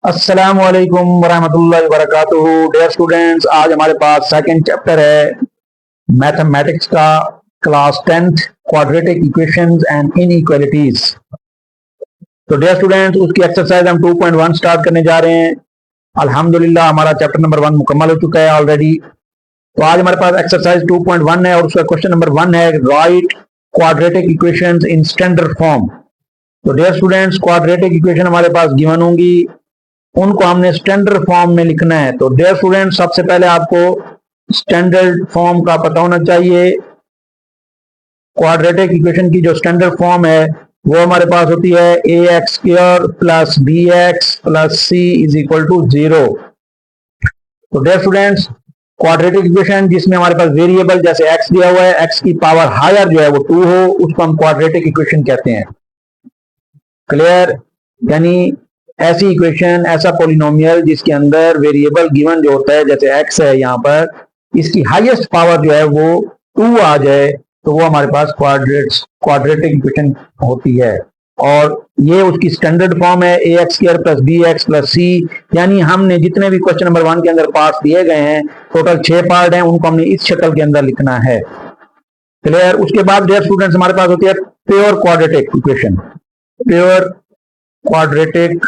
अस्सलामु अलैकुम वरहमतुल्लाहि वबरकातुहू। डियर स्टूडेंट्स, आज हमारे पास सेकंड चैप्टर है मैथमेटिक्स का, class 10th, quadratic equations and inequalities. तो डियर स्टूडेंट्स, उसकी एक्सरसाइज हम 2.1 स्टार्ट करने जा रहे हैं। अल्हम्दुलिल्लाह हमारा चैप्टर नंबर 1 मुकम्मल हो चुका है ऑलरेडी। तो आज हमारे पास एक्सरसाइज 2.1 है और उसका क्वेश्चन नंबर 1 है, right quadratic equations in standard form. तो डियर स्टूडेंट्स, क्वाड्रेटिक इक्वेशन हमारे पास गिवन होंगी, उनको हमने स्टैंडर्ड फॉर्म में लिखना है। तो डियर स्टूडेंट, सबसे पहले आपको स्टैंडर्ड फॉर्म का पता होना चाहिए। क्वाड्रेटिक इक्वेशन की जो स्टैंडर्ड फॉर्म है वो हमारे पास होती है a x square plus b x plus c is equal to 0। तो डियर स्टूडेंट्स, क्वाड्रेटिक इक्वेशन जिसमें हमारे पास वेरिएबल जैसे एक्स दिया हुआ है, एक्स की पावर हायर जो है वो 2 हो, उसको हम क्वाड्रेटिक इक्वेशन कहते हैं। क्लियर? यानी ऐसी इक्वेशन, ऐसा पोलिनोमियल जिसके अंदर वेरिएबल गिवन जो होता है, जैसे एक्स है यहाँ पर, इसकी हाईएस्ट पावर जो है वो 2 आ जाए, तो वो हमारे पास क्वाड्रेटिक इक्वेशन होती है। और ये उसकी स्टैंडर्ड फॉर्म है, a x square plus b x plus c. यानी हमने जितने भी क्वेश्चन नंबर 1 के अंदर पार्ट दिए गए हैं, टोटल 6 पार्ट हैं, उनको हमने इस शक्ल के अंदर लिखना है। क्लियर? उसके बाद डियर स्टूडेंट्स, हमारे पास होती है pure quadratic equation. Pure quadratic.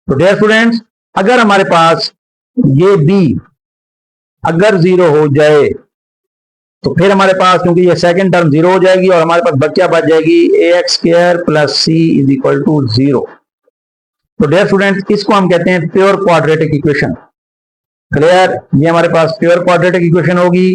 तो डियर स्टूडेंट्स, अगर हमारे पास ये बी अगर 0 हो जाए तो फिर हमारे पास, क्योंकि ये सेकंड टर्म 0 हो जाएगी और हमारे पास बच्चा बच जाएगी a x square plus c is equal to 0। तो डियर स्टूडेंट्स, इसको हम कहते हैं प्योर क्वाड्रेटिक इक्वेशन। क्लियर? ये हमारे पास प्योर क्वाड्रेटिक इक्वेशन होगी।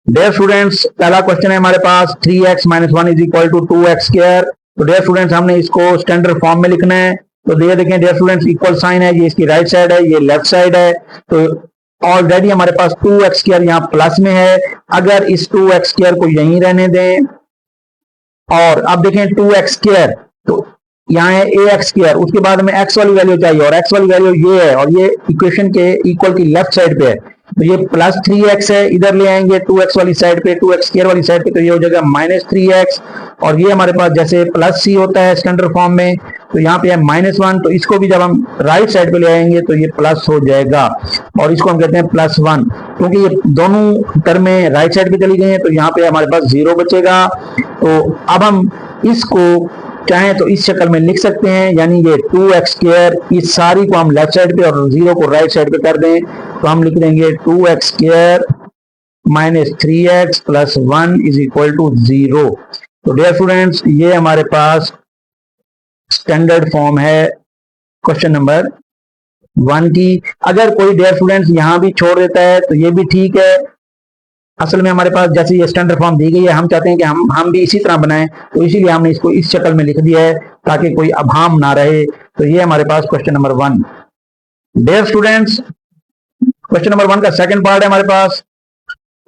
डियर स्टूडेंट्स, पहला क्वेश्चन है हमारे पास 3x minus 1 is equal to 2x square. तो डियर स्टूडेंट्स, हमने इसको स्टैंडर्ड फॉर्म में लिखना है। तो ये देखें डियर स्टूडेंट्स, इक्वल साइन है, ये इसकी राइट साइड है, ये लेफ्ट साइड है। तो ऑलरेडी हमारे पास 2x स्क्वायर यहाँ प्लस में है। अगर इस 2x स्क्वायर को यहीं रहने दें और अब देखें 2x स्क्वायर, तो यहाँ है ए एक्स स्क्वायर, उसके बाद हमें x वाली वैल्यू चाहिए और x वाली वैल्यू ये है और ये इक्वेशन के इक्वल की लेफ्ट साइड पे है। तो ये प्लस 3x है, इधर ले आएंगे 2x वाली साइड पे, 2x स्क्वायर वाली साइड पे, तो ये हो जाएगा माइनस 3x। और ये हमारे पास जैसे प्लस सी होता है स्टैंडर्ड फॉर्म में, तो यहाँ पे है -1, तो इसको भी जब हम राइट साइड पे ले आएंगे तो ये प्लस हो जाएगा और इसको हम कहते हैं +1। क्योंकि ये दोनों टर्में राइट साइड पे चली गई हैं तो यहाँ पे हमारे पास 0 बचेगा। तो अब हम इसको चाहें तो इस शक्ल में लिख सकते हैं, यानी ये 2x स्क्वायर, इस सारी को हम लेफ्ट साइड पे और 0 को राइट साइड पे कर दें तो हम लिख देंगे 2x square minus 3x plus 1 is equal to 0। तो डियर स्टूडेंट्स, ये हमारे पास स्टैंडर्ड फॉर्म है क्वेश्चन नंबर 1 की। अगर कोई डियर स्टूडेंट्स यहां भी छोड़ देता है तो ये भी ठीक है। असल में हमारे पास जैसे ये स्टैंडर्ड फॉर्म दी गई है, हम चाहते हैं कि हम भी इसी तरह बनाएं, तो इसीलिए हमने इसको इस शक्ल में लिख दिया है ताकि कोई अभाम ना रहे। तो ये हमारे पास question number 1। Dear students, question number 1 का सेकंड पार्ट है हमारे पास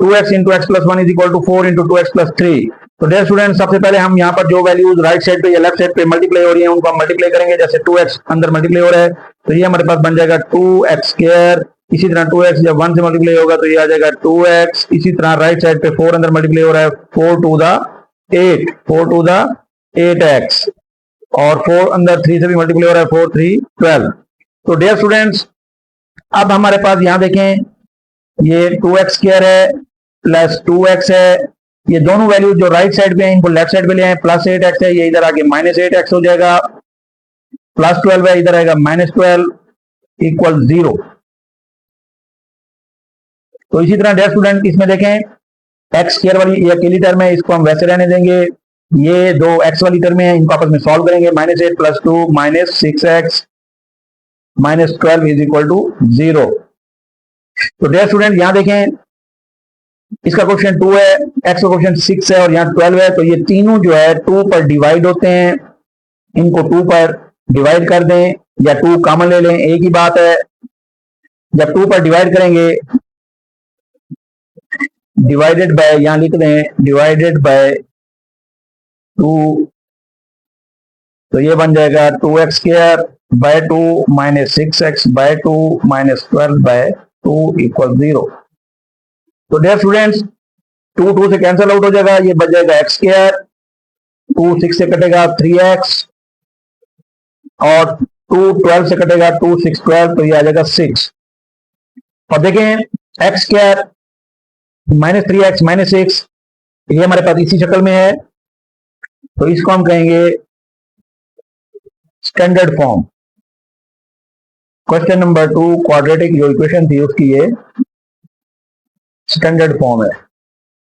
2x into x plus 1 is equal to 4 into 2x plus 3। तो डियर स्टूडेंट्स, सबसे पहले हम यहाँ पर जो वैल्यूज राइट साइड पे या लेफ्ट साइड पे मल्टीप्लाई हो रही है उनको हम मल्टीप्लाई करेंगे। जैसे 2x अंदर मल्टीप्लाई हो रहा है तो ये हमारे पास बन जाएगा 2x स्क्वायर। इसी तरह 2x जब 1 से मल्टीप्लाई होगा तो ये आ जाएगा 2x। इसी तरह राइट साइड पे 4 अंदर मल्टीप्लाई हो रहा है, 4 to the 8, 4 to the 8x, और 4 अंदर 3 से भी मल्टीप्लाई हो रहा है, 4 3 12। तो डियर स्टूडेंट्स, अब हमारे पास यहाँ देखें ये 2x स्क्वायर है प्लस 2x है, ये दोनों वैल्यू जो राइट साइड पे है इनको लेफ्ट साइड पे ले आए, प्लस 8x है, ये इधर आके -8x हो जाएगा, प्लस 12 है, इधर आएगा -12 इक्वल 0। तो इसी तरह डियर स्टूडेंट, इसमें देखें एक्स स्क्वायर वाली ये अकेली टर्म है, इसको हम वैसे रहने देंगे। ये दो एक्स वाली टर्म है, इनको आपस में सॉल्व करेंगे, -8 plus 2 -6x -12 is equal to 0। तो डियर स्टूडेंट, यहां देखें इसका क्वेश्चन 2 है, एक्स का क्वेश्चन 6 है और यहाँ 12 है, तो ये तीनों जो है 2 पर डिवाइड होते हैं। इनको 2 पर डिवाइड कर दें या 2 कॉमन ले लें, एक ही बात है। जब 2 पर डिवाइड करेंगे, डिवाइडेड बाय, यहां लिख दें डिवाइडेड बाय 2, तो ये बन जाएगा 2x square by 2 minus 6x by 2 minus 12 by 2 equal 0। तो डियर स्टूडेंट्स, 2 2 से कैंसिल आउट हो जाएगा, ये बच जाएगा x स्क्वायर 2 6 से कटेगा 3x, और 2 12 से कटेगा 2 6 12, तो ये आ जाएगा 6। और देखें x square minus 3x minus 6, ये हमारे पास इसी शक्ल में है, तो इसको हम कहेंगे standard form. Question number 2 quadratic जो इक्वेशन थी उसकी ये स्टैंडर्ड फॉर्म है।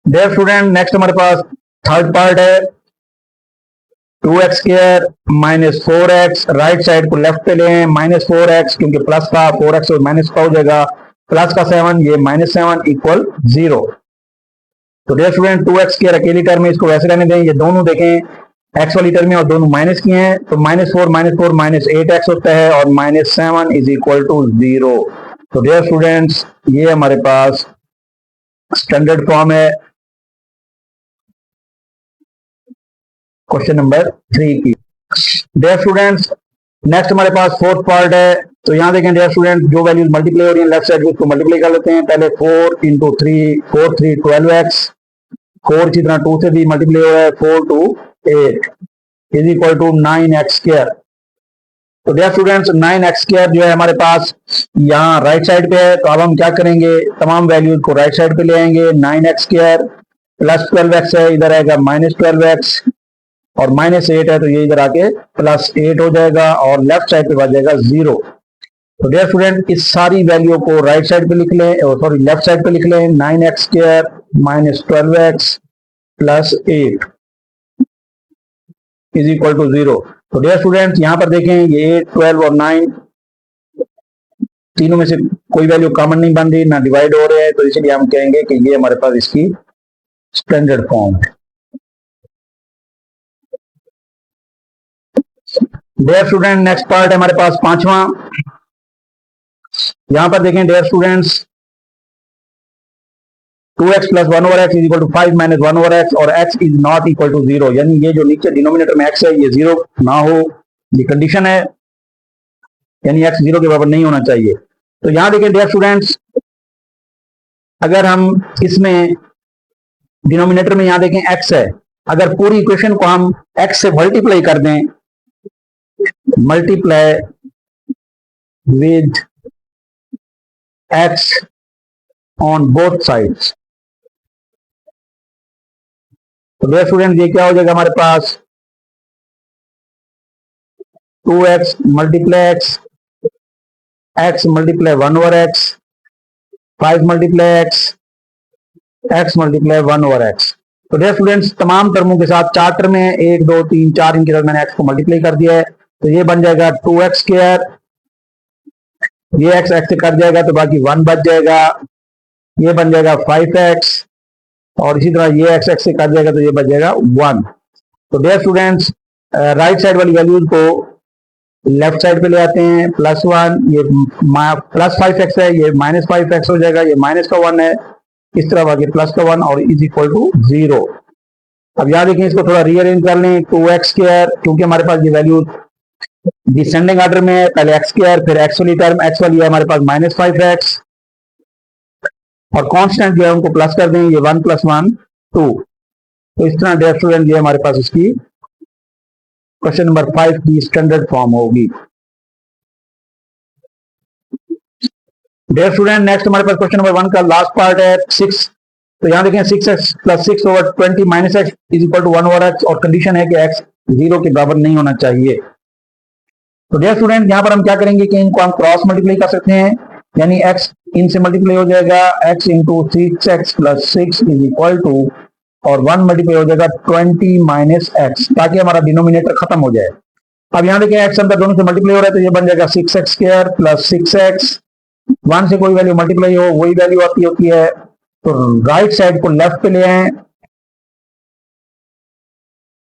डियर स्टूडेंट, नेक्स्ट हमारे पास थर्ड पार्ट है 2x square minus 4x, right side को लेफ्ट पे लें, माइनस 4x क्योंकि प्लस था, 4x और माइनस का हो जाएगा, प्लस का 7, ये माइनस 7 इक्वल 0। तो डियर स्टूडेंट 2x स्क्वायर अकेली टर्म में, इसको वैसे रहने दें, ये दोनों देखें x वाली टर्म में और दोनों माइनस किए हैं, तो माइनस 4 माइनस 8x होता है, और माइनस 7 इज इक्वल टू 0। तो डियर स्टूडेंट्स ये हमारे पास स्टैंडर्ड फॉर्म है क्वेश्चन नंबर 3 की। डियर स्टूडेंट्स नेक्स्ट हमारे पास फोर्थ पार्ट है, तो यहां देखें डियर स्टूडेंट जो वैल्यूज मल्टीप्लाई हो रही है लेफ्ट साइड उसको मल्टीप्लाई कर लेते हैं। पहले 4 इंटू 3, 4 3 12x, 4 इसी तरह 2 से भी मल्टीप्लाई हो रहा है, 4 2 8 is equal to 9x square. तो डियर स्टूडेंट्स 9x स्क्वायर जो है हमारे पास यहाँ राइट साइड पे है, तो अब हम क्या करेंगे, तमाम वैल्यूज को राइट साइड पे ले आएंगे। 9x स्क्वायर प्लस 12x है, इधर आएगा माइनस 12x, और माइनस 8 है तो ये इधर आके प्लस 8 हो जाएगा, और लेफ्ट साइड पे बच जाएगा 0। तो डियर स्टूडेंट इस सारी वैल्यू को राइट साइड पे लिख लें, सॉरी लेफ्ट साइड पे लिख लें। 9x square minus 12x plus 8 is equal to 0। तो डियर स्टूडेंट यहां पर देखें ये 8 12 और 9 तीनों में से कोई वैल्यू कॉमन नहीं बन रही, ना डिवाइड हो रहे हैं, तो इसलिए हम कहेंगे कि ये हमारे पास इसकी स्टैंडर्ड फॉर्म है। डियर स्टूडेंट नेक्स्ट पार्ट है हमारे पास पांचवा, यहां पर देखें dear students 2x plus 1 over x is equal to 5 minus 1 over x, और x is not equal to 0, यानी ये जो नीचे डिनोमिनेटर में x है ये 0 ना हो, ये कंडीशन है, यानी x 0 के बराबर नहीं होना चाहिए। तो यहां देखें डियर स्टूडेंट्स अगर हम इसमें डिनोमिनेटर में यहां देखें x है, अगर पूरी इक्वेशन को हम x से मल्टीप्लाई कर दें, multiply with x on both sides, तो डियर स्टूडेंट ये क्या हो जाएगा हमारे पास 2x multiply x multiply 1 over x, 5 multiply x multiply 1 over x। तो डियर स्टूडेंट्स तमाम टर्मों के साथ 4 टर्म है, 1 2 3 4, इनके साथ मैंने x को मल्टीप्लाई कर दिया है, तो ये बन जाएगा 2x स्क्वायर, ये x से कट जाएगा तो बाकी 1 बच जाएगा, ये बन जाएगा 5x, और इसी तरह ये x से कट जाएगा तो ये बच जाएगा 1। तो डियर स्टूडेंट्स राइट साइड वाली वैल्यूज को लेफ्ट साइड पे ले आते हैं, प्लस 1, ये प्लस 5x है, ये माइनस 5x हो जाएगा, ये माइनस का 1 है, इस तरह बाकी प्लस का 1 और इज इक्वल टू 0। अब याद देखें इसको थोड़ा रीअरेंज कर लें, 2x स्क्वायर क्योंकि हमारे पास ये वैल्यू डिसेंडिंग ऑर्डर में है, पहले x स्क्वायर फिर x वाली टर्म, x वाली है हमारे पास माइनस 5x, और कांस्टेंट जो है उनको प्लस कर दें, ये 1 प्लस 1 2। तो इस तरह डियर स्टूडेंट ये हमारे पास इसकी क्वेश्चन नंबर 5 की स्टैंडर्ड फॉर्म होगी। डियर स्टूडेंट नेक्स्ट हमारे पास क्वेश्चन नंबर 1 का लास्ट पार्ट है 6। तो यहां देखें 6x plus 6 over 20 minus x is equal to 1 over x, और कंडीशन है कि x 0 के बराबर नहीं होना चाहिए। तो डियर स्टूडेंट यहां पर हम क्या करेंगे कि इनको हम क्रॉस मल्टीप्लाई कर सकते हैं, यानी x इनसे मल्टीप्लाई हो जाएगा, x into 6x plus 6 is equal to, और 1 मल्टीप्लाई हो जाएगा 20 माइनस x, ताकि हमारा डिनोमिनेटर खत्म हो जाए। अब यहां देखें x अंदर दोनों से मल्टीप्लाई हो रहा है, तो ये बन जाएगा 6x स्क्वायर प्लस 6x, 1 से कोई वैल्यू मल्टीप्लाई हो वही वैल्यू आती होती है, तो राइट साइड को लेफ्ट पे ले आए,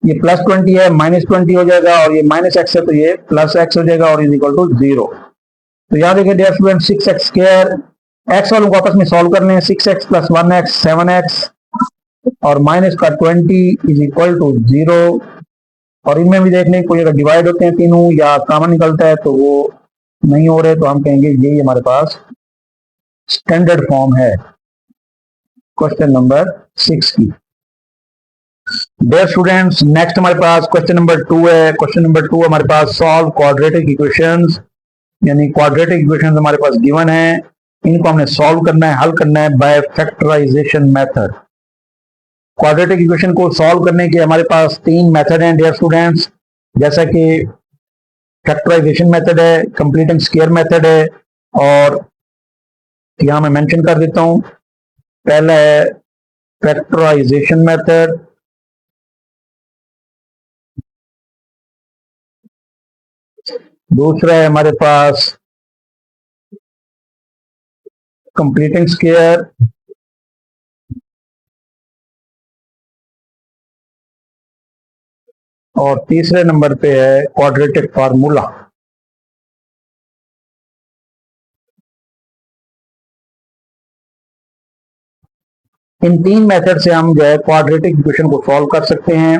ये प्लस 20 है माइनस 20 हो जाएगा, और ये माइनस x है तो ये प्लस x हो जाएगा, और इज इक्वल टू 0। तो यहां देखिए dear student 6x square, x वालों को आपस में सॉल्व कर लें, 6x प्लस 1x 7x, और माइनस का 20 इज इक्वल टू 0, और इनमें भी देख लें कोई अगर डिवाइड होते हैं तीनों या कॉमन निकलता है तो वो नहीं हो रहे, तो हम कहेंगे यही हमारे पास स्टैंडर्ड फॉर्म है क्वेश्चन नंबर 6 की। डियर स्टूडेंट्स, नेक्स्ट हमारे पास क्वेश्चन नंबर 2 है। क्वेश्चन नंबर 2 हमारे पास सॉल्व क्वाड्रेटिक इक्वेशंस, यानी क्वाड्रेटिक इक्वेशंस हमारे पास गिवन है। इनको हमने सॉल्व करना है, हल करना है by factorization method. Quadratic equation को सॉल्व करने के हमारे पास 3 मेथड हैं डियर स्टूडेंट्स, जैसा कि फैक्टराइजेशन मेथड है, कंप्लीटिंग स्क्वायर मेथड है, और यहां मैं मेंशन कर देता हूं। पहला है फैक्टराइजेशन मेथड, दूसरा है हमारे पास कंप्लीटिंग स्क्वायर, और तीसरे नंबर पे है क्वाड्रेटिक फार्मूला। इन 3 मेथड से हम जो है क्वाड्रेटिक इक्वेशन को सॉल्व कर सकते हैं।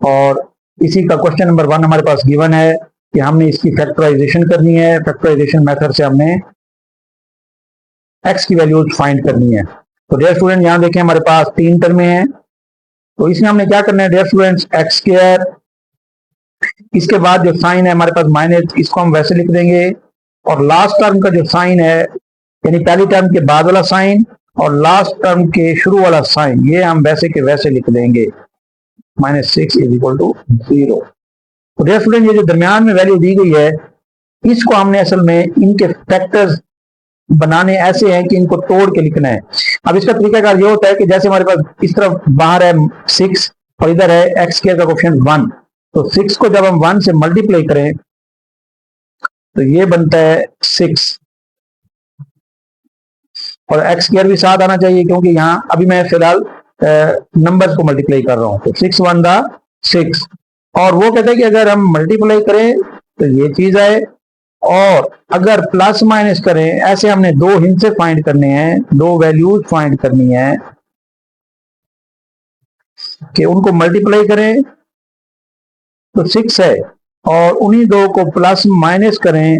और इसी का क्वेश्चन नंबर 1 हमारे पास गिवन है कि हमने इसकी फैक्टराइजेशन करनी है। फैक्टराइजेशन मेथड से हमने एक्स की वैल्यूज फाइंड करनी है। तो डियर स्टूडेंट यहां देखें हमारे पास 3 टर्में हैं, तो इसमें हमने क्या करना है डियर स्टूडेंट्स, एक्स स्क्वायर, इसके बाद जो साइन है हमारे पास माइनस, इसको हम वैसे लिख देंगे, और लास्ट टर्म का जो साइन है, यानी पहली टर्म के बाद वाला साइन और लास्ट टर्म के शुरू वाला साइन, ये हम वैसे के वैसे लिख देंगे, -6 इज इक्वल टू 0। तो डियर स्टूडेंट ये जो दरमियान में वैल्यू दी गई है, इसको हमने असल में इनके फैक्टर्स बनाने ऐसे हैं कि इनको तोड़ के लिखना है। अब इसका तरीकाकार ये होता है कि जैसे हमारे पास इस तरफ बाहर है 6 और इधर है एक्स स्क्वायर का कोएफिशिएंट 1, तो 6 को जब हम 1 से मल्टीप्लाई करें तो ये बनता है 6, और एक्स स्क्वायर भी साथ आना चाहिए क्योंकि यहां अभी मैं फिलहाल नंबर्स को मल्टीप्लाई कर रहा हूं। तो 6 1 दा 6, और वो कहते हैं कि अगर हम मल्टीप्लाई करें तो ये चीज आए, और अगर प्लस माइनस करें, ऐसे हमने 2 हिस्से फाइंड करने हैं, 2 वैल्यूज फाइंड करनी है कि उनको मल्टीप्लाई करें तो 6 है, और उन्हीं 2 को प्लस माइनस करें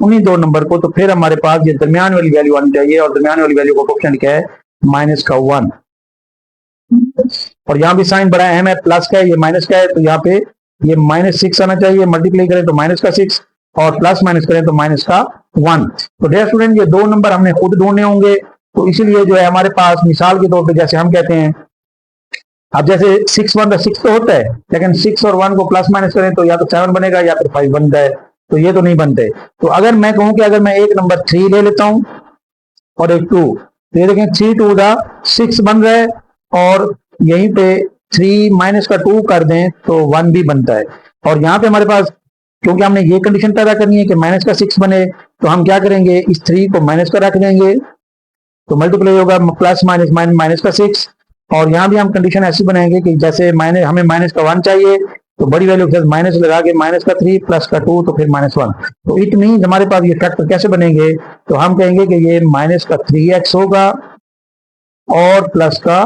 उन्हीं 2 नंबर को, तो फिर हमारे पास ये दरमियान वाली वैल्यू आनी चाहिए, और दरमियान वाली वैल्यू का कोएफिशिएंट क्या है, -1। और यहां भी साइन बड़ा अहम है, प्लस का है, ये माइनस का है, तो यहाँ पे ये -6 आना चाहिए। मल्टीप्लाई करें तो माइनस का 6, और प्लस माइनस करें तो माइनस का 1। तो डियर स्टूडेंट ये 2 नंबर हमने खुद ढूंढने होंगे, तो इसीलिए जो है हमारे पास मिसाल के तौर पे जैसे हम कहते हैं, अब जैसे 6 1 6 तो होता है, लेकिन 6 और 1 को प्लस माइनस करें तो या तो 7 बनेगा या फिर 5 बनता है, तो ये तो नहीं बनते। तो अगर मैं कहूं कि अगर मैं एक नंबर 3 ले लेता हूं और एक 2, तो ये देखें 3 2 दा 6 बन रहा है, और यहीं पे 3 माइनस का 2 कर दें तो 1 भी बनता है। और यहाँ पे हमारे पास क्योंकि हमने ये कंडीशन पैदा करनी है कि माइनस का 6 बने, तो हम क्या करेंगे, इस 3 को माइनस का रख देंगे, तो मल्टीप्लाई होगा प्लस माइनस माइनस का 6। और यहाँ भी हम कंडीशन ऐसी बनाएंगे कि जैसे हमें माइनस का 1 चाहिए, तो बड़ी वैल्यू के साथ माइनस लगा के माइनस का 3 प्लस का 2 तो फिर -1। तो इट मीन हमारे पास ये फैक्टर कैसे बनेंगे, तो हम कहेंगे कि ये माइनस का 3x होगा और प्लस का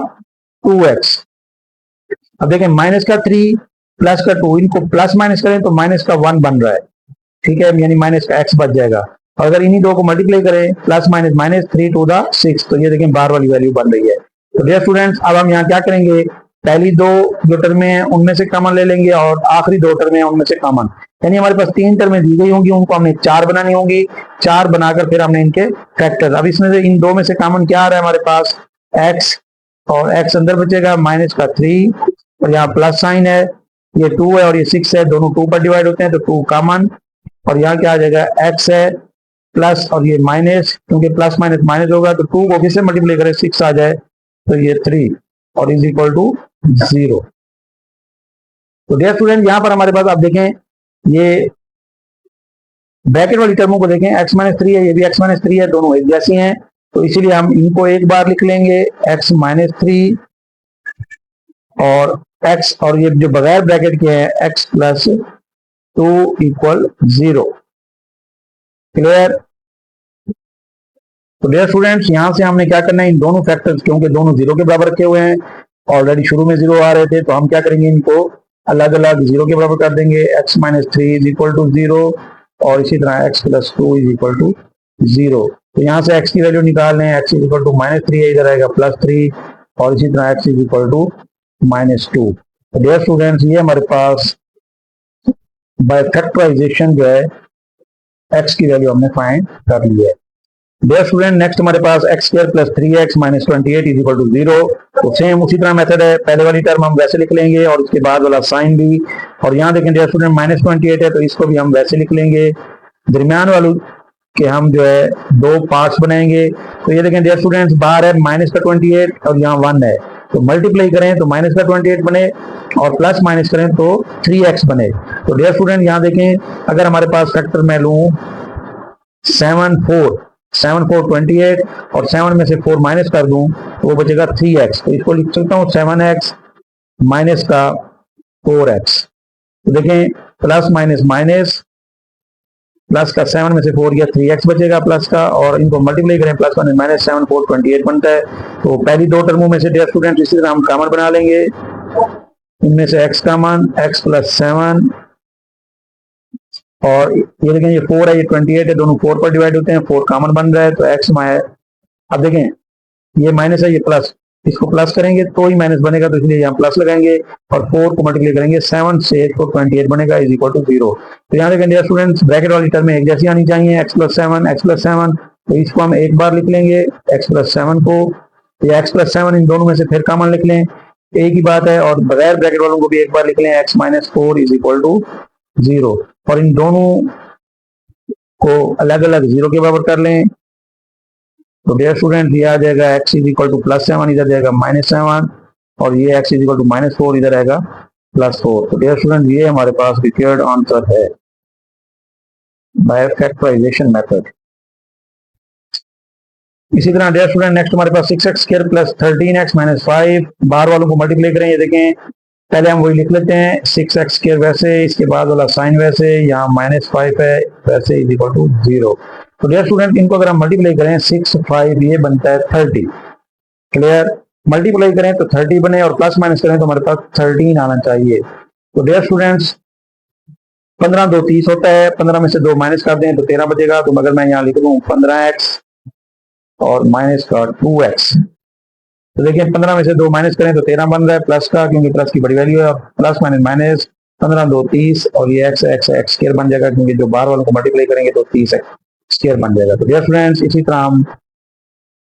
2x। अब देखें माइनस का 3 प्लस का 2, इनको प्लस माइनस करें तो माइनस का 1 बन रहा है, ठीक है, यानी माइनस का x बच जाएगा। और अगर इन्हीं 2 को मल्टीप्लाई करें, प्लस माइनस माइनस 3 2 दा 6, तो ये देखें बाहर वाली वैल्यू बन रही है। तो डियर स्टूडेंट्स अब हम यहाँ क्या करेंगे, पहली 2 जो टर्में हैं उनमें से कॉमन ले लेंगे, और आखिरी 2 टर्में हैं उनमें से कॉमन, यानी हमारे पास 3 टर्में दी गई होंगी, उनको हमने 4 बनानी होंगी। 4 बनाकर फिर हमने इनके फैक्टर, अब इसमें से इन 2 में से कॉमन क्या आ रहा है हमारे पास, x, और x अंदर बचेगा माइनस का 3, और यहाँ प्लस साइन है, ये 2 है और ये 6 है, दोनों 2 पर डिवाइड होते हैं तो 2 कॉमन, और यहाँ क्या आ जाएगा, x है प्लस और ये माइनस, क्योंकि प्लस माइनस माइनस होगा, तो 2 को किससे मल्टीप्लाई करें, 6 आ जाए, तो ये 3 और इज इक्वल टू 0। तो डियर स्टूडेंट यहां पर हमारे पास आप देखें, ये ब्रैकेट वाली टर्मों को देखें, x माइनस 3 है, ये भी x माइनस 3 है, दोनों एक जैसी हैं, तो इसीलिए हम इनको एक बार लिख लेंगे x माइनस 3, और x, और ये जो बगैर ब्रैकेट के हैं x प्लस 2 इक्वल 0। क्लियर। तो डियर स्टूडेंट्स यहां से हमने क्या करना है, इन दोनों फैक्टर्स, क्योंकि दोनों 0 के बराबर रखे हुए हैं, ऑलरेडी शुरू में 0 आ रहे थे, तो हम क्या करेंगे, इनको अलग अलग 0 के बराबर कर देंगे, x minus 3 is equal to 0, और इसी तरह x plus 2 is equal to 0। तो यहाँ से x की वैल्यू निकाल लें, x इज इक्वल टू -3 है, इधर आएगा +3, और इसी तरह x इज इक्वल टू -2। तो डियर स्टूडेंट्स ये हमारे पास बाय फैक्टराइजेशन जो है x की वैल्यू हमने फाइंड कर ली है। डियर स्टूडेंट नेक्स्ट हमारे पास x square plus 3x minus 28 is equal to 0। तो सेम उसी तरह मेथड है, पहले वाली टर्म हम वैसे लिख लेंगे और उसके बाद वाला साइन भी। और यहाँ देखें डियर स्टूडेंट माइनस 28 है तो इसको भी हम वैसे लिख लेंगे। दरमियान वालों के हम जो है दो पार्ट्स बनाएंगे। तो ये देखें डियर स्टूडेंट्स बाहर है माइनस का 28 और यहाँ 1 है, तो मल्टीप्लाई करें तो माइनस का 28 बने और प्लस माइनस करें तो 3x बने। तो डियर स्टूडेंट यहाँ देखें अगर हमारे पास फैक्टर मैं लूँ 7 4 28 और 7 में से 4 माइनस कर दूं तो वो बचेगा 3x। तो इसको लिख सकता हूँ 7x माइनस का 4x। तो देखें प्लस माइनस माइनस, प्लस का 7 में से 4 गया 3x बचेगा प्लस का, और इनको मल्टीप्लाई करें प्लस माइनस माइनस 7 4 28 बनता है। तो पहली दो टर्मों में से डियर स्टूडेंट इसी तरह हम कॉमन बना लेंगे। इनमें से x कॉमन, x प्लस 7 और ये देखें ये 4 है ये 28 है, दोनों 4 पर डिवाइड होते हैं, 4 कॉमन बन रहा है तो x माइनस, अब देखें ये माइनस है ये प्लस, इसको प्लस करेंगे तो ही माइनस बनेगा तो इसलिए यहाँ प्लस लगाएंगे और 4 को मल्टीप्लाई करेंगे 7 से तो 28 बनेगा इज इक्वल टू 0। तो यहाँ देखें डियर स्टूडेंट्स ब्रैकेट वाली टर्म एक जैसी आनी चाहिए, x प्लस 7 तो इसको हम एक बार लिख लेंगे x प्लस 7 को, या x प्लस 7 इन दोनों में से फिर कॉमन लिख लें, एक ही बात है। और बगैर ब्रैकेट वालों को भी एक बार लिख लें x minus 4 is equal to 0, और इन दोनों को अलग अलग 0 के बराबर कर लें। तो डियर स्टूडेंट ये आ जाएगा x is equal two plus 7, इधर जाएगा -7 और ये x इज इक्वल टू -4 इधर आएगा +4। तो डियर स्टूडेंट ये हमारे पास रिक्वायर्ड आंसर है बाय फैक्टराइजेशन मेथड। इसी तरह डियर स्टूडेंट नेक्स्ट हमारे पास 6x square plus 13x minus 5, बाहर वालों को मल्टीप्लाई करें। ये देखें पहले हम वही लिख लेते हैं 6x स्क्वायर वैसे, इसके बाद वाला साइन वैसे, यहाँ -5 है वैसे इज इक्वल टू 0। तो डियर स्टूडेंट इनको अगर हम मल्टीप्लाई करें 6 5 ये बनता है 30। क्लियर, मल्टीप्लाई करें तो 30 बने और प्लस माइनस करें तो हमारे पास 13 आना चाहिए। तो डियर स्टूडेंट्स 15 2 30 होता है, 15 में से 2 माइनस कर दें तो 13 बचेगा। तो मगर मैं यहाँ लिख दूँ 15x और माइनस का 2x, तो देखिए 15 में से 2 माइनस करें तो 13 बन रहा है प्लस का, क्योंकि प्लस की बड़ी वैल्यू है, प्लस माइनस माइनस 15 2 30 और ये x स्क्वायर बन जाएगा, क्योंकि जो बाहर वालों को मल्टीप्लाई करेंगे तो 30 स्क्वायर बन जाएगा। तो डियर स्टूडेंट्स इसी तरह हम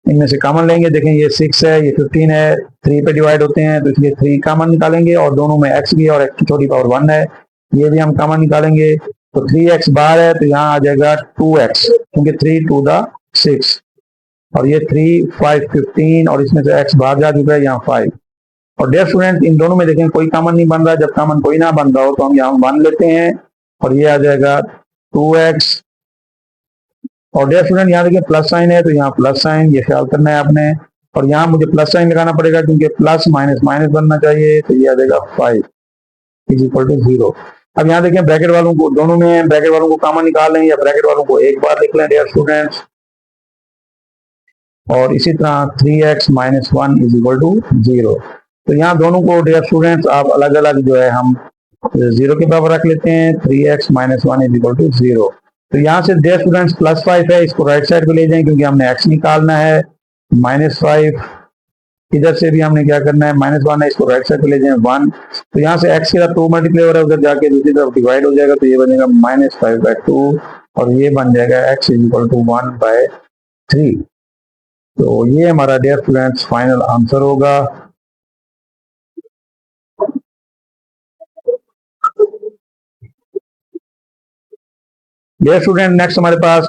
इनमें से कॉमन लेंगे। देखें ये 6 है ये 15 है, 3 पे डिवाइड होते हैं तो इसलिए 3 कॉमन निकालेंगे और दोनों में x भी और x की छोटी पावर 1 है, ये भी हम कॉमन निकालेंगे। तो 3x बाहर है तो यहाँ आ जाएगा 2x, क्योंकि 3 2 6 और ये 3 5 15 और इसमें से x बाहर जा चुका है यहाँ 5। और डियर स्टूडेंट इन दोनों में देखें कोई कॉमन नहीं बन रहा, जब कॉमन कोई ना बन रहा हो तो हम यहाँ 1 लेते हैं और ये आ जाएगा 2x। और डियर स्टूडेंट यहाँ देखिए प्लस साइन है तो यहाँ प्लस साइन, ये ख्याल करना है आपने, और यहाँ मुझे प्लस साइन लगाना पड़ेगा क्योंकि प्लस माइनस माइनस बनना चाहिए, तो ये आ जाएगा 5 इज इक्वल टू 0। अब यहाँ देखें ब्रैकेट वालों को दोनों में ब्रैकेट वालों को कॉमन निकाल लें या ब्रैकेट वालों को एक बार लिख लें डियर स्टूडेंट्स। और इसी तरह 3x minus 1 is equal to 0। तो यहाँ दोनों को डियर स्टूडेंट्स आप अलग अलग जो है हम 0 के बराबर रख लेते हैं, 3x minus 1 is equal to 0। तो यहाँ से डियर स्टूडेंट्स +5 है, इसको राइट साइड पे ले जाएं क्योंकि हमने x निकालना है। -5 इधर से भी हमने क्या करना है -1 है, इसको राइट साइड पे ले जाएं 1। तो यहाँ से x के साथ 2 मल्टीप्लाई हो रहा है, उधर जाके दूसरी तरफ डिवाइड हो जाएगा तो ये बनेगा -5/2 और ये बन जाएगा x इज इक्वल टू 1/3। तो ये हमारा डियर स्टूडेंट्स फाइनल आंसर होगा। डियर स्टूडेंट नेक्स्ट हमारे पास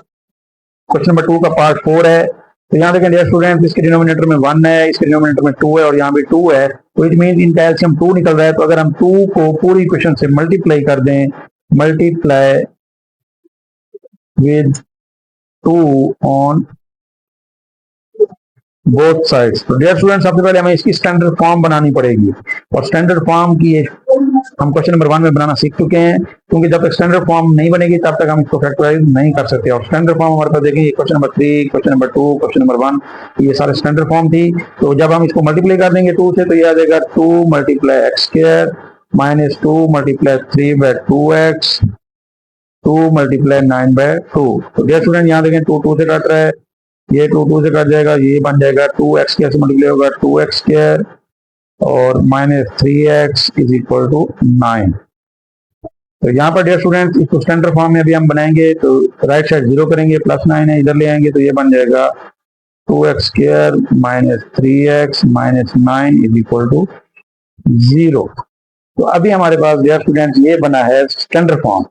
क्वेश्चन नंबर 2 का पार्ट 4 है। तो यहाँ देखें डियर स्टूडेंट इसके डिनोमिनेटर में 1 है, इसके डिनोमिनेटर में 2 है और यहाँ भी 2 है, तो इट मीन इनका एलसीएम 2 निकल रहा है। तो अगर हम 2 को पूरी इक्वेशन से मल्टीप्लाई कर दें, multiply with 2 on both sides, तो डियर स्टूडेंट सबसे पहले हमें इसकी स्टैंडर्ड फॉर्म बनानी पड़ेगी और स्टैंडर्ड फॉर्म की हम क्वेश्चन नंबर 1 में बनाना सीख चुके हैं, क्योंकि जब तक स्टैंडर्ड फॉर्म नहीं बनेगी तब तक हम इसको फैक्टराइज नहीं कर सकते। और स्टैंडर्ड फॉर्म हमारे पास देखेंगे question number 3, question number 2, question number 1, ये सारे स्टैंडर्ड फॉर्म थी। तो जब हम इसको मल्टीप्लाई कर देंगे 2 से तो ये आ जाएगा 2 × x स्क्वायर माइनस 2 × 3/2x 2 × 9/2। तो डियर स्टूडेंट यहाँ देखें 2 2 से कट रहा है ये 2 से कट जाएगा, ये बन जाएगा 2x स्क्वायर से मल्टीप्लाई होगा 2x स्क्वायर और minus 3x is equal to 9। तो यहाँ पर डियर स्टूडेंट इसको स्टैंडर्ड फॉर्म में अभी हम बनाएंगे तो राइट साइड 0 करेंगे, +9 है इधर ले आएंगे तो ये बन जाएगा 2x square minus 3x minus 9 is equal to 0। तो अभी हमारे पास डियर स्टूडेंट ये बना है स्टैंडर्ड फॉर्म।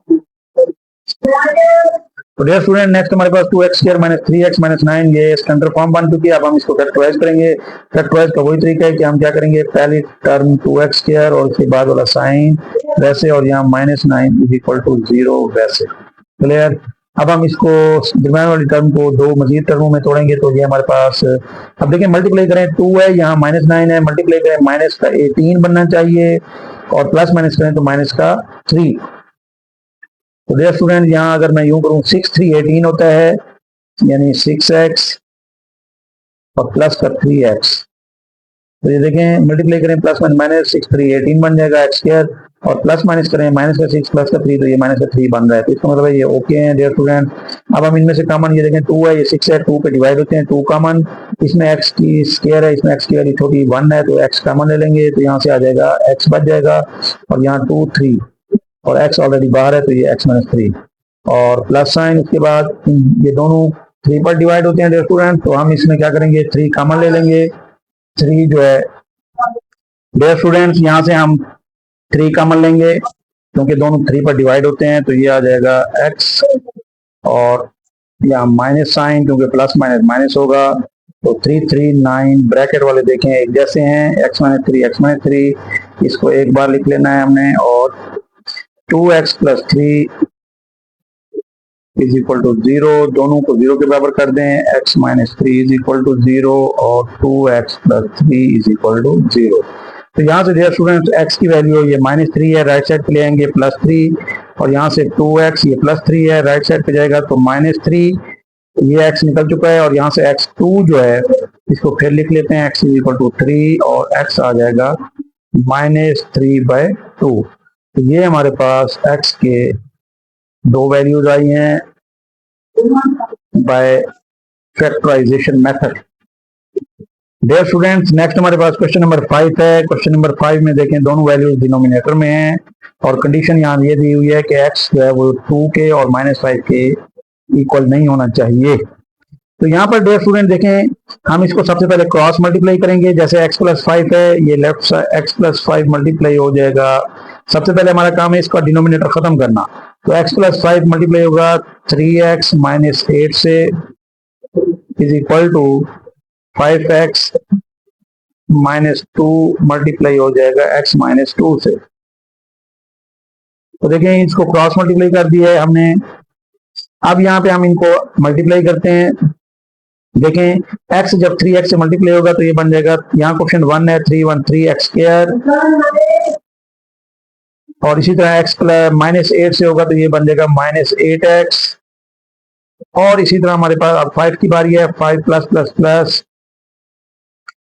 तो डियर स्टूडेंट नेक्स्ट हमारे पास 2x square minus 3x minus 9 ये स्टैंडर्ड फॉर्म बन चुकी है। अब हम इसको फैक्टराइज करेंगे। फैक्टराइज का वही तरीका है कि हम क्या करेंगे, पहली टर्म 2x स्क्वायर और उसके बाद वाला साइन वैसे और यहाँ -9 इज इक्वल टू 0 वैसे। क्लियर। अब हम इसको दरम्यान वाली टर्म को दो मजीद टर्मों में तोड़ेंगे तो ये हमारे पास, अब देखिए मल्टीप्लाई करें 2 है, यहाँ -9 है, मल्टीप्लाई करें माइनस का 18 बनना चाहिए और प्लस माइनस करें तो माइनस का 3। तो डियर स्टूडेंट यहाँ अगर मैं यूं करूं 6 3 18 होता है, यानी 6x और प्लस का 3x। तो ये देखें मल्टीप्लाई करें प्लस माइनस 6 3 18 बन जाएगा x स्क्वायर और प्लस माइनस करें माइनस का 6 प्लस का 3 तो ये माइनस का 3 बन रहा है। तो इसका मतलब है ये ओके है डियर स्टूडेंट। अब हम इनमें से कॉमन ये देखें 2 है, ये 6 है, 2 पे डिवाइड होते हैं 2 कॉमन, इसमें x की स्क्वायर है, इसमें x स्क्वायर की छोटी 1 है तो x कॉमन ले लेंगे तो यहाँ से आ जाएगा x बच जाएगा और यहाँ 2 3 और x ऑलरेडी बाहर है तो ये x माइनस 3 और प्लस साइन, उसके बाद ये दोनों 3 पर डिवाइड होते हैं डियर स्टूडेंट। तो हम इसमें क्या करेंगे 3 कॉमन ले लेंगे। 3 जो है डियर स्टूडेंट्स यहाँ से हम 3 कॉमन लेंगे क्योंकि दोनों 3 पर डिवाइड होते हैं तो ये आ जाएगा x और यहाँ माइनस साइन क्योंकि प्लस माइनस माइनस होगा तो 3 3 9 ब्रैकेट वाले देखें एक जैसे हैं, x माइनस 3 इसको एक बार लिख लेना है हमने और 2x plus 3 is equal to 0, दोनों को 0 के बराबर कर दें, x minus 3 is equal to 0 और 2x plus 3 is equal to 0। तो यहाँ से डियर स्टूडेंट्स x की वैल्यू ये -3 है, राइट साइड पे ले आएंगे +3 और यहाँ से 2x ये +3 है, राइट साइड पे जाएगा तो -3, ये x निकल चुका है और यहाँ से x2 जो है इसको फिर लिख लेते हैं, x इज इक्वल टू 3 और x आ जाएगा -3/2। तो ये हमारे पास x के दो वैल्यूज आई हैं by factorization method. Dear students next हमारे पास क्वेश्चन नंबर 5 है। क्वेश्चन नंबर 5 में देखें दोनों वैल्यूज डिनोमिनेटर में हैं और कंडीशन यहाँ ये दी हुई है कि x जो है वो 2 के और -5 के इक्वल नहीं होना चाहिए। तो यहाँ पर डियर स्टूडेंट देखें हम इसको सबसे पहले क्रॉस मल्टीप्लाई करेंगे। जैसे x प्लस 5 है, ये left side x plus 5 multiply हो जाएगा। सबसे पहले हमारा काम है इसका डिनोमिनेटर खत्म करना। तो x प्लस 5 मल्टीप्लाई होगा 3x माइनस 8 से is equal to 5x minus 2 multiply हो जाएगा x माइनस 2 से। तो देखें इसको क्रॉस मल्टीप्लाई कर दिया है हमने। अब यहाँ पे हम इनको मल्टीप्लाई करते हैं। देखें x जब 3x से मल्टीप्लाई होगा तो ये बन जाएगा, यहाँ क्वेश्चन 1 है 3 1 3x स्क्वायर और इसी तरह x -8 से होगा तो ये बन जाएगा -8x और इसी तरह हमारे पास अब 5 की बारी है, 5 plus plus plus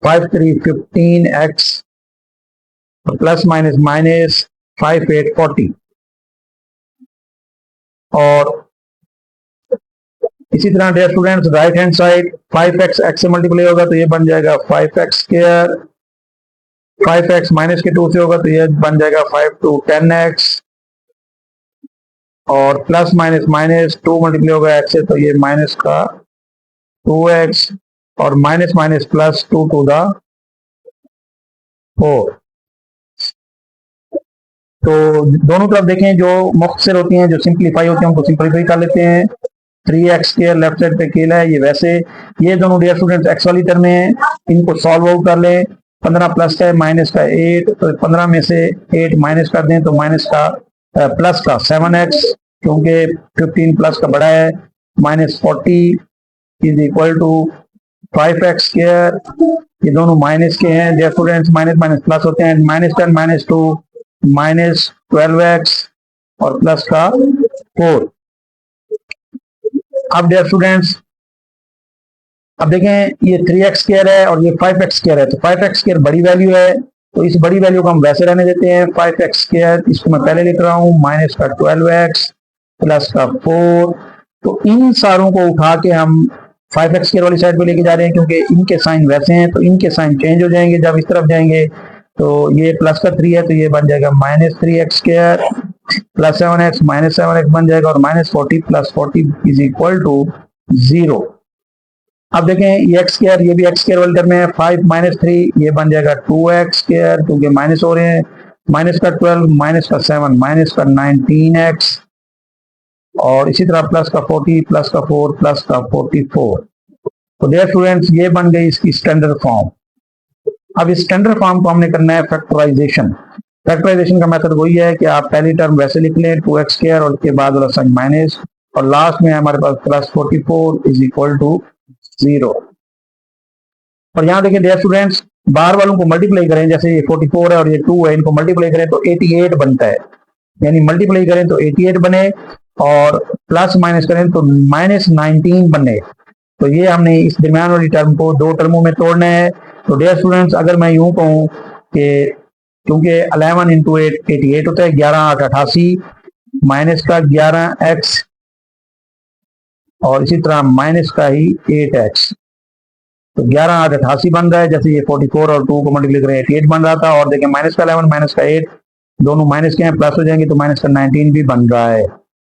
5 3 15x plus minus minus 5 8 40 और इसी तरह dear students right hand side 5x x से मल्टीप्लाई होगा तो ये बन जाएगा 5x स्क्वायर, 5x माइनस के 2 से होगा तो ये बन जाएगा 5 to 10x और प्लस माइनस माइनस 2 मल्टीप्लाई होगा x से तो ये माइनस का 2x और minus minus plus 2 to the 4। तो दोनों तरफ देखें जो मुख्तसर होती हैं, जो सिंप्लीफाई होती हैं उनको सिंप्लीफाई कर लेते हैं। 3x स्क्वायर लेफ्ट साइड पे अकेला है, ये वैसे ये दोनों डियर स्टूडेंट्स x वाली टर्म में हैं, इनको सॉल्व आउट कर लें। 15 प्लस है माइनस का 8 तो 15 में से 8 माइनस कर दें तो माइनस का प्लस का 7x क्योंकि 15 प्लस का बड़ा है -40 is equal to 5x square. ये दोनों माइनस के हैं dear students, minus minus plus होते हैं, -10 -2 -12x और प्लस का 4। अब डियर स्टूडेंट्स अब देखें ये 3x स्क्वायर है और ये 5x स्क्वायर है, तो 5x स्क्वायर बड़ी वैल्यू है तो इस बड़ी वैल्यू को हम वैसे रहने देते हैं। 5x स्क्वायर इसको मैं पहले लिख रहा हूँ माइनस का 12x प्लस का 4। तो इन सारों को उठा के हम 5x स्क्वायर वाली साइड पे लेके जा रहे हैं क्योंकि इनके साइन वैसे हैं, तो इनके साइन चेंज हो जाएंगे जब इस तरफ जाएंगे। तो ये प्लस का 3 है तो ये बन जाएगा -3x² प्लस 7x -7x बन जाएगा, और -40 प्लस 40 इज इक्वल टू 0। अब देखें ये एक्स स्क्वायर, ये भी एक्स स्क्वायर वाले टर्म में 5 - 3 ये बन जाएगा 2x स्क्वायर, क्योंकि माइनस हो रहे हैं, माइनस का 12 माइनस का 7 माइनस का 19x, और इसी तरह प्लस का 40 प्लस का 4 प्लस का 44। तो डियर स्टूडेंट्स ये बन गई इसकी स्टैंडर्ड फॉर्म। अब इस स्टैंडर्ड फॉर्म को हमने करना है फैक्टराइजेशन। फैक्टराइजेशन का मेथड वही है कि आप पहली टर्म वैसे लिख लें 2x स्क्वायर, और उसके बाद वाला साइन माइनस, और लास्ट में हमारे पास प्लस 44 इज इक्वल टू 0। और यहाँ देखिए डियर स्टूडेंट्स, बाहर वालों को मल्टीप्लाई करें, जैसे ये 44 है और ये 2 है, इनको मल्टीप्लाई करें तो 88 बनता है, यानी मल्टीप्लाई करें तो 88 बने, और प्लस माइनस करें तो -19 बने। तो ये हमने इस दरमियान वाली टर्म को दो टर्मों में तोड़ना है। तो डियर स्टूडेंट्स अगर मैं यूं कहूं कि क्योंकि 11 × 8 88 होता है, 11 8 88, माइनस का 11x और इसी तरह माइनस का ही 8x, तो 11 8 88 बन रहा है। जैसे ये 44 और 2 को मल्टीप्लाई करें 88 बन रहा था, और देखिए माइनस का 11 माइनस का 8 दोनों माइनस के हैं, प्लस हो जाएंगे तो माइनस का 19 भी बन रहा है।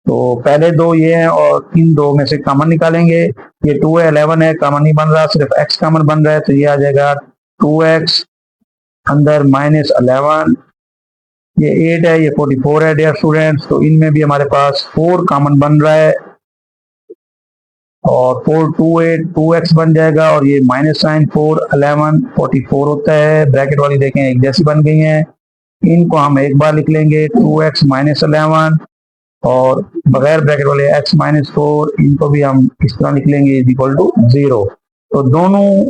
तो पहले दो ये हैं और इन दो में से कॉमन निकालेंगे। ये 2 है 11 है, कॉमन नहीं बन रहा, सिर्फ x कॉमन बन रहा है, तो ये आ जाएगा 2x अंदर -11, ये 8 है, ये 44 है डियर स्टूडेंट्स। तो इनमें भी हमारे पास 4 कॉमन बन रहा है, और 4 2 8 2x बन जाएगा, और ये माइनस साइन 4 11 44 होता है। ब्रैकेट वाली देखें एक जैसी बन गई हैं, इनको हम एक बार लिख लेंगे 2x -11, और बगैर ब्रैकेट वाले x -4 इनको भी हम इस तरह लिख लेंगे इज इक्वल टू 0। तो दोनों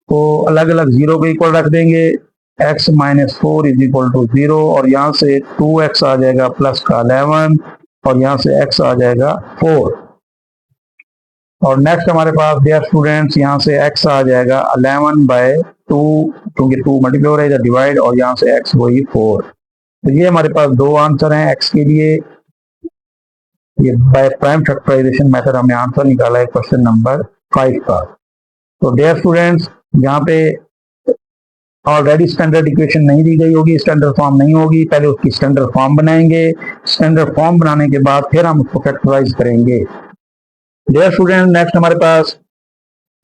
को अलग अलग 0 के इक्वल रख देंगे, x -4 इज इक्वल टू 0, और यहाँ से 2x आ जाएगा प्लस का 11, और यहाँ से x आ जाएगा 4। और नेक्स्ट हमारे पास डियर स्टूडेंट्स यहाँ से x आ जाएगा 11/2, क्योंकि 2 मल्टीप्लाई हो रहा है डिवाइड, और यहाँ से x वही 4। तो ये हमारे पास दो आंसर हैं x के लिए। ये बाय प्राइम फैक्टराइजेशन मेथड हमने आंसर निकाला है क्वेश्चन नंबर 5 का। तो डियर स्टूडेंट्स यहाँ पे ऑलरेडी स्टैंडर्ड इक्वेशन नहीं दी गई होगी, स्टैंडर्ड फॉर्म नहीं होगी, पहले उसकी स्टैंडर्ड फॉर्म बनाएंगे, स्टैंडर्ड फॉर्म बनाने के बाद फिर हम उसको फैक्टराइज करेंगे। डियर स्टूडेंट नेक्स्ट हमारे पास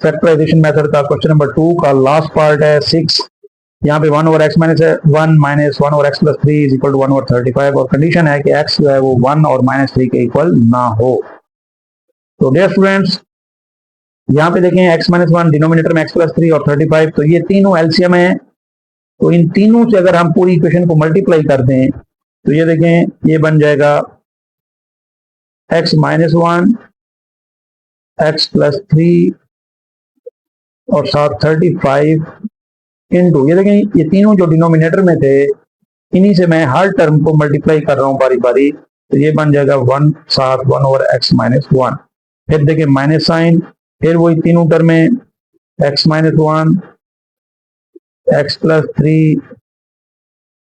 फैक्टराइजेशन मेथड का क्वेश्चन नंबर 2 का लास्ट पार्ट है 6। यहाँ पे 1/x - 1 minus 1/x + 3 is equal to 1/35, और कंडीशन है कि x जो है वो 1 और -3 के इक्वल ना हो। तो डियर स्टूडेंट्स यहाँ पे देखें x - 1 डिनोमिनेटर में x + 3 और 35, तो ये तीनों एलसीएम है। तो इन तीनों से अगर हम पूरी इक्वेशन को मल्टीप्लाई कर दें तो ये देखें ये बन जाएगा x - 1 x + 3 और साथ 35 इनटू, ये देखें ये तीनों जो डिनोमिनेटर में थे इन्हीं से मैं हर टर्म को मल्टीप्लाई कर रहा हूं बारी बारी। तो ये बन जाएगा 1 साथ 1/x - 1, फिर देखें माइनस साइन, फिर वही तीनों टर्म में x - 1 x + 3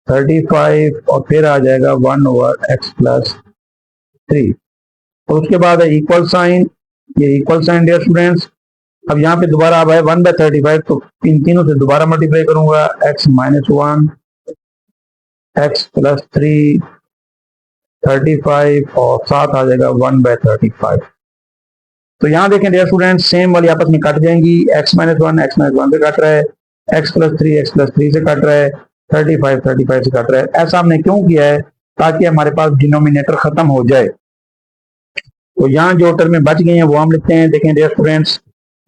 35, और फिर आ जाएगा 1/x + 3। और उसके बाद है इक्वल साइन, ये इक्वल साइन डियर स्टूडेंट्स। अब यहाँ पे दोबारा अब है 1/35, तो इन तीनों से दोबारा मल्टीप्लाई करूंगा, x - 1 x + 3 35, और साथ आ जाएगा 1/35। तो यहाँ देखें डियर स्टूडेंट्स सेम वाली आपस में कट जाएंगी, x - 1 x - 1 से कट रहा है, x + 3 x + 3 से कट रहा है, 35 35 से कट रहा है। ऐसा हमने क्यों किया है? ताकि हमारे पास डिनोमिनेटर खत्म हो जाए। तो यहाँ जो टर्में बच गई हैं वो हम लिखते हैं। देखें डियर स्टूडेंट्स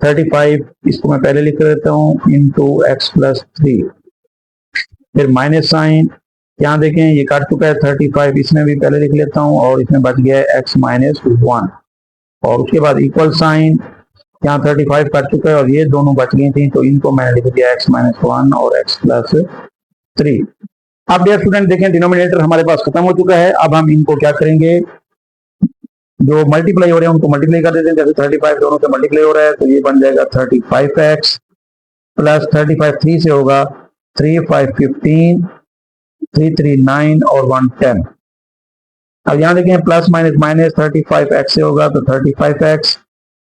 35 इसको मैं पहले लिख देता हूँ इंटू x + 3, फिर माइनस साइन, यहाँ देखें ये काट चुका है 35, इसमें भी पहले लिख लेता हूँ, और इसमें बच गया है x - 1, और उसके बाद इक्वल साइन, यहाँ 35 कट चुका है और ये दोनों बच गई थी, तो इनको मैंने लिख दिया x - 1 और x + 3। अब डियर स्टूडेंट देखें डिनोमिनेटर हमारे पास खत्म हो चुका है। अब हम इनको क्या करेंगे, जो मल्टीप्लाई हो रहे हैं उनको मल्टीप्लाई कर देते हैं। जैसे 35 दोनों से मल्टीप्लाई हो रहा है तो ये बन जाएगा 35x + 35 3 से होगा 3 5 15 3 3 9 और 1 10। अब यहाँ देखें प्लस माइनस माइनस 35x से होगा तो 35x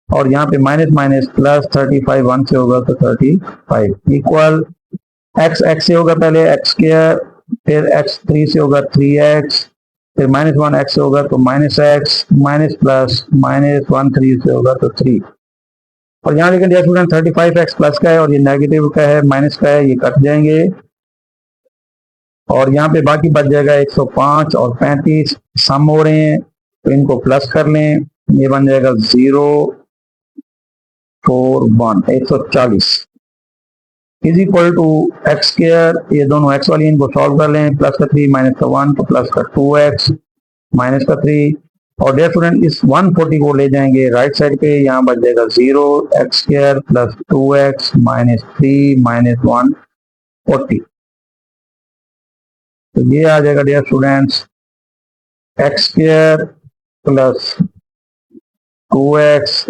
और यहाँ पे माइनस माइनस प्लस 35 1 से होगा तो 35 इक्वल एक्स एक्स से होगा पहले एक्स स्क्वायर, फिर एक्स 3 से होगा 3x, फिर माइनस 1 एक्स से होगा तो minus x, minus plus minus 1 3 से होगा तो 3। और यहाँ लेकिन डियर स्टूडेंट 35x प्लस का है और ये नेगेटिव का है, माइनस का है, ये कट जाएंगे और यहाँ पे बाकी बच जाएगा 105 और 35 सम हो रहे हैं तो इनको प्लस कर लें, ये बन जाएगा 0 4 1 140 is equal to x square, ये दोनों एक्स वाली इनको सॉल्व कर लें, प्लस का 3 माइनस का 1 तो प्लस का 2x माइनस का 3 और डियर स्टूडेंट इस 140 को ले जाएंगे राइट साइड पे, यहाँ बच जाएगा 0 x square plus 2x minus 3 minus 140। तो ये आ जाएगा dear students x square plus 2x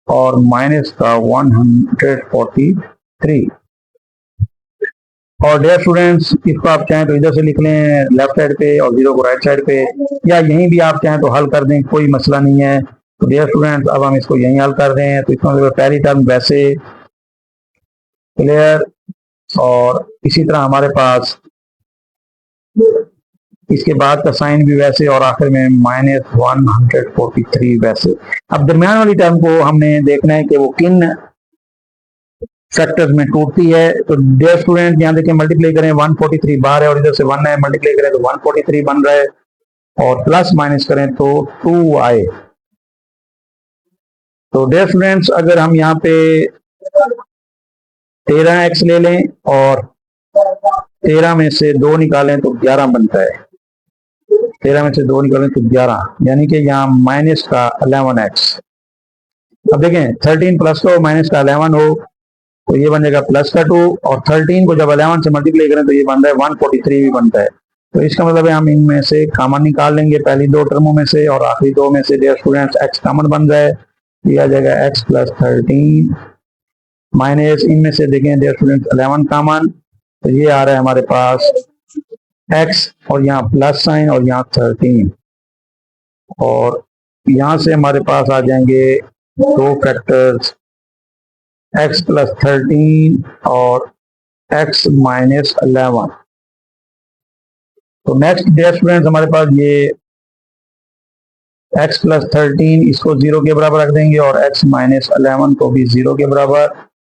और माइनस का 143। और डियर स्टूडेंट्स इसको आप चाहें तो इधर से लिख लें लेफ्ट साइड पे और 0 को राइट साइड पे, या यहीं भी आप चाहें तो हल कर दें, कोई मसला नहीं है। तो डियर स्टूडेंट्स अब हम इसको यहीं हल कर रहे हैं, तो इसका मतलब पहली टर्म वैसे क्लियर, और इसी तरह हमारे पास इसके बाद का साइन भी वैसे और आखिर में माइनस 143 वैसे। अब दरमियान वाली टर्म को हमने देखना है कि वो किन फैक्टर्स में टूटती है। तो डियर स्टूडेंट यहाँ देखिए मल्टीप्लाई करें 143 बाहर है और इधर से 1 है, मल्टीप्लाई करें तो 143 बन रहा है और प्लस माइनस करें तो 2 आए। तो डियर स्टूडेंट्स अगर हम यहाँ पे 13x ले लें और 13 में से 2 निकालें तो 11 बनता है, 13 में से 2 निकालें तो 11, यानी कि यहाँ माइनस का 11x। अब देखें 13 प्लस का माइनस का 11 हो तो ये बन जाएगा प्लस का 2 और 13 को जब 11 से मल्टीप्लाई करें तो ये बनता है 143 भी बनता है। तो इसका मतलब है हम इनमें से कॉमन निकाल लेंगे पहली 2 टर्मों में से और आखिरी 2 में से डियर स्टूडेंट्स x कॉमन बन रहा है, ये आ जाएगा x प्लस 13 माइनस इनमें से देखें डियर स्टूडेंट्स 11 कॉमन, तो ये आ रहा है हमारे पास x और यहाँ प्लस साइन और यहाँ 13 और यहाँ से हमारे पास आ जाएंगे 2 फैक्टर्स x प्लस 13 और x माइनस 11। तो नेक्स्ट डियर स्टूडेंट्स हमारे पास ये x प्लस 13 इसको 0 के बराबर रख देंगे और x माइनस 11 को भी 0 के बराबर,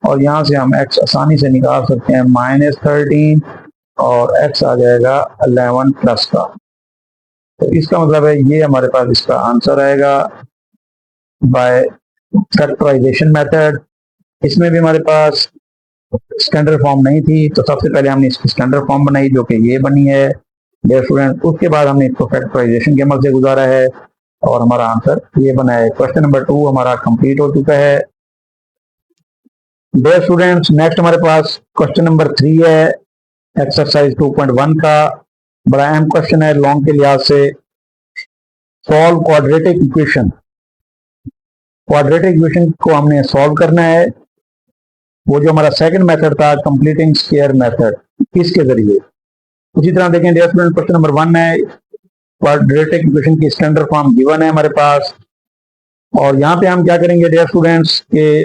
और यहाँ से हम x आसानी से निकाल सकते हैं माइनस 13 और x आ जाएगा 11 प्लस का। तो इसका मतलब है ये हमारे पास इसका आंसर आएगा बाय फैक्टराइजेशन मेथड। इसमें भी हमारे पास स्टैंडर्ड फॉर्म नहीं थी तो सबसे पहले हमने इसकी स्टैंडर्ड फॉर्म बनाई जो कि ये बनी है डियर स्टूडेंट, उसके बाद हमने इसको फैक्टराइजेशन के अमल से गुजारा है और हमारा आंसर ये बना है। क्वेश्चन नंबर 2 हमारा कंप्लीट हो चुका है डियर स्टूडेंट्स। नेक्स्ट हमारे पास क्वेश्चन नंबर 3 है एक्सरसाइज 2.1 का, बड़ा अहम क्वेश्चन है लॉन्ग के लिहाज से। Solve quadratic equation, quadratic equation को हमने सॉल्व करना है, वो जो हमारा सेकंड मेथड था कंप्लीटिंग स्क्वायर मेथड, इसके जरिए। उसी तरह देखें डियर स्टूडेंट क्वेश्चन नंबर 1 है, क्वाड्रेटिक इक्वेशन की स्टैंडर्ड फॉर्म गिवन है हमारे पास, और यहाँ पे हम क्या करेंगे डियर स्टूडेंट्स के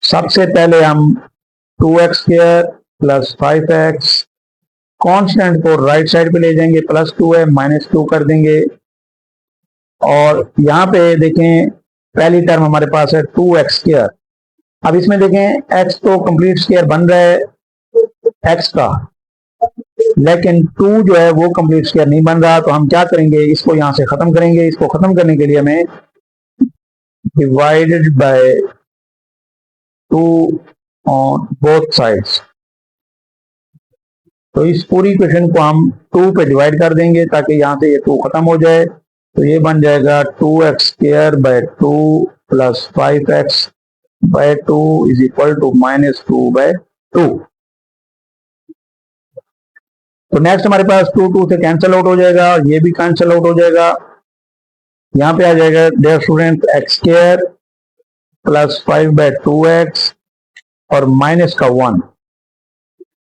सबसे पहले हम 2x square plus 5x constant को राइट साइड पे ले जाएंगे, प्लस 2 है माइनस 2 कर देंगे, और यहाँ पे देखें पहली टर्म हमारे पास है 2x स्क्वायर। अब इसमें देखें x तो कंप्लीट स्क्वायर बन रहा है x का, लेकिन 2 जो है वो कंप्लीट स्क्वायर नहीं बन रहा, तो हम क्या करेंगे इसको यहां से खत्म करेंगे। इसको खत्म करने के लिए हमें divided by 2 on both sides, तो इस पूरी इक्वेशन को हम 2 पे डिवाइड कर देंगे ताकि यहां से ये 2 खत्म हो जाए, तो ये बन जाएगा 2x square by 2 plus 5x by 2 is equal to minus 2 by 2। तो नेक्स्ट हमारे पास 2 से कैंसिल आउट हो जाएगा और ये भी कैंसिल आउट हो जाएगा। यहाँ पे आ जाएगा dear student x square plus 5 by 2x और माइनस का 1।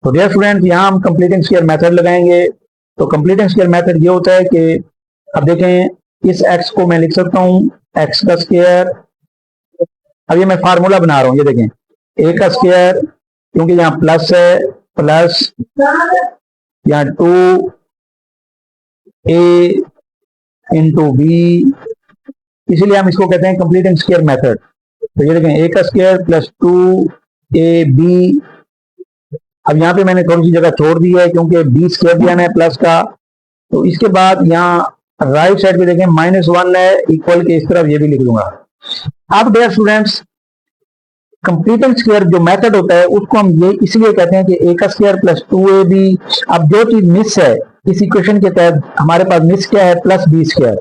तो डियर स्टूडेंट यहाँ हम कंप्लीटिंग स्क्वायर मेथड लगाएंगे। तो कंप्लीटिंग स्क्वायर मेथड ये होता है कि अब देखें इस x को मैं लिख सकता हूं x का स्क्वायर। अब ये मैं फार्मूला बना रहा हूं, ये देखें a का स्क्वायर, क्योंकि यहाँ प्लस है, प्लस यहाँ 2a इंटू बी, इसीलिए हम इसको कहते हैं कंप्लीटिंग स्क्वायर मेथड। तो ये देखें a का स्क्वायर प्लस 2ab। अब यहाँ पे मैंने थोड़ी सी जगह छोड़ दी है क्योंकि b स्क्वायर दिया है प्लस का। तो इसके बाद यहाँ राइट साइड पे देखें -1 है, इक्वल के इस तरफ ये भी लिख लूंगा। अब डियर स्टूडेंट्स, कंप्लीटिंग स्क्वायर जो मेथड होता है उसको हम ये इसलिए कहते हैं कि a का स्क्वायर प्लस 2ab। अब जो चीज मिस है इस इक्वेशन के तहत, हमारे पास मिस क्या है, प्लस b स्क्वायर।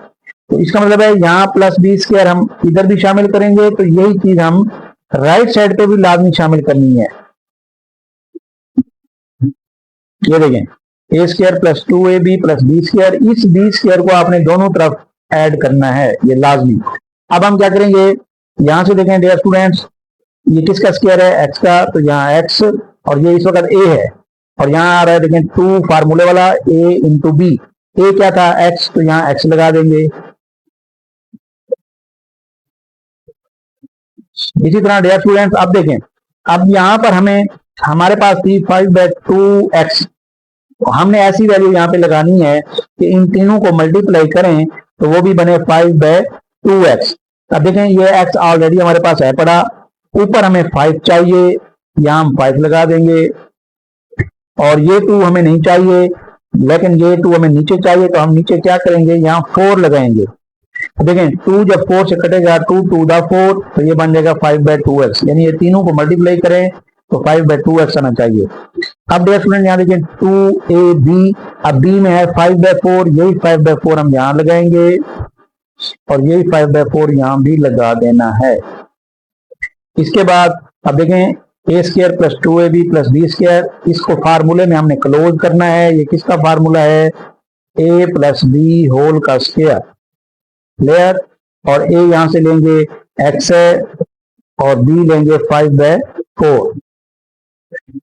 तो इसका मतलब है यहाँ प्लस b स्क्वायर हम इधर भी शामिल करेंगे, तो यही चीज हम राइट साइड पे भी लाजमी शामिल करनी है। ये देखें a square plus 2ab plus b square, इस b स्क्वायर को आपने दोनों तरफ ऐड करना है, ये लाजमी। अब हम क्या करेंगे, यहां से देखें डियर स्टूडेंट्स, ये किसका स्क्वायर है, x का, तो यहाँ x, और ये इस वक्त a है, और यहाँ आ रहा है देखें 2 फार्मूले वाला a इंटू बी। a क्या था, x, तो यहाँ x लगा देंगे। इसी तरह डियर स्टूडेंट्स अब देखें, अब यहाँ पर हमारे पास थी 5/2x, हमने ऐसी वैल्यू यहाँ पे लगानी है कि इन तीनों को मल्टीप्लाई करें तो वो भी बने 5/2x। अब देखें ये x ऑलरेडी हमारे पास है पड़ा, ऊपर हमें 5 चाहिए, यहाँ हम 5 लगा देंगे, और ये 2 हमें नहीं चाहिए, लेकिन ये 2 हमें नीचे चाहिए, तो हम नीचे क्या करेंगे, यहाँ 4 लगाएंगे। देखें 2 जब 4 से कटेगा, 2 2 दा 4, तो ये बन जाएगा 5/2x, यानी ये तीनों को मल्टीप्लाई करें तो 5/2x आना चाहिए। अब डियर स्टूडेंट यहाँ देखें 2ab, अब b में है 5/4, यही 5/4 हम यहाँ लगाएंगे, और यही 5/4 यहाँ भी लगा देना है। इसके बाद अब देखें a square plus 2ab plus b square, इसको फार्मूले में हमने क्लोज करना है। ये किसका फार्मूला है, a प्लस बी होल का स्क्वायर, क्लियर। और a यहां से लेंगे x है, और b लेंगे 5/4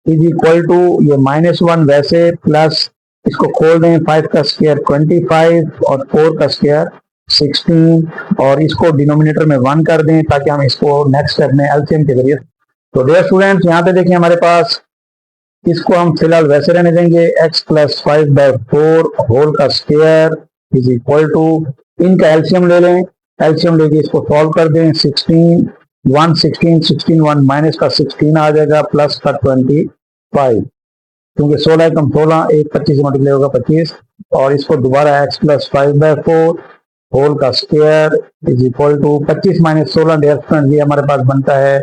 इज इक्वल टू ये -1, वैसे प्लस इसको खोल दें, 5 का स्क्वायर 25 और 4 का स्क्वायर 16, और इसको डिनोमिनेटर में 1 कर दें ताकि हम इसको नेक्स्ट स्टेप में एलसीएम के जरिए। तो डियर स्टूडेंट्स यहाँ पे देखिए हमारे पास, इसको हम फिलहाल वैसे रहने देंगे, x प्लस 5/4 होल का स्क्वायर इज इक्वल टू, इनका एलसीएम ले लें, एलसीएम लेके इसको सॉल्व कर दें, 16 1 16 16 1 माइनस का 16 आ जाएगा, प्लस का 25, क्योंकि 16 कम 16, 1 25 से मल्टीप्लाई होगा 25, और इसको दोबारा x प्लस 5/4 होल का square is equal to 25 minus 16 dear student, ये हमारे पास बनता है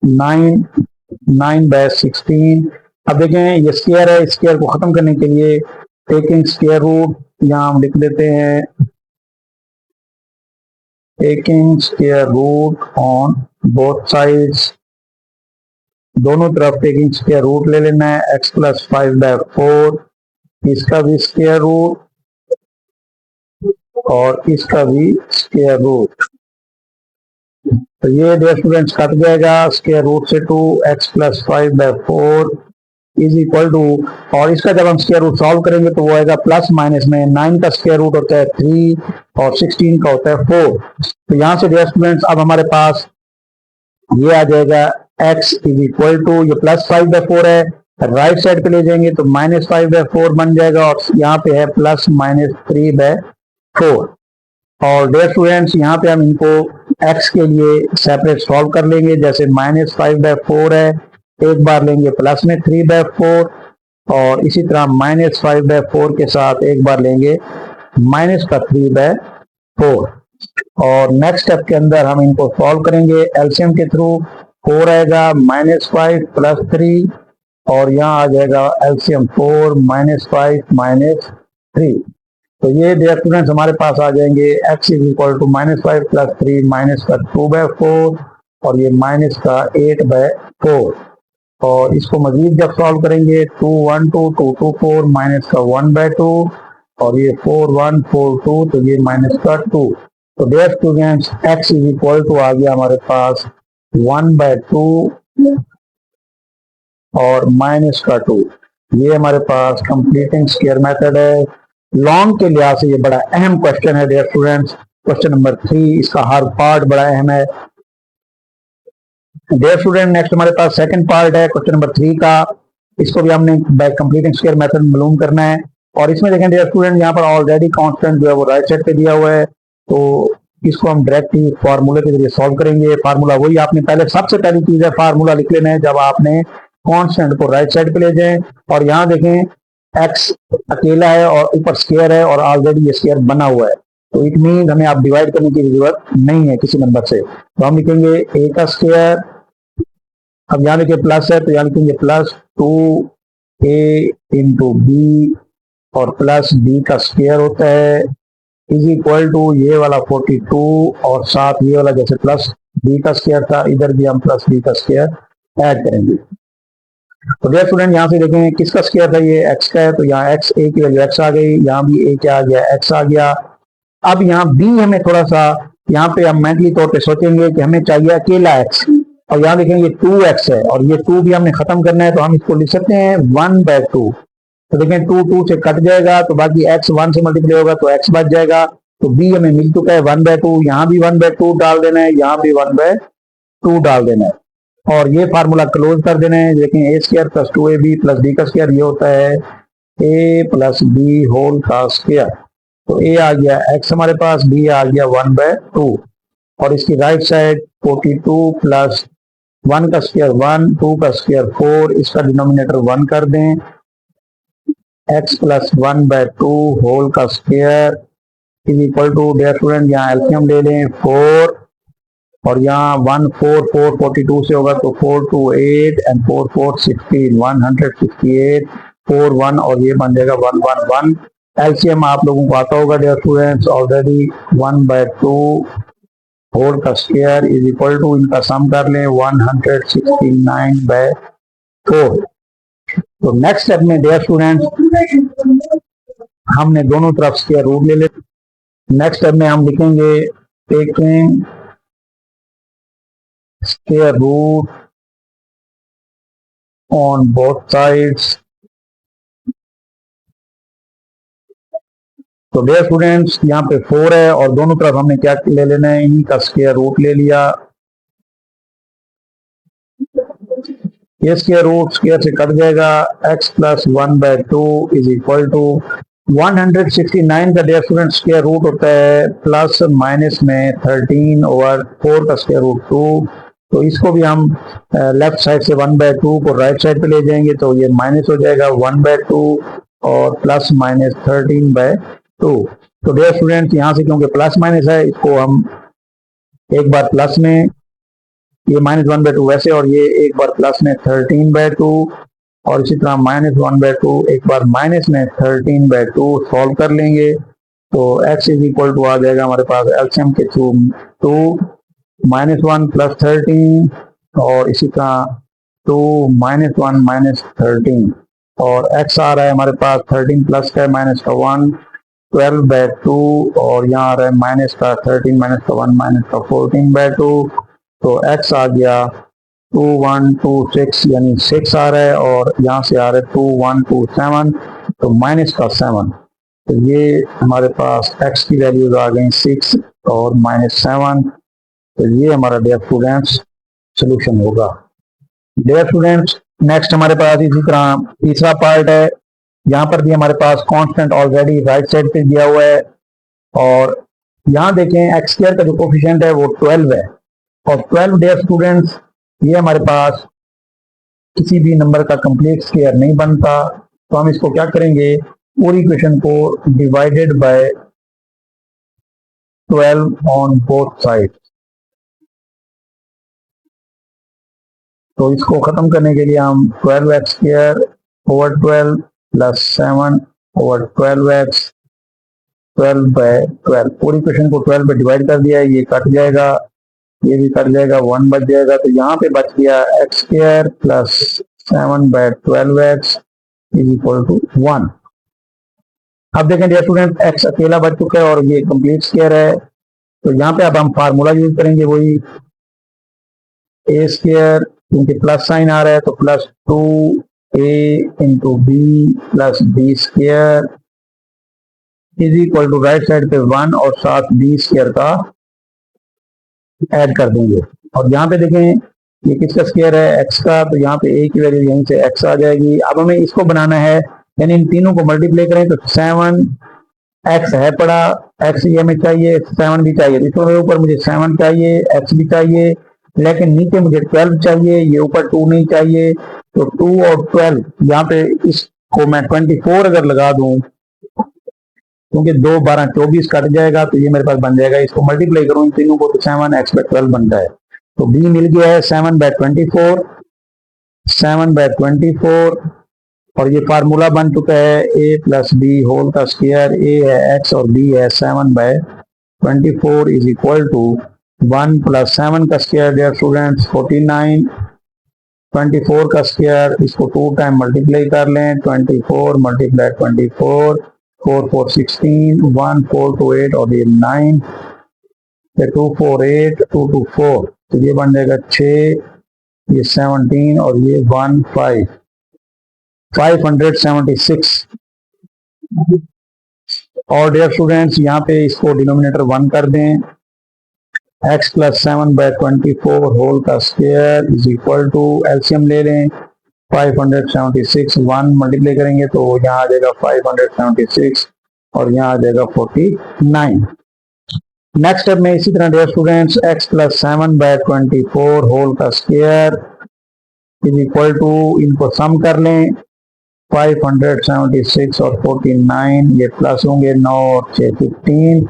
9/16। अब देखें ये स्क्वायर है, स्क्वायर को खत्म करने के लिए टेकिंग स्क्वायर रूट, यहाँ हम लिख देते हैं taking square root on both sides, दोनों तरफ टेकिंग स्क्वायर रूट ले लेना है। x प्लस 5/4, इसका भी स्क्वायर रूट और इसका भी स्क्वायर रूट, तो ये डियर स्टूडेंट्स कट जाएगा स्क्वायर रूट से 2x plus 5/4 is equal to, और इसका जब हम स्क्वायर रूट सॉल्व करेंगे तो वो आएगा प्लस माइनस में, 9 का स्क्वायर रूट होता है 3 और 16 का होता है 4। तो यहाँ से डियर स्टूडेंट्स अब हमारे पास ये आ जाएगा x इज इक्वल टू, ये प्लस 5/4 है, राइट साइड पे ले जाएंगे तो -5/4 बन जाएगा, और यहाँ पे है प्लस -3/4। और डियर स्टूडेंट्स यहाँ पे हम इनको x के लिए सेपरेट सॉल्व कर लेंगे, जैसे -5/4 है, एक बार लेंगे प्लस में 3/4, और इसी तरह -5/4 के साथ एक बार लेंगे माइनस का 3/4, और नेक्स्ट स्टेप के अंदर हम इनको सॉल्व करेंगे एलसीएम के थ्रू। 4 आएगा, -5 प्लस 3, और यहाँ आ जाएगा एलसीएम 4 -5 -3। तो ये डियर स्टूडेंट्स हमारे पास आ जाएंगे x is equal to -5 plus 3 minus का 2/4 और ये माइनस का 8/4, और इसको मजीद जब सॉल्व करेंगे 2 1 2 2 2 4 माइनस का 1/2 और ये 4 1 4 2, तो ये माइनस का 2। तो dear students x is equal to आ गया हमारे पास 1/2 और माइनस का 2। ये हमारे पास कंप्लीटिंग स्क्वायर मेथड है। लॉन्ग के लिहाज से ये बड़ा अहम क्वेश्चन है डियर स्टूडेंट्स। क्वेश्चन नंबर 3, इसका हर पार्ट बड़ा अहम है डियर स्टूडेंट। नेक्स्ट हमारे पास सेकंड पार्ट है क्वेश्चन नंबर 3 का। इसको भी हमने बाय कंप्लीटिंग स्क्वायर मेथड मालूम करना है। और इसमें देखें डियर स्टूडेंट, यहाँ पर ऑलरेडी कांस्टेंट जो है वो राइट साइड पे दिया हुआ है, तो इसको हम डायरेक्ट ही फार्मूले के जरिए सॉल्व करेंगे। फार्मूला वही आपने पहले, सबसे पहली चीज है फार्मूला लिख लेना है जब आपने कांस्टेंट को राइट साइड पे ले जाएं। और यहाँ देखें एक्स अकेला है और ऊपर स्क्वायर है और ऑलरेडी ये स्क्वायर बना हुआ है, तो इट मीन हमें आप डिवाइड करने की जरूरत नहीं है किसी नंबर से। तो हम लिखेंगे ए का स्क्वायर, अब यहाँ लिखे प्लस है तो यहाँ लिखेंगे प्लस 2a इंटू बी और प्लस बी का स्क्वायर होता है इज इक्वल टू ये वाला 42 और साथ ये वाला जैसे प्लस बी का स्क्वायर था, इधर भी हम प्लस बी का स्क्वायर ऐड करेंगे। तो डियर स्टूडेंट यहाँ से देखें किसका स्क्वायर था, ये एक्स का है, तो यहाँ एक्स ए की वैल्यू एक्स आ गई, यहाँ भी ए क्या आ गया, एक्स आ गया। अब यहाँ बी हमें थोड़ा सा यहाँ पे हम मेंटली तौर पे सोचेंगे कि हमें चाहिए अकेला एक्स, और यहाँ देखेंगे 2x है और ये 2 भी हमने खत्म करना है, तो हम इसको लिख सकते हैं 1/2। तो देखें 2 2 से कट जाएगा तो बाकी x 1 से मल्टीप्लाई होगा तो x बच जाएगा। तो b हमें मिल चुका है 1/2, यहाँ भी 1/2 डाल देना है, यहाँ भी 1/2 डाल देना है और ये फार्मूला क्लोज कर देना है। देखें a square plus 2ab plus b का स्क्वायर ये होता है a प्लस b होल का स्क्वायर। तो a आ गया x हमारे पास, b आ गया 1/2 और इसकी राइट साइड 42 प्लस 1 का स्क्वायर 1, 2 का स्क्वायर 4, इसका डिनोमिनेटर 1 कर दें, x प्लस 1/2 होल का square is equal to, dear student यहाँ एलसीएम ले लें 4 और यहाँ 1 4 4 42 से होगा तो 4 2 8 एंड 4 4 16 168 4 1 और ये बन जाएगा 1 1 1। एलसीएम आप लोगों को आता होगा डियर स्टूडेंट्स ऑलरेडी, 1/2 होल का स्क्वायर इज इक्वल टू, इनका सम कर लें 169/4। तो नेक्स्ट स्टेप में डियर स्टूडेंट्स हमने दोनों तरफ स्क्वायर रूट ले लेते। नेक्स्ट स्टेप में हम लिखेंगे taking square root on both sides. तो डियर स्टूडेंट्स यहाँ पे 4 है और दोनों तरफ हमने क्या ले लेना है, इन्हीं का स्क्वायर रूट ले लिया। ये स्क्वायर रूट स्क्वायर से कट जाएगा, x plus 1/2 is equal to 169 का डियर स्टूडेंट स्क्वायर रूट होता है प्लस माइनस में 13/4 का स्क्वायर रूट 2। तो इसको भी हम लेफ्ट साइड से 1/2 को राइट साइड पे ले जाएंगे तो ये माइनस हो जाएगा 1/2 और प्लस माइनस 13/2। तो डियर स्टूडेंट यहाँ से क्योंकि प्लस माइनस है इसको हम एक बार प्लस में, ये माइनस 1/2 वैसे और ये एक बार प्लस में 13/2 और इसी तरह माइनस 1/2 एक बार माइनस में 13/2 सॉल्व कर लेंगे। तो x इज इक्वल टू आ जाएगा हमारे पास एलसीएम के थ्रू 2 -1 प्लस 13 और इसी तरह 2 -1 माइनस 13 और x आ रहा है हमारे पास 13 प्लस का माइनस का 1 12/2 और यहाँ आ रहा है माइनस का 13 माइनस का 1 माइनस का 14/2। तो x आ गया 2126 यानी 6 आ रहा है और यहाँ से आ रहा है 2127 तो माइनस का 7। तो ये हमारे पास x की वैल्यूज आ गई 6 और -7। तो ये हमारा डियर स्टूडेंट्स सोल्यूशन होगा। डियर स्टूडेंट्स नेक्स्ट हमारे पास इसी तरह तीसरा पार्ट है, यहाँ पर भी हमारे पास कांस्टेंट ऑलरेडी राइट साइड पे दिया हुआ है और यहाँ देखें एक्स स्क्वायर का जो कोफिशिएंट है वो 12 है और 12 डियर स्टूडेंट्स ये हमारे पास किसी भी नंबर का कंप्लीट स्क्वायर नहीं बनता। तो हम इसको क्या करेंगे, पूरी इक्वेशन को divided by 12 on both side. तो इसको खत्म करने के लिए हम 12x² ओवर 12 प्लस 7/12x 12/12 पूरी इक्वेशन को 12 पे डिवाइड कर दिया है, ये कट जाएगा, ये भी कट जाएगा, 1 बच जाएगा। तो यहाँ पे बच गया x² plus 7/12x is equal to 1। अब देखें डियर स्टूडेंट x अकेला बच चुका है और ये कंप्लीट स्क्वायर है। तो यहाँ पे अब हम फार्मूला यूज करेंगे वही a² क्योंकि प्लस साइन आ रहा है तो plus 2a into b plus b square is equal to right side पे 1 और साथ बी स्क्वायर का ऐड कर देंगे। और यहाँ पे देखें ये किसका स्क्वायर है, एक्स का, तो यहाँ पे ए की वैल्यू यहीं से एक्स आ जाएगी। अब हमें इसको बनाना है, यानी इन तीनों को मल्टीप्लाई करें तो 7 एक्स है पड़ा, एक्स ये हमें चाहिए, 7 भी चाहिए, इसमें ऊपर मुझे 7 चाहिए, एक्स भी चाहिए, लेकिन नीचे मुझे 12 चाहिए, ये ऊपर 2 नहीं चाहिए। तो 2 और 12 यहाँ पे इसको मैं 24 अगर लगा दूं, क्योंकि 2 12 24 कट जाएगा, तो ये मेरे पास बन जाएगा। इसको मल्टीप्लाई करूं इन तीनों को तो 7 एक्स बाय 12 बनता है। तो बी मिल गया है 7 बाय 24, 7 बाय 24, और ये फार्मूला बन चुका है ए प्लस बी होल का स्क्वायर। ए है एक्स और बी है 7 by 24 is equal to 1 plus 7 का स्क्वायर डियर स्टूडेंट्स 49, 24 का स्क्वायर, इसको 2 टाइम मल्टीप्लाई कर लें, 24 मल्टीप्लाई 24, 4 4 16, 1 4 2 8 और ये 9, 2 4 8 2 2 4, तो ये बन जाएगा 6, ये 17 और ये 1 5, 576। और डियर स्टूडेंट्स यहाँ पे इसको डिनोमिनेटर 1 कर दें, x प्लस 7 बाय 24 होल का square is equal to, LCM ले लें, 576, 1 मल्टीप्लाई करेंगे तो यहाँ आ जाएगा 576 और यहाँ आ जाएगा 49। नेक्स्ट स्टेप में इसी तरह dear students x plus 7 by 24 whole का स्क्वायर इज इक्वल टू, इनको सम कर लें, 576 और 49, ये प्लस होंगे, 9 और 6 15,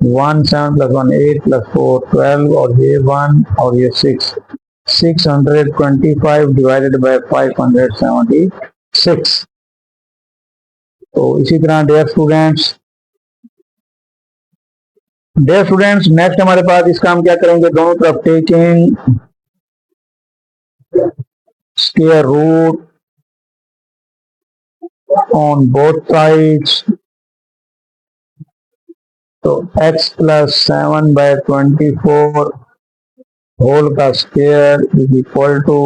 1 7 प्लस 1 8 प्लस 4 12 और ये 1 और ये 6, 625 डिवाइडेड बाय 576। तो इसी तरह डियर स्टूडेंट्स नेक्स्ट हमारे पास इसका हम क्या करेंगे, दोनों तरफ taking square root on both sides. तो x प्लस 7 बाय 24 होल का square is equal to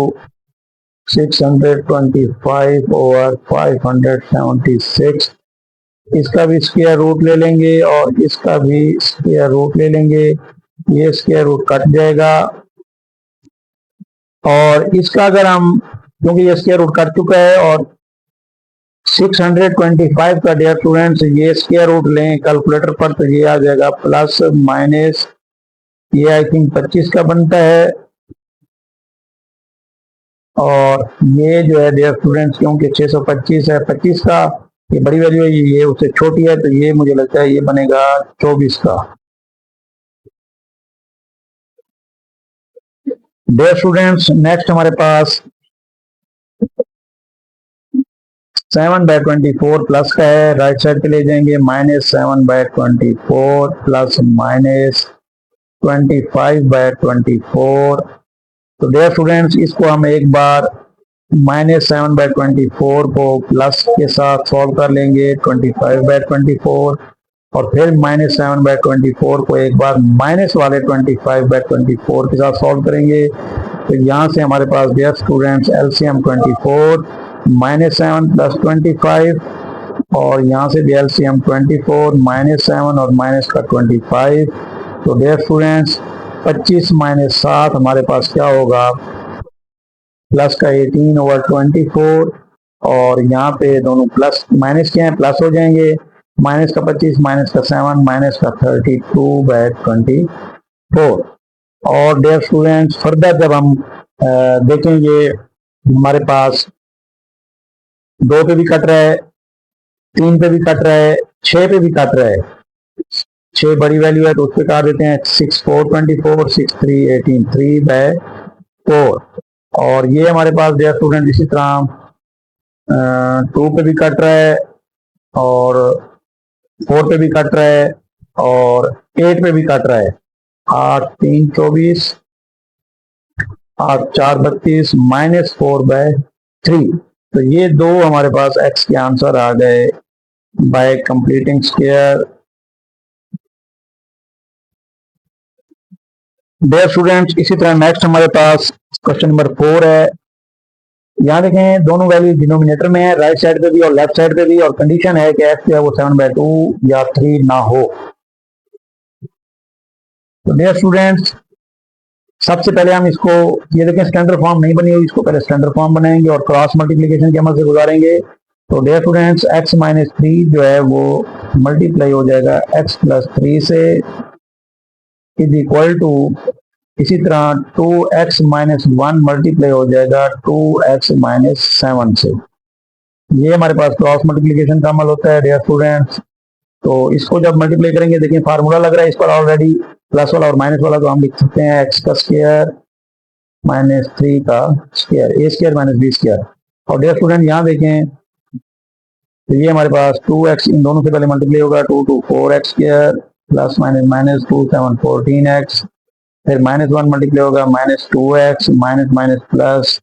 625 over 576। इसका भी स्क्वायर रूट ले लेंगे और इसका भी स्क्वायर रूट ले लेंगे, ये स्क्वायर रूट कट जाएगा। और इसका अगर हम, क्योंकि ये स्क्वायर रूट कट चुका है, और 625 का डियर स्टूडेंट्स ये स्क्वायर रूट लें कैलकुलेटर पर तो ये आ जाएगा प्लस माइनस, ये आई थिंक 25 का बनता है, और ये जो है डियर स्टूडेंट्स क्योंकि 625 है 25 का, ये बड़ी वैल्यू है, ये उससे छोटी है, तो ये मुझे लगता है ये बनेगा 24 का। डियर स्टूडेंट्स नेक्स्ट हमारे पास 7 बाय 24 प्लस का है, राइट साइड पे ले जाएंगे, minus 7 by 24 plus minus 25 by 24। तो डियर स्टूडेंट्स इसको हम एक बार माइनस 7 बाय 24 को प्लस के साथ सॉल्व कर लेंगे 25 बाय 24, और फिर माइनस 7 बाय 24 को एक बार माइनस वाले 25 बाय 24 के साथ सॉल्व करेंगे। तो यहाँ से हमारे पास dear students LCM 24 minus 7 plus 25, और यहाँ से भी एलसीएम 24 माइनस 7 और माइनस का 25। तो डियर स्टूडेंट्स 25 माइनस 7 हमारे पास क्या होगा, प्लस का 18 ओवर 24, और यहाँ पे दोनों प्लस माइनस के हैं, प्लस हो जाएंगे, माइनस का 25 माइनस का 7 माइनस का 32 बाय 24। और डियर स्टूडेंट्स फर्दर जब हम देखेंगे हमारे पास 2 पे भी कट रहा है, 3 पे भी कट रहा है, 6 पे भी कट रहा है, 6 बड़ी वैल्यू है तो उस पर काट देते हैं, 6 4 24 6 3 18 3 बाय 4। और ये हमारे पास डियर स्टूडेंट इसी तरह 2 पे भी कट रहा है, और 4 पे भी कट रहा है, और 8 पे भी कट रहा है, 8 3 24 8 4 32 माइनस 4 बाय 3। तो ये दो हमारे पास x के आंसर आ गए by completing square. Dear students इसी तरह नेक्स्ट हमारे पास क्वेश्चन नंबर 4 है। यहाँ देखें दोनों वैल्यू डिनोमिनेटर में है, राइट साइड पे भी और लेफ्ट साइड पे भी, और कंडीशन है कि एक्स जो है वो 7/2 या 3 ना हो। तो डियर स्टूडेंट्स, सबसे पहले हम इसको, ये देखें स्टैंडर्ड फॉर्म नहीं बनी हुई, इसको पहले स्टैंडर्ड फॉर्म बनाएंगे और क्रॉस मल्टीप्लीकेशन के अमल से गुजारेंगे। तो डियर स्टूडेंट्स, x माइनस 3 जो है वो मल्टीप्लाई हो जाएगा x प्लस 3 से, इज इक्वल टू, इसी तरह 2x माइनस 1 मल्टीप्लाई हो जाएगा 2x माइनस 7 से। ये हमारे पास क्रॉस मल्टीप्लीकेशन का अमल होता है डियर स्टूडेंट्स। तो इसको जब मल्टीप्लाई करेंगे, देखिए फार्मूला लग रहा है इस पर ऑलरेडी, प्लस वाला और माइनस वाला, तो हम लिख सकते हैं एक्स का स्क्वायर माइनस 3 का स्क्वायर, ए स्क्वायर माइनस बी स्क्वायर। और डियर स्टूडेंट यहाँ देखें, तो ये हमारे पास 2x इन दोनों से पहले मल्टीप्लाई होगा, 2 2 4x square plus minus minus 2 7 14x, फिर माइनस 1 मल्टीप्लाई होगा minus 2x minus minus plus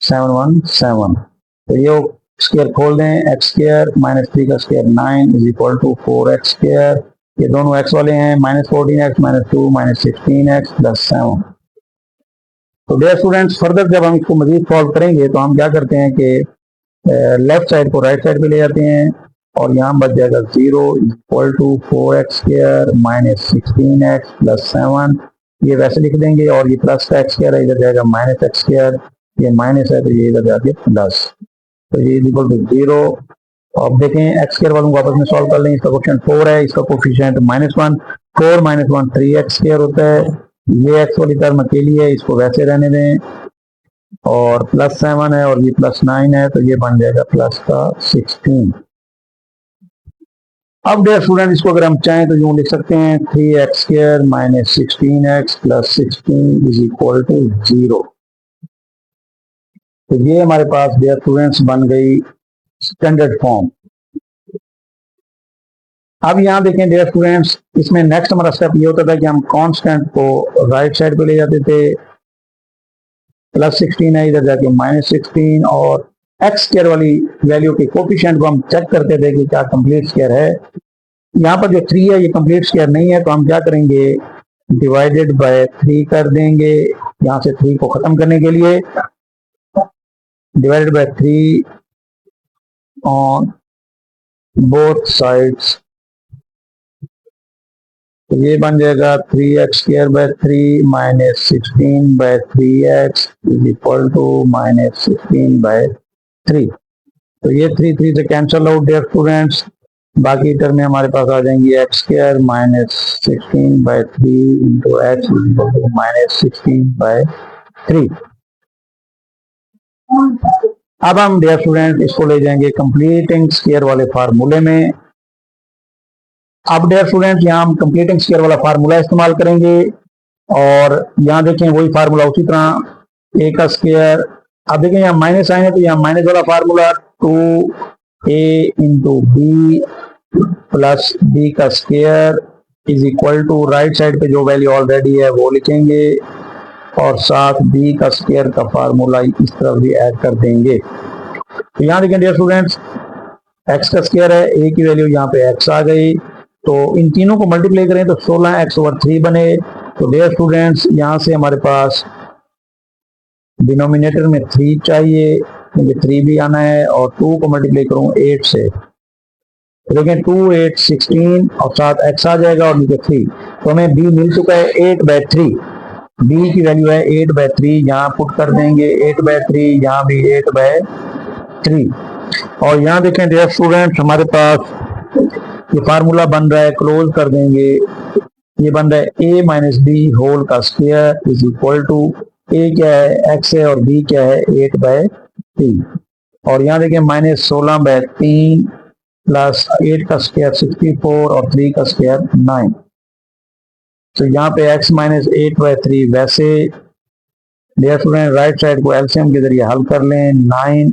7 1 7। तो ये स्क्वायर खोल दें, एक्स स्क्वायर माइनस 3 का square 9 is equal to 4x square, ये दोनों x वाले हैं, minus 14x minus 2 minus 16x plus 7। तो डियर स्टूडेंट्स, फर्दर जब हम इसको मजीद सॉल्व करेंगे तो हम क्या करते हैं कि लेफ्ट साइड को राइट साइड पे ले जाते हैं और यहाँ बच जाएगा 0 equal to 4x square minus 16x plus 7, ये वैसे लिख देंगे, और ये प्लस का एक्स स्क्वायर है, इधर जाएगा माइनस एक्स स्क्वायर, ये माइनस है तो ये इधर जाके प्लस, तो ये इक्वल टू 0। अब देखें एक्स स्क्वायर वालों को आपस में सॉल्व कर लें, इसका कोफिशिएंट 4 है, इसका कोफिशिएंट -1, 4 माइनस 1 3x स्क्वायर होता है, ये एक्स वाली टर्म अकेली है, इसको वैसे रहने दें, और प्लस 7 है और ये प्लस 9 है, तो ये बन जाएगा प्लस का 16। अब डियर स्टूडेंट, इसको अगर हम चाहें तो यूं लिख सकते हैं 3x square minus 16x plus 16 is equal to 0। तो ये हमारे पास डियर स्टूडेंट्स बन गई स्टैंडर्ड फॉर्म। अब यहाँ देखें डियर स्टूडेंट्स, इसमें नेक्स्ट हमारा स्टेप ये होता था कि हम कांस्टेंट को राइट साइड पे ले जाते थे, प्लस 16 है, इधर जाके माइनस 16, और एक्स स्क्वायर वाली वैल्यू के कोफिशिएंट को हम चेक करते थे कि क्या कंप्लीट स्क्वायर है। यहाँ पर जो 3 है ये कंप्लीट स्क्वायर नहीं है, तो हम क्या करेंगे, डिवाइडेड बाय 3 कर देंगे, यहाँ से 3 को खत्म करने के लिए, divided by 3 on both sides, तो ये बन जाएगा 3x square by 3 minus 16 by 3x is equal to minus 16 by 3। तो ये 3 से कैंसल आउट डियर स्टूडेंट्स, बाकी टर्म में हमारे पास आ जाएंगी x square minus 16 by 3 into x is equal to minus 16 by 3। अब हम डियर स्टूडेंट इसको ले जाएंगे कंप्लीटिंग स्क्वायर वाले फार्मूले में। अब डियर स्टूडेंट यहाँ हम कंप्लीटिंग स्क्वायर वाला फार्मूला इस्तेमाल करेंगे, और यहाँ देखें वही फार्मूला उसी तरह, ए का स्क्वायर, अब देखें यहाँ माइनस साइन है तो यहाँ माइनस वाला formula 2a into b plus b का square is equal to, right side पे जो वैल्यू ऑलरेडी है वो लिखेंगे, और साथ बी का स्क्वायर का फार्मूला इस तरफ भी ऐड कर देंगे। तो यहाँ देखें डियर स्टूडेंट्स, एक्स का स्क्वायर है, ए की वैल्यू यहाँ पे एक्स आ गई, तो इन तीनों को मल्टीप्लाई करें तो 16x/3 बने। तो डियर स्टूडेंट्स, यहाँ से हमारे पास डिनोमिनेटर में 3 चाहिए, क्योंकि 3 भी आना है, और 2 को मल्टीप्लाई करूँ 8 से, तो देखें 2 8 16 और साथ x आ जाएगा और नीचे 3, तो हमें b मिल चुका है 8/3, b की वैल्यू है 8/3, यहाँ पुट कर देंगे 8/3, यहाँ भी 8/3, और यहाँ देखें डियर स्टूडेंट्स हमारे पास ये फार्मूला बन रहा है, क्लोज कर देंगे, ये बन रहा है a माइनस बी होल का square is equal to, a क्या है x है और b क्या है 8/3, और यहाँ देखिए माइनस 16/3 प्लस 8 का स्क्वायर 64 और 3 का स्क्वायर 9, तो यहाँ पे x माइनस 8/3 वैसे डियर स्टूडेंट राइट साइड को एलसीएम के जरिए हल कर लें, 9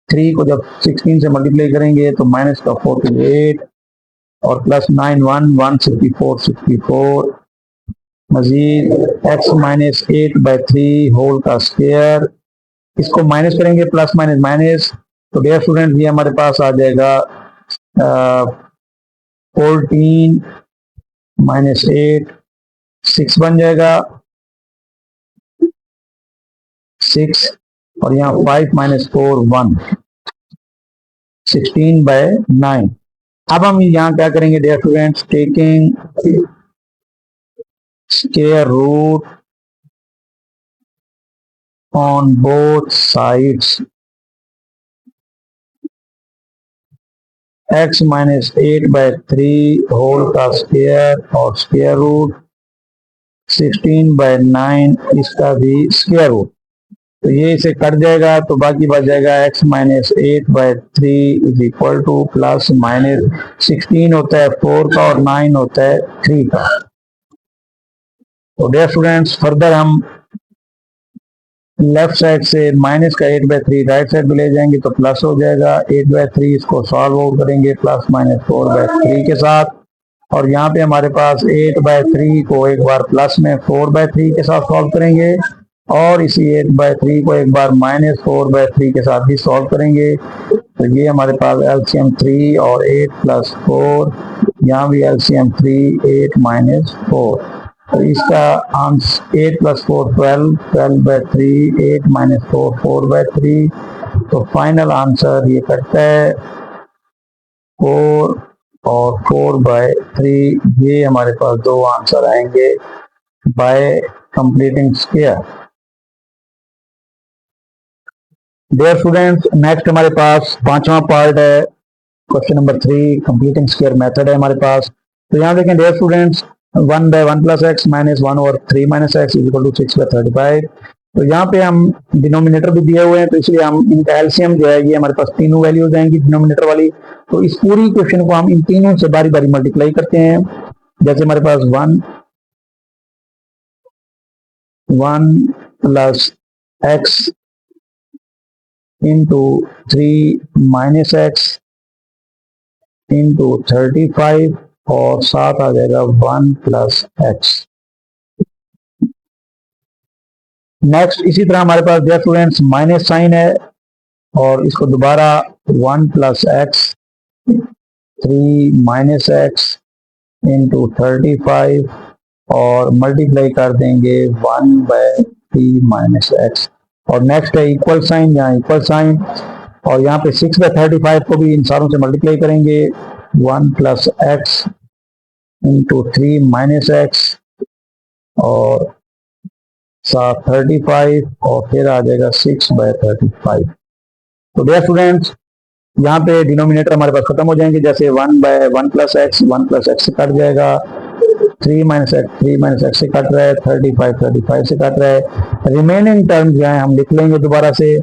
3 को जब 16 से मल्टीप्लाई करेंगे तो माइनस का 48 और प्लस 9 1 64 मजीद x माइनस 8/3 होल का स्क्वायर, इसको माइनस करेंगे प्लस माइनस माइनस, तो डियर स्टूडेंट ये हमारे पास आ जाएगा 14 माइनस 8 6 बन जाएगा, 6 और यहाँ 5 माइनस 4 1, 16/9। अब हम यहाँ क्या करेंगे dear students, taking square root on both sides, x minus 8/3 whole का स्क्वायर और स्क्वायर रूट 16/9 इसका भी स्क्वायर रूट। तो ये इसे कट जाएगा तो बाकी बच जाएगा x minus 8/3 is equal two plus minus 16 होता है 4 का और 9 होता है 3 का। तो डियर स्टूडेंट्स फर्दर हम लेफ्ट साइड से माइनस का 8/3 राइट साइड में ले जाएंगे तो प्लस हो जाएगा 8/3, इसको सॉल्व आउट करेंगे प्लस माइनस 4/3 के साथ। और यहाँ पे हमारे पास 8/3 को एक बार प्लस में 4/3 के साथ सॉल्व करेंगे और इसी 8/3 को एक बार माइनस 4/3 के साथ भी सॉल्व करेंगे। तो ये हमारे पास एलसीएम 3 और 8 प्लस 4, यहाँ भी एलसीएम 3 8 माइनस 4। तो इसका आंसर 8 प्लस 4 12, 12/3, 8 माइनस 4 4/3। तो फाइनल आंसर ये करता है 4 और 4/3। ये हमारे पास दो आंसर आएंगे by completing square. Dear students next हमारे पास पांचवा पार्ट है, question number 3 completing square method है हमारे पास। तो यहाँ देखें dear students 1/1 plus x minus 1 और 3 minus x is equal to 6/35। तो यहाँ पे हम डिनोमिनेटर भी दिए हुए हैं तो इसलिए हम इनका एलसीएम जो है ये हमारे पास तीनों वैल्यूज आएंगी डिनोमिनेटर वाली। तो इस पूरी क्वेश्चन को हम इन तीनों से बारी बारी मल्टीप्लाई करते हैं। जैसे हमारे पास 1 plus x into 3 minus x into 35 और साथ आ जाएगा 1 प्लस एक्स। नेक्स्ट इसी तरह हमारे पास डियर स्टूडेंट्स माइनस साइन है और इसको दोबारा 1 plus x 3 minus x into 35 और मल्टीप्लाई कर देंगे 1/3 माइनस एक्स। और नेक्स्ट है इक्वल साइन, यहाँ इक्वल साइन और यहाँ पे 6/35 को भी इन सारों से मल्टीप्लाई करेंगे 1 plus x into 3 minus x और साथ 35 और फिर आ जाएगा 6/35। तो डियर स्टूडेंट्स यहाँ पे डिनोमिनेटर हमारे पास खत्म हो जाएंगे। जैसे 1/1 प्लस एक्स 1 प्लस एक्स से कट जाएगा, 3 माइनस एक्स से कट रहा है, 35 से कट रहा है। रिमेनिंग टर्म जो है हम लिख लेंगे दोबारा से।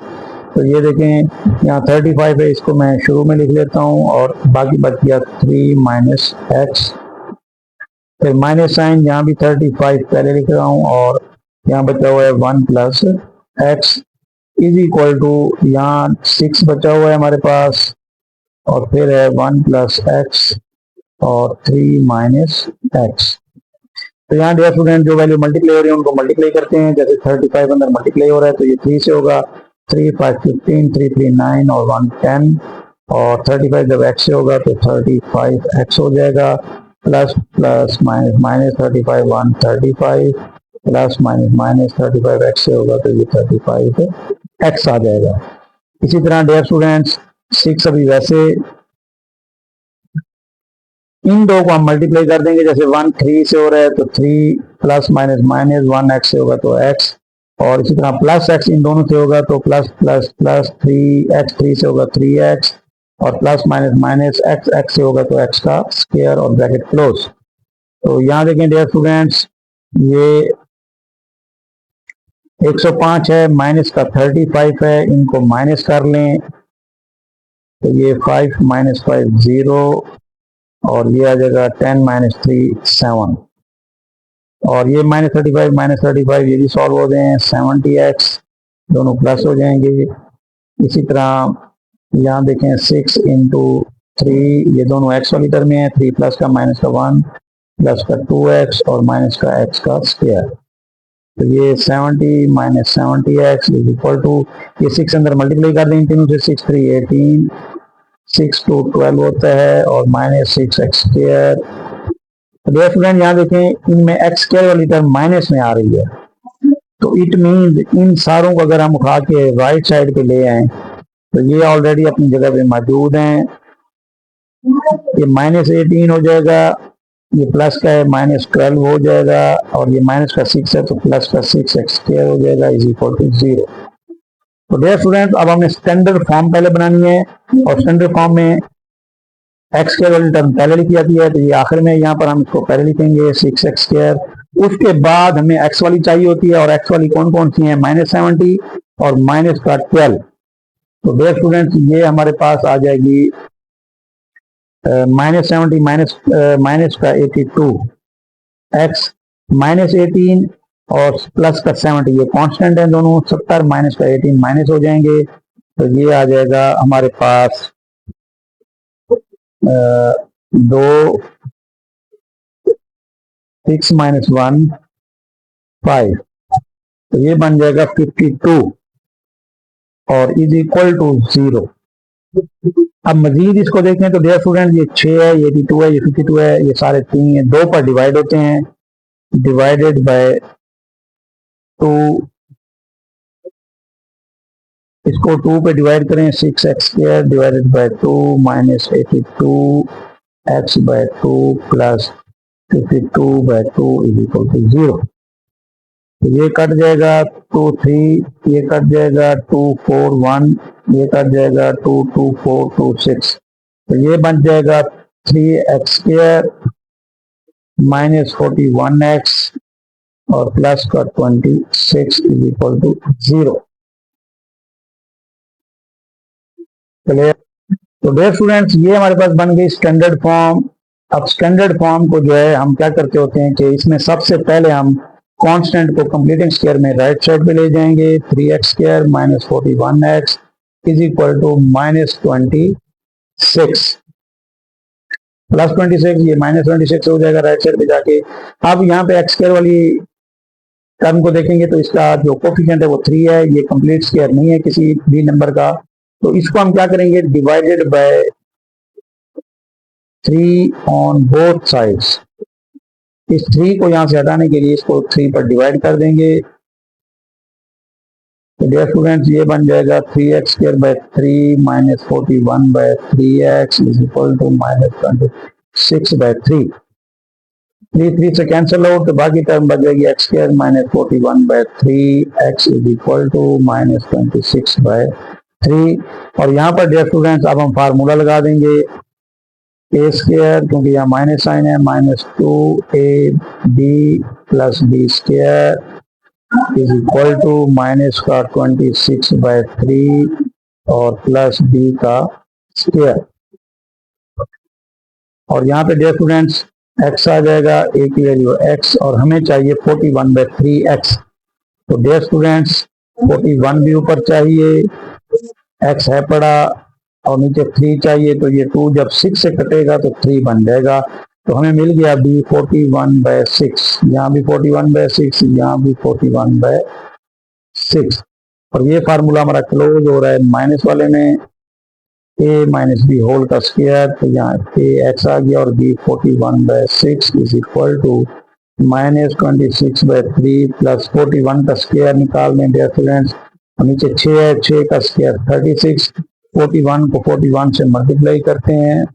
तो ये देखें यहाँ 35 है, इसको मैं शुरू में लिख लेता हूँ और बाकी बच गया 3 माइनस एक्स, फिर माइनस साइन, यहाँ भी 35 पहले लिख रहा हूँ और यहाँ बचा हुआ है 1 plus x is equal to यहाँ 6 बचा हुआ है हमारे पास और फिर है 1 प्लस एक्स और 3 माइनस एक्स। तो यहाँ डियर स्टूडेंट जो वैल्यू मल्टीप्लाई हो रही है उनको मल्टीप्लाई करते हैं। जैसे 35 अंदर मल्टीप्लाई हो रहा है तो ये 3 से होगा, 3 5 15, 3 3 9 और 1 10 और 35 जब x से होगा तो 35x हो जाएगा, plus plus minus minus 35 1 35 plus minus minus 35x से होगा तो ये 35x आ जाएगा। इसी तरह डियर स्टूडेंट्स 6 अभी वैसे इन दो को हम मल्टीप्लाई कर देंगे। जैसे 1 3 से हो रहा है तो 3 प्लस माइनस माइनस 1x से होगा तो x और इसी तरह प्लस x इन दोनों से होगा तो प्लस प्लस प्लस 3x 3 से होगा 3x और प्लस माइनस माइनस x से होगा तो x का स्क्वायर और ब्रैकेट क्लोज। तो यहाँ देखें डियर स्टूडेंट्स ये 105 है, माइनस का 35 है, इनको माइनस कर लें तो ये 5 माइनस 5 0 और ये आ जाएगा 10 माइनस 3 7 और ये माइनस 35 ये भी सॉल्व हो गए हैं, 70x दोनों प्लस हो जाएंगे। इसी तरह यहाँ देखें 6 इंटू 3 ये दोनों x वाली टर्म में है, 3 प्लस का माइनस का 1 प्लस का 2x और माइनस का x का स्क्वायर। तो ये 70 minus 70x is equal to ये 6 अंदर मल्टीप्लाई कर दें तीनों से, 6 3 18 6 2 12 होता है और माइनस 6x स्क्वायर। तो स्टूडेंट यहाँ देखें इनमें x स्क्वायर वाली टर्म माइनस में आ रही है तो इट मीन इन सारों को अगर हम उठा के राइट साइड पे ले आए तो ये ऑलरेडी अपनी जगह पे मौजूद हैं। ये -18 हो जाएगा, ये प्लस का है -12 हो जाएगा, और ये माइनस का 6 है तो प्लस का 6x² हो जाएगा इज इक्वल टू 0। तो डियर स्टूडेंट, अब हमने स्टैंडर्ड फॉर्म पहले बनानी है, और स्टैंडर्ड फॉर्म में x² वाली टर्म पहले लिखी जाती है, तो ये आखिर में यहाँ पर हम इसको पहले लिखेंगे 6x²। उसके बाद हमें x वाली चाहिए होती है, और x वाली कौन कौन सी है, -70 और -12। तो डियर स्टूडेंट्स, ये हमारे पास आ जाएगी -70 माइनस का 82, x -18 और प्लस का 70, ये कांस्टेंट है दोनों, 70 माइनस का 18 माइनस हो जाएंगे, तो ये आ जाएगा हमारे पास 2 6 - 1 5, तो ये बन जाएगा 52 और इज इक्वल टू 0। अब मजीद इसको देखें तो डियर स्टूडेंट, ये 6 है, ये 82 है, ये 52 है, ये सारे 3 है, 2 पर डिवाइड होते हैं, डिवाइडेड बाय 2, इसको 2 पे डिवाइड करें, 6x² divided by 2 minus 82x/2 plus 52/2 is equal to 0। तो ये कट जाएगा 2 3, ये कट जाएगा 2 4 1, ये कट जाएगा 2 2 4 2 6, तो ये बन जाएगा 3x² माइनस 41x और प्लस का 26 इज इक्वल टू 0। चलिए, तो डियर स्टूडेंट्स, ये हमारे पास बन गई स्टैंडर्ड फॉर्म। अब स्टैंडर्ड फॉर्म को जो है हम क्या करते होते हैं कि इसमें सबसे पहले हम कांस्टेंट को कंप्लीटिंग स्क्वायर में राइट साइड पे ले जाएंगे, 3x² minus 41x is equal to -26 plus 26, ये -26 हो जाएगा राइट साइड पे जाके। अब यहाँ पे x² वाली टर्म को देखेंगे तो इसका जो कोफिशिएंट है वो 3 है, ये कंप्लीट स्क्वायर नहीं है किसी भी नंबर का, तो इसको हम क्या करेंगे, divided by 3 on both sides. इस 3 को यहां से हटाने के लिए इसको 3 पर डिवाइड कर देंगे, तो डियर स्टूडेंट्स ये बन जाएगा 3x²/3 minus 41/3x is equal to -26/3। 3 से कैंसिल आउट, तो बाकी टर्म बच जाएगी x² minus 41/3x is equal to -26/3। और यहाँ पर डियर स्टूडेंट्स अब हम फार्मूला लगा देंगे, a², क्योंकि यहाँ माइनस साइन है, -2ab plus b² is equal to minus का 26/3 और प्लस b का स्क्वायर। और यहाँ पे डियर स्टूडेंट्स x आ जाएगा, a की वैल्यू x, और हमें चाहिए 41/3x। तो डियर स्टूडेंट्स 41 भी ऊपर चाहिए, x है पड़ा, और नीचे 3 चाहिए, तो ये 2 जब 6 से कटेगा तो 3 बन जाएगा, तो हमें मिल गया b 41/6, यहाँ भी 41/6, यहाँ भी 41/6। और ये फार्मूला हमारा क्लोज हो रहा है माइनस वाले में, a माइनस बी होल का स्क्वायर, तो यहाँ a x आ गया और b 41/6 is equal to -26/3 plus 41 का स्क्वायर निकाल दें डियर स्टूडेंट्स, नीचे 6 है, 6 का स्क्वायर 36, 41 को 41 से मल्टीप्लाई करते हैं,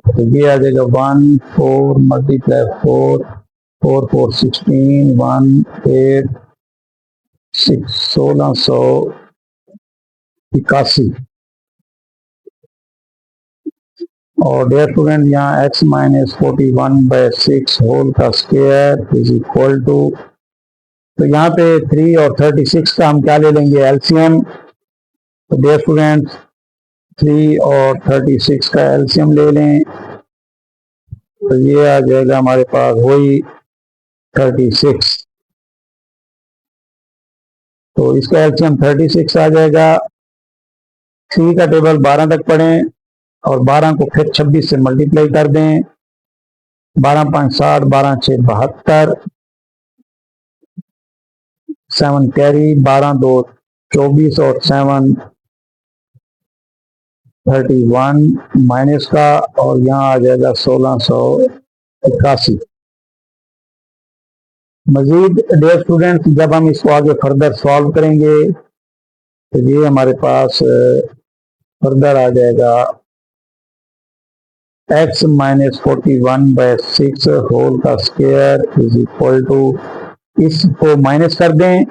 तो ये आ जाएगा 1 4 मल्टीप्लाई 4 4 4 16 1 8 6 1681। और डियर स्टूडेंट यहाँ x माइनस 41/6 होल का स्क्वायर इज इक्वल टू, तो यहाँ पे 3 और 36 का हम क्या ले लेंगे, एलसीएम। तो डियर स्टूडेंट्स 3 और 36 का एलसीएम ले लें, तो ये आ जाएगा हमारे पास वही 36, तो इसका एलसीएम 36 आ जाएगा। 3 का टेबल 12 तक पढ़ें और 12 को फिर 26 से मल्टीप्लाई कर दें, 12 5 60, 12 6 72, 7 कैरी, 12 2 24 और 7 31 माइनस का, और यहाँ आ जाएगा 1681। मजीद डियर स्टूडेंट्स जब हम इसको आगे फर्दर सॉल्व करेंगे तो ये हमारे पास फर्दर आ जाएगा x माइनस 41/6 होल का स्क्वायर इज इक्वल टू, इसको माइनस कर दें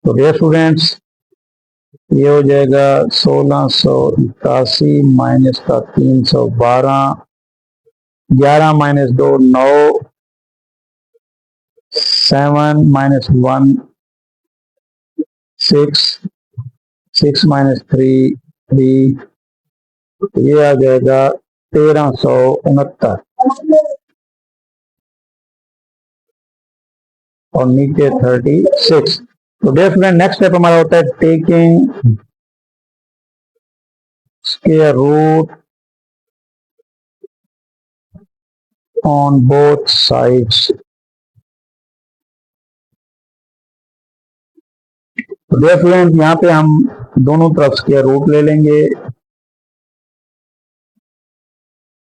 तो डियर स्टूडेंट्स ये हो जाएगा 1681 माइनस का 312, 11 माइनस 2 9, 7 माइनस 1 6, 6 माइनस 3 3, ये आ जाएगा 1369 और नीचे 36। तो डियर स्टूडेंट नेक्स्ट स्टेप हमारा होता है taking square root on both sides. तो डियर स्टूडेंट यहाँ पे हम दोनों तरफ स्क्वायर रूट ले लेंगे।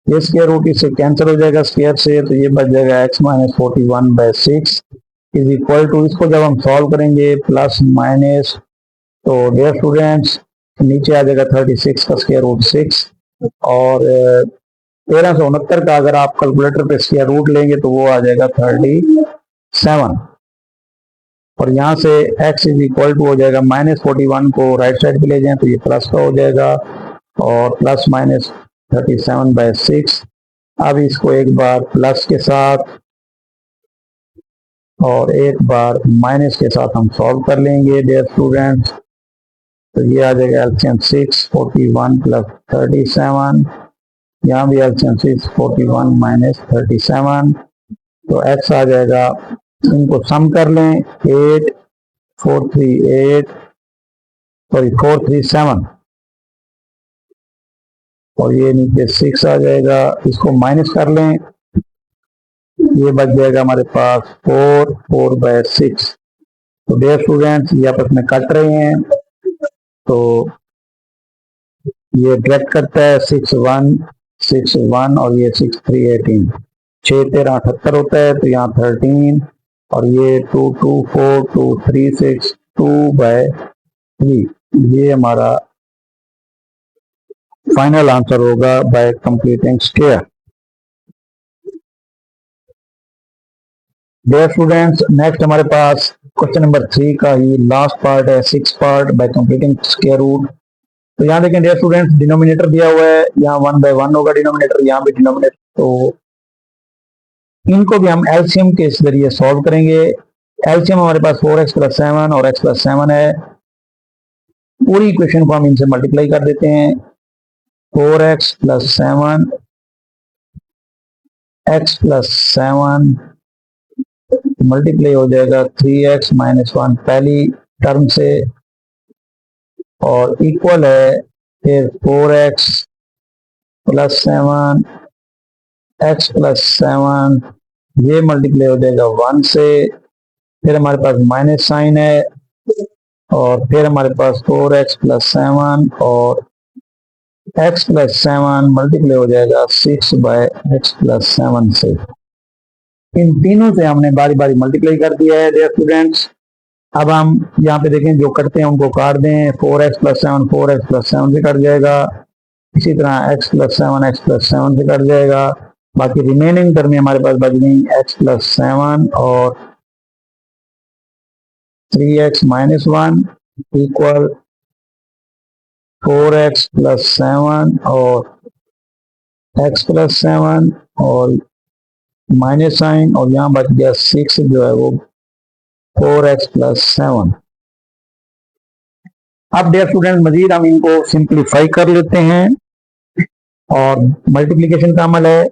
ये स्क्वायर रूट इससे कैंसिल हो जाएगा स्क्वायर से, तो ये बच जाएगा x minus 41/6 is equal to, इसको जब हम सॉल्व करेंगे प्लस माइनस, तो डियर स्टूडेंट्स नीचे आ जाएगा 36 का स्क्वायर रूट 6 और 1369 का अगर आप कैलकुलेटर पे स्क्वायर रूट लेंगे तो वो आ जाएगा 37 और यहाँ से x इज इक्वल टू हो जाएगा -41 को राइट साइड पे ले जाएं तो ये प्लस का हो जाएगा और प्लस माइनस 37/6। अब इसको एक बार प्लस के साथ और एक बार माइनस के साथ हम सॉल्व कर लेंगे डियर स्टूडेंट्स। तो ये आ जाएगा एलसीएम 6 41 प्लस 37, यहाँ भी एलसीएम 6 41 माइनस 37, तो x आ जाएगा, इनको सम कर लें 437 और ये नीचे 6 आ जाएगा, इसको माइनस कर लें, ये बच जाएगा हमारे पास 4/6। तो डियर स्टूडेंट्स ये आपस में कट रहे हैं तो ये डायरेक्ट करता है 6 1 6 1 और ये 6 3 18, 6 13 78 होता है, तो यहाँ 13 और ये 2 2 4 2 3 6 2/3, ये हमारा फाइनल आंसर होगा by completing square. Dear students next हमारे पास क्वेश्चन नंबर 3 का ही लास्ट पार्ट है, 6 part by completing square root. तो यहाँ देखें डियर स्टूडेंट्स डिनोमिनेटर दिया हुआ है, यहाँ 1/1 होगा डिनोमिनेटर, यहाँ भी डिनोमिनेटर, तो इनको भी हम एलसीएम के जरिए सॉल्व करेंगे। एलसीएम हमारे पास 4x + 7 और x + 7 है, पूरी इक्वेशन को हम इनसे मल्टीप्लाई कर देते हैं। 4x + 7 x + 7 मल्टीप्लाई हो जाएगा 3x - 1 पहली टर्म से और इक्वल है फिर 4x + 7 x + 7, ये मल्टीप्लाई हो जाएगा 1 से, फिर हमारे पास माइनस साइन है और फिर हमारे पास 4x + 7 और x + 7 मल्टीप्लाई हो जाएगा 6/x + 7 से। इन तीनों से हमने बारी बारी मल्टीप्लाई कर दिया है डियर स्टूडेंट्स। अब हम यहाँ पे देखें जो करते हैं उनको काट दें, 4x + 7 4x + 7 से कट जाएगा, इसी तरह x + 7 x + 7 से कट जाएगा, बाकी रिमेनिंग टर्म में हमारे पास बच गई x + 7 और 3x - 1 इक्वल 4x + 7 और x + 7 और माइनस साइन और यहाँ बच गया 6 जो है वो 4x + 7। अब डियर स्टूडेंट मजीद हम इनको सिंप्लीफाई कर लेते हैं और मल्टीप्लीकेशन का अमल है,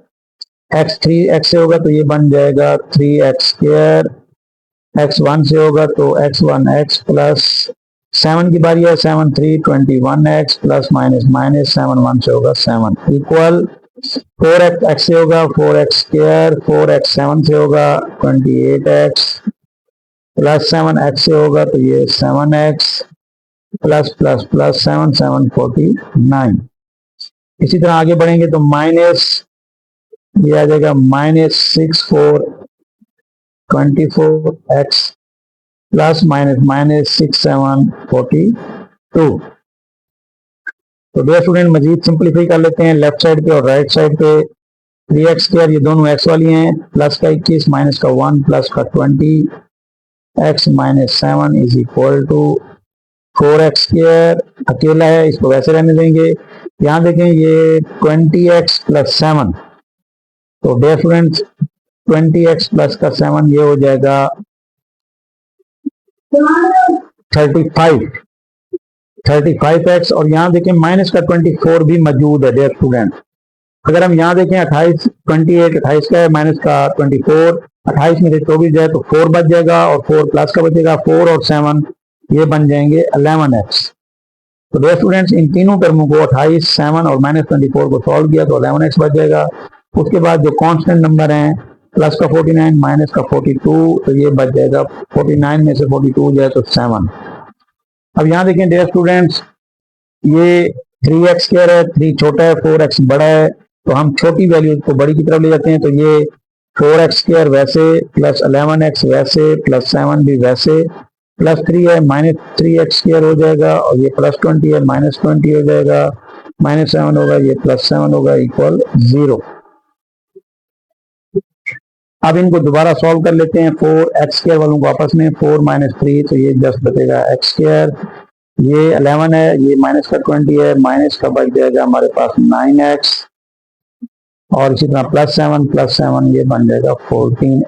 x 3x से होगा तो ये बन जाएगा 3x², x 1 से होगा तो x1x प्लस 7 की बारी है 7 3 21x प्लस माइनस माइनस 7 1 से होगा 7 इक्वल 4x से होगा 4x², 4x 7 से होगा 28x प्लस 7x से होगा तो ये 7x प्लस प्लस प्लस 7 7 49। इसी तरह आगे बढ़ेंगे तो माइनस ये आ जाएगा -6 4 24x प्लस माइनस माइनस 6 7 42। तो डियर स्टूडेंट मजीद सिंप्लीफाई कर लेते हैं लेफ्ट साइड पे और राइट साइड पे। 3x² ये दोनों x वाली हैं, प्लस का 21 माइनस का 1 प्लस का 20 x minus 7 is equal to 4x² अकेला है, इसको वैसे रहने देंगे। यहाँ देखें ये 20x प्लस 7, तो डियर स्टूडेंट्स 20x प्लस का 7 ये हो जाएगा 35x, और यहाँ देखें माइनस का 24 भी मौजूद है डियर स्टूडेंट। अगर हम यहाँ देखें 28 28 का है, माइनस का 24, 28 में से 24 जाए तो 4 बच जाएगा, और 4 प्लस का बचेगा, 4 और 7 ये बन जाएंगे 11x। तो डियर स्टूडेंट्स इन तीनों टर्मों को 28, 7 और माइनस 24 को सॉल्व किया तो 11x बच जाएगा। उसके बाद जो कांस्टेंट नंबर हैं, प्लस का 49 माइनस का 42, तो ये बच जाएगा 49 में से 42 जाए तो 7। अब यहाँ देखें डियर स्टूडेंट्स ये 3x² है, 3 छोटा है, 4x बड़ा है, तो हम छोटी वैल्यू को बड़ी की तरफ ले जाते हैं। तो ये 4x² वैसे, प्लस 11x वैसे, प्लस 7 भी वैसे, प्लस 3 है माइनस 3x² हो जाएगा, और ये प्लस 20 है माइनस 20 हो जाएगा, माइनस 7 होगा, ये प्लस 7 होगा, इक्वल 0। अब इनको दोबारा सॉल्व कर लेते हैं 4x² वालों को आपस में, 4 माइनस 3 तो ये जस्ट बचेगा x², ये 11 है, ये माइनस का 20 है, माइनस का बच जाएगा हमारे पास 9x, और इसी तरह प्लस 7 ये बन जाएगा 14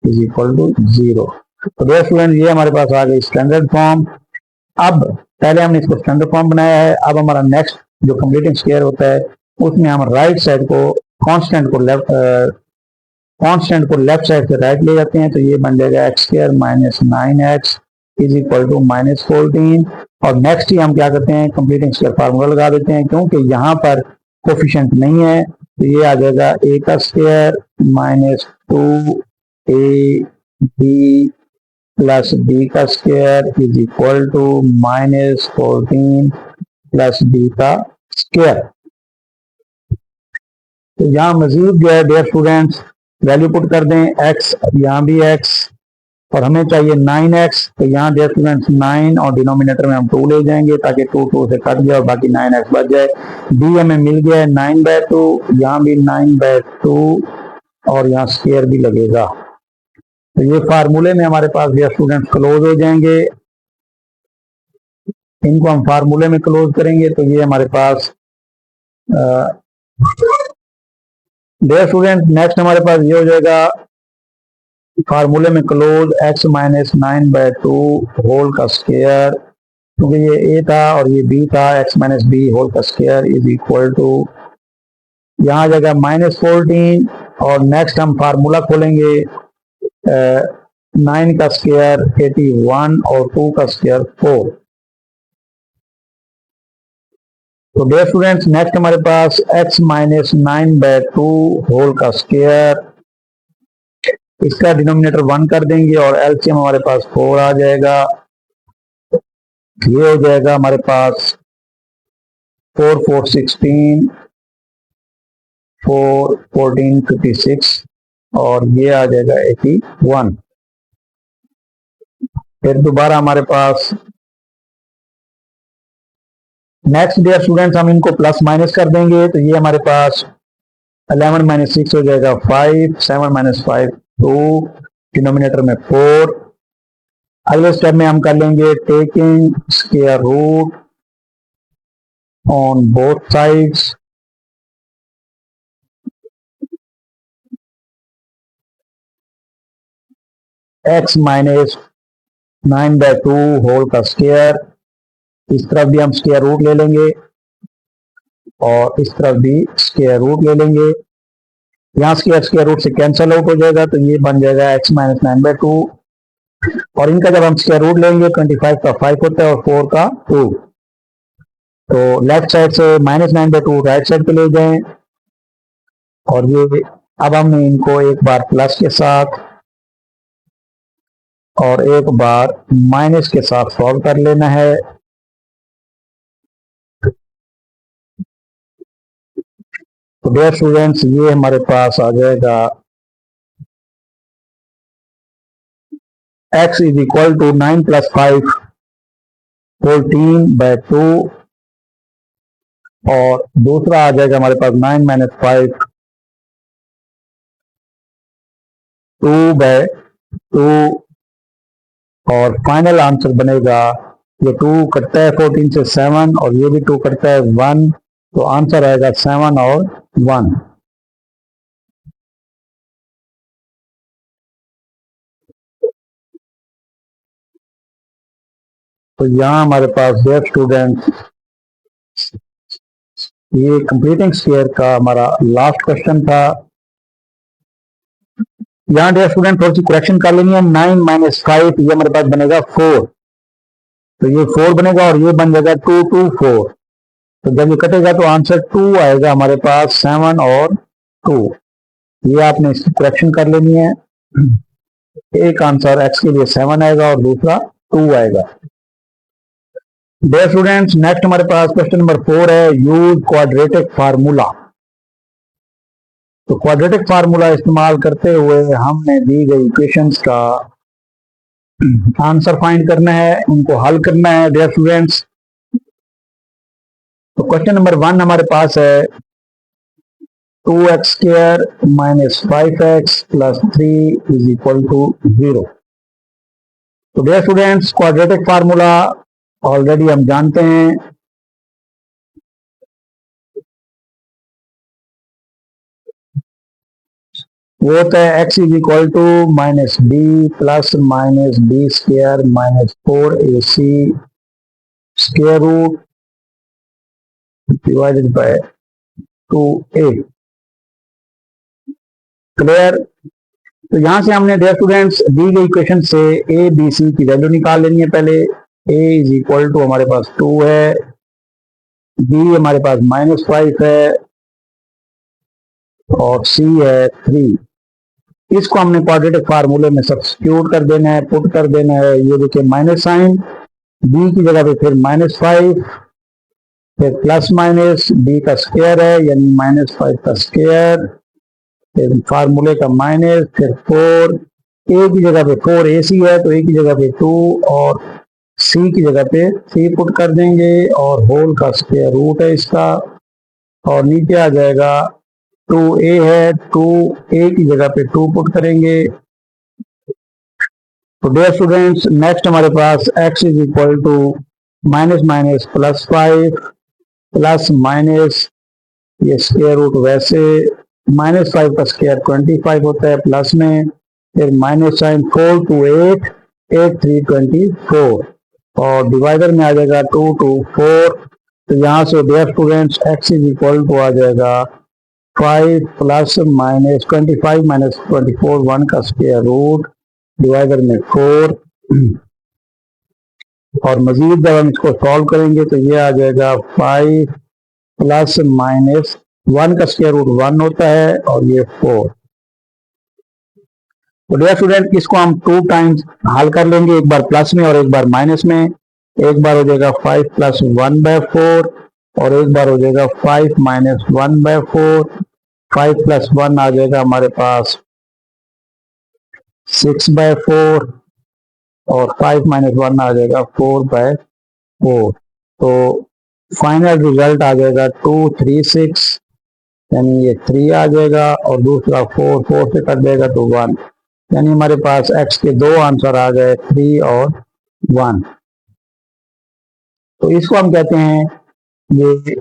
इज इक्वल टू 0। तो डियर स्टूडेंट ये हमारे पास आ गई स्टैंडर्ड फॉर्म। अब पहले हमने इसको स्टैंडर्ड फॉर्म बनाया है, अब हमारा नेक्स्ट जो कंप्लीटिंग स्क्वायर होता है उसमें हम राइट साइड को कांस्टेंट को लेफ्ट साइड से राइट ले जाते हैं, तो ये बन जाएगा x² minus 9x is equal to minus 14। और नेक्स्ट ही हम क्या करते हैं, कंप्लीटिंग स्क्वायर फार्मूला लगा देते हैं, क्योंकि यहाँ पर कोफिशिएंट नहीं है, तो ये आ जाएगा a² minus 2ab plus b² is equal to minus 14 plus b²। तो यहाँ मजीद जो है डियर स्टूडेंट्स वैल्यू पुट कर दें, x यहाँ भी x, और हमें चाहिए 9x, तो यहाँ डियर स्टूडेंट्स 9 और डिनोमिनेटर में हम 2 ले जाएंगे ताकि 2 से कट जाए और बाकी 9x बच जाए। b हमें मिल गया है 9/2, यहाँ भी 9/2 और यहाँ स्क्वायर भी लगेगा। तो ये फार्मूले में हमारे पास डियर स्टूडेंट्स क्लोज हो जाएंगे, इनको हम फार्मूले में क्लोज करेंगे तो ये हमारे पास डियर स्टूडेंट नेक्स्ट हमारे पास ये हो जाएगा फार्मूले में क्लोज x माइनस 9/2 होल का स्क्वायर, क्योंकि ये a था और ये b था, x माइनस b होल का स्क्वायर इज इक्वल टू यहाँ आ जाएगा माइनस 14, और नेक्स्ट हम फार्मूला खोलेंगे 9 का स्क्वायर 81 और 2 का स्क्वायर 4। तो डियर स्टूडेंट्स नेक्स्ट हमारे पास x माइनस 9/2 होल का स्क्वायर, इसका डिनोमिनेटर 1 कर देंगे और एलसीएम हमारे पास 4 आ जाएगा। ये हो जाएगा हमारे पास 4 4 16 4 14 56 और ये आ जाएगा 81। फिर दोबारा हमारे पास नेक्स्ट डियर स्टूडेंट्स हम इनको प्लस माइनस कर देंगे, तो ये हमारे पास 11 माइनस 6 हो जाएगा 5, 7 माइनस 5 2, डिनोमिनेटर में 4। अगले स्टेप में हम कर लेंगे taking square root on both sides, x minus 9/2 whole का स्क्वायर, इस तरफ भी हम स्क्वायर रूट ले लेंगे और इस तरफ भी स्क्वायर रूट ले लेंगे। यहाँ स्क्वायर रूट से कैंसिल आउट हो जाएगा, तो ये बन जाएगा x माइनस 9/2, और इनका जब हम स्क्वायर रूट लेंगे 25 का 5 होता है और 4 का 2, तो लेफ्ट साइड से माइनस 9/2 राइट साइड पे ले जाएं, और ये अब हमने इनको एक बार प्लस के साथ और एक बार माइनस के साथ सॉल्व कर लेना है। तो डियर स्टूडेंट्स ये हमारे पास आ जाएगा x इज इक्वल टू 9 + 5 14/2 और दूसरा आ जाएगा हमारे पास 9 - 5 2/2 और फाइनल आंसर बनेगा, ये 2 कटता है 14 से 7 और ये भी 2 कटता है 1, तो आंसर आएगा 7 और 1। तो यहाँ हमारे पास डियर स्टूडेंट ये कंप्लीटिंग स्क्वायर का हमारा लास्ट क्वेश्चन था। यहाँ डियर स्टूडेंट थोड़ी सी करेक्शन कर लेनी है। 9 - 5 ये हमारे पास बनेगा 4, तो ये 4 बनेगा और ये बन जाएगा 2 2 4। तो जब ये कटेगा तो आंसर 2 आएगा हमारे पास, 7 और 2। ये आपने इसकी करेक्शन कर लेनी है। एक आंसर x के लिए 7 आएगा और दूसरा 2 आएगा। डियर स्टूडेंट्स नेक्स्ट हमारे पास क्वेश्चन नंबर 4 है, यूज क्वाड्रेटिक फार्मूला। तो क्वाड्रेटिक फार्मूला इस्तेमाल करते हुए हमने दी गई इक्वेशंस का आंसर फाइंड करना है, उनको हल करना है डियर स्टूडेंट्स। तो क्वेश्चन नंबर 1 हमारे पास है 2x² - 5x + 3 = 0। तो dear students quadratic formula already हम जानते हैं, वो होता है x = -b + -b² - 4ac square root divided by 2a। Clear. तो यहां से हमने डियर स्टूडेंट्स दी गई इक्वेशन से a b c की वैल्यू निकाल लेनी है। पहले a = हमारे पास 2 है, b हमारे पास -5 है और c है 3। इसको हमने क्वाड्रेटिक फार्मूले में सब्स्टिट्यूट कर देना है, पुट कर देना है। ये देखिए माइनस साइन, b की जगह पे फिर -5, फिर प्लस माइनस b का स्क्वायर है यानी -5 का स्क्वायर, फिर फार्मूले का माइनस, फिर 4, a की जगह पे 4ac है तो a की जगह पे 2 और c की जगह पे 3 पुट कर देंगे और होल का स्क्वायर रूट है इसका, और नीचे आ जाएगा 2a है, 2a की जगह पे 2 पुट करेंगे। तो डियर स्टूडेंट्स नेक्स्ट हमारे पास x = -5 प्लस माइनस, ये स्क्वायर रूट वैसे -5 का स्क्वायर 25 होता है प्लस में, फिर माइनस साइन 4 to 8 8 3 24 और डिवाइडर में आ जाएगा 2 to 4। तो यहाँ से डियर स्टूडेंट्स x = आ जाएगा 5 + -25 - 24 1 का स्क्वायर रूट डिवाइडर में 4। और मजीद जब हम इसको सॉल्व करेंगे तो ये आ जाएगा 5 + -1 का स्क्वायर रूट 1 होता है और ये 4। तो डियर स्टूडेंट इसको हम 2 टाइम्स हल कर लेंगे, एक बार प्लस में और एक बार माइनस में। एक बार हो जाएगा 5 + 1/4 और एक बार हो जाएगा 5 - 1/4। 5 + 1 आ जाएगा हमारे पास 6/4 और 5 - 1 आ जाएगा 4/4। तो फाइनल रिजल्ट आ जाएगा 236 यानी ये 3 आ जाएगा और दूसरा 4 4 से कट जाएगा तो 1, यानी हमारे पास x के 2 आंसर आ गए 3 और 1। तो इसको हम कहते हैं ये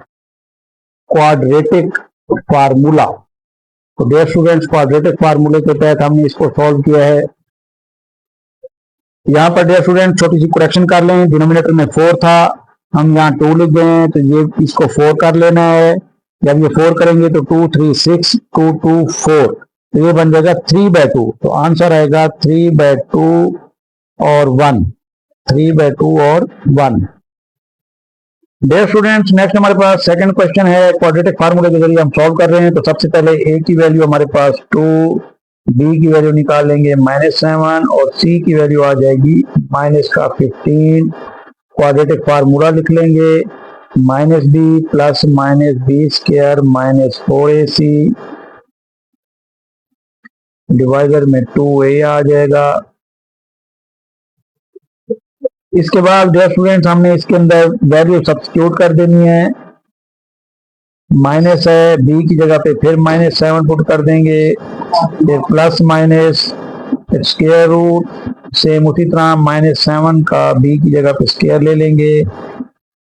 क्वाड्रेटिक फार्मूला। तो डियर स्टूडेंट्स क्वाड्रेटिक फार्मूले के तहत हमने इसको सॉल्व किया है। यहाँ पर डियर स्टूडेंट छोटी सी करेक्शन कर लें, डिनोमिनेटर में 4 था, हम यहाँ 2 लिख गए हैं तो ये इसको 4 कर लेना है। जब ये 4 करेंगे तो 2 3 6 2 2 4, तो ये बन जाएगा 3/2। तो आंसर आएगा 3/2 और 1, 3/2 और 1। डियर स्टूडेंट्स नेक्स्ट हमारे पास सेकंड क्वेश्चन है, क्वाड्रेटिक फार्मूले के जरिए हम सॉल्व कर रहे हैं। तो सबसे पहले a की वैल्यू हमारे पास 2, b की वैल्यू निकालेंगे -7 और c की वैल्यू आ जाएगी -15। क्वाड्रेटिक फार्मूला लिख लेंगे -b + -b² - 4ac डिवाइडर में 2a आ जाएगा इसके बाद डियर स्टूडेंट्स हमने इसके अंदर वैल्यू सब्स्टिट्यूट कर देनी है। माइनस है, बी की जगह पे फिर -7 पुट कर देंगे, फिर प्लस माइनस, फिर स्क्वायर रूट, सेम उसी तरह -7 का बी की जगह पे स्क्वायर ले लेंगे।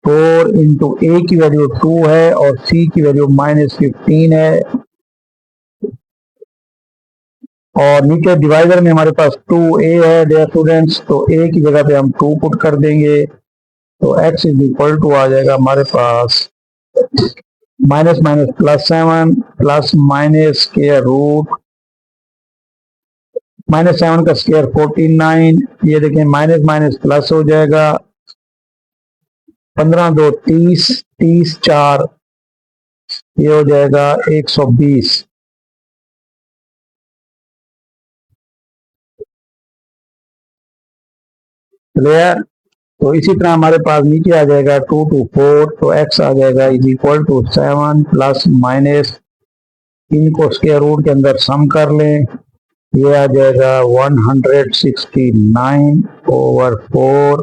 4 इंटू ए की वैल्यू 2 है और सी की वैल्यू -15 है, और नीचे डिवाइडर में हमारे पास 2a है डियर स्टूडेंट्स, तो a की जगह पे हम 2 पुट कर देंगे, तो x इज इक्वल टू आ जाएगा हमारे पास minus minus +7 plus minus square root, -7 का स्क्वायर 49, ये देखें माइनस माइनस प्लस हो जाएगा, 15 2 30, 30 4 ये हो जाएगा 120। क्लियर? तो इसी तरह हमारे पास नीचे आ जाएगा 2 to 4, तो x आ जाएगा is equal to 7 plus minus, इनको स्क्वायर रूट के अंदर सम कर लें, ये आ जाएगा 169/4।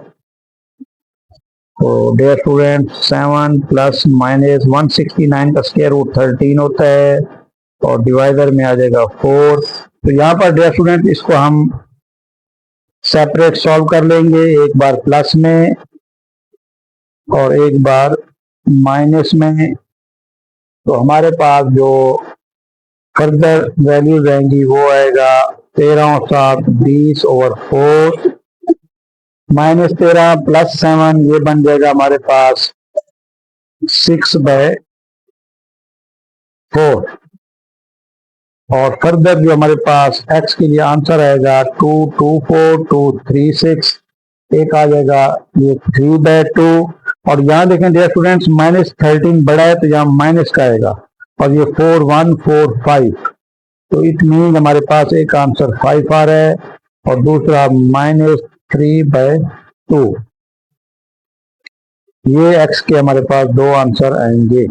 तो डियर स्टूडेंट 7 प्लस माइनस 169 का स्क्वायर रूट 13 होता है, और डिवाइडर में आ जाएगा 4। तो यहाँ पर डियर स्टूडेंट इसको हम सेपरेट सॉल्व कर लेंगे, एक बार प्लस में और एक बार माइनस में। तो हमारे पास जो फर्दर वैल्यूज आएंगी वो आएगा 13 और 7 20/4, -13 प्लस 7 ये बन जाएगा हमारे पास 6/4, और फर्दर जो हमारे पास x के लिए आंसर आएगा 224,236, एक आ जाएगा ये 3/2, और यहाँ देखें डियर स्टूडेंट्स -13 बड़ा है तो यहाँ माइनस का आएगा, और ये 4145, तो इट मीन हमारे पास एक आंसर 5 आ रहा है और दूसरा -3/2। ये x के हमारे पास दो आंसर आएंगे।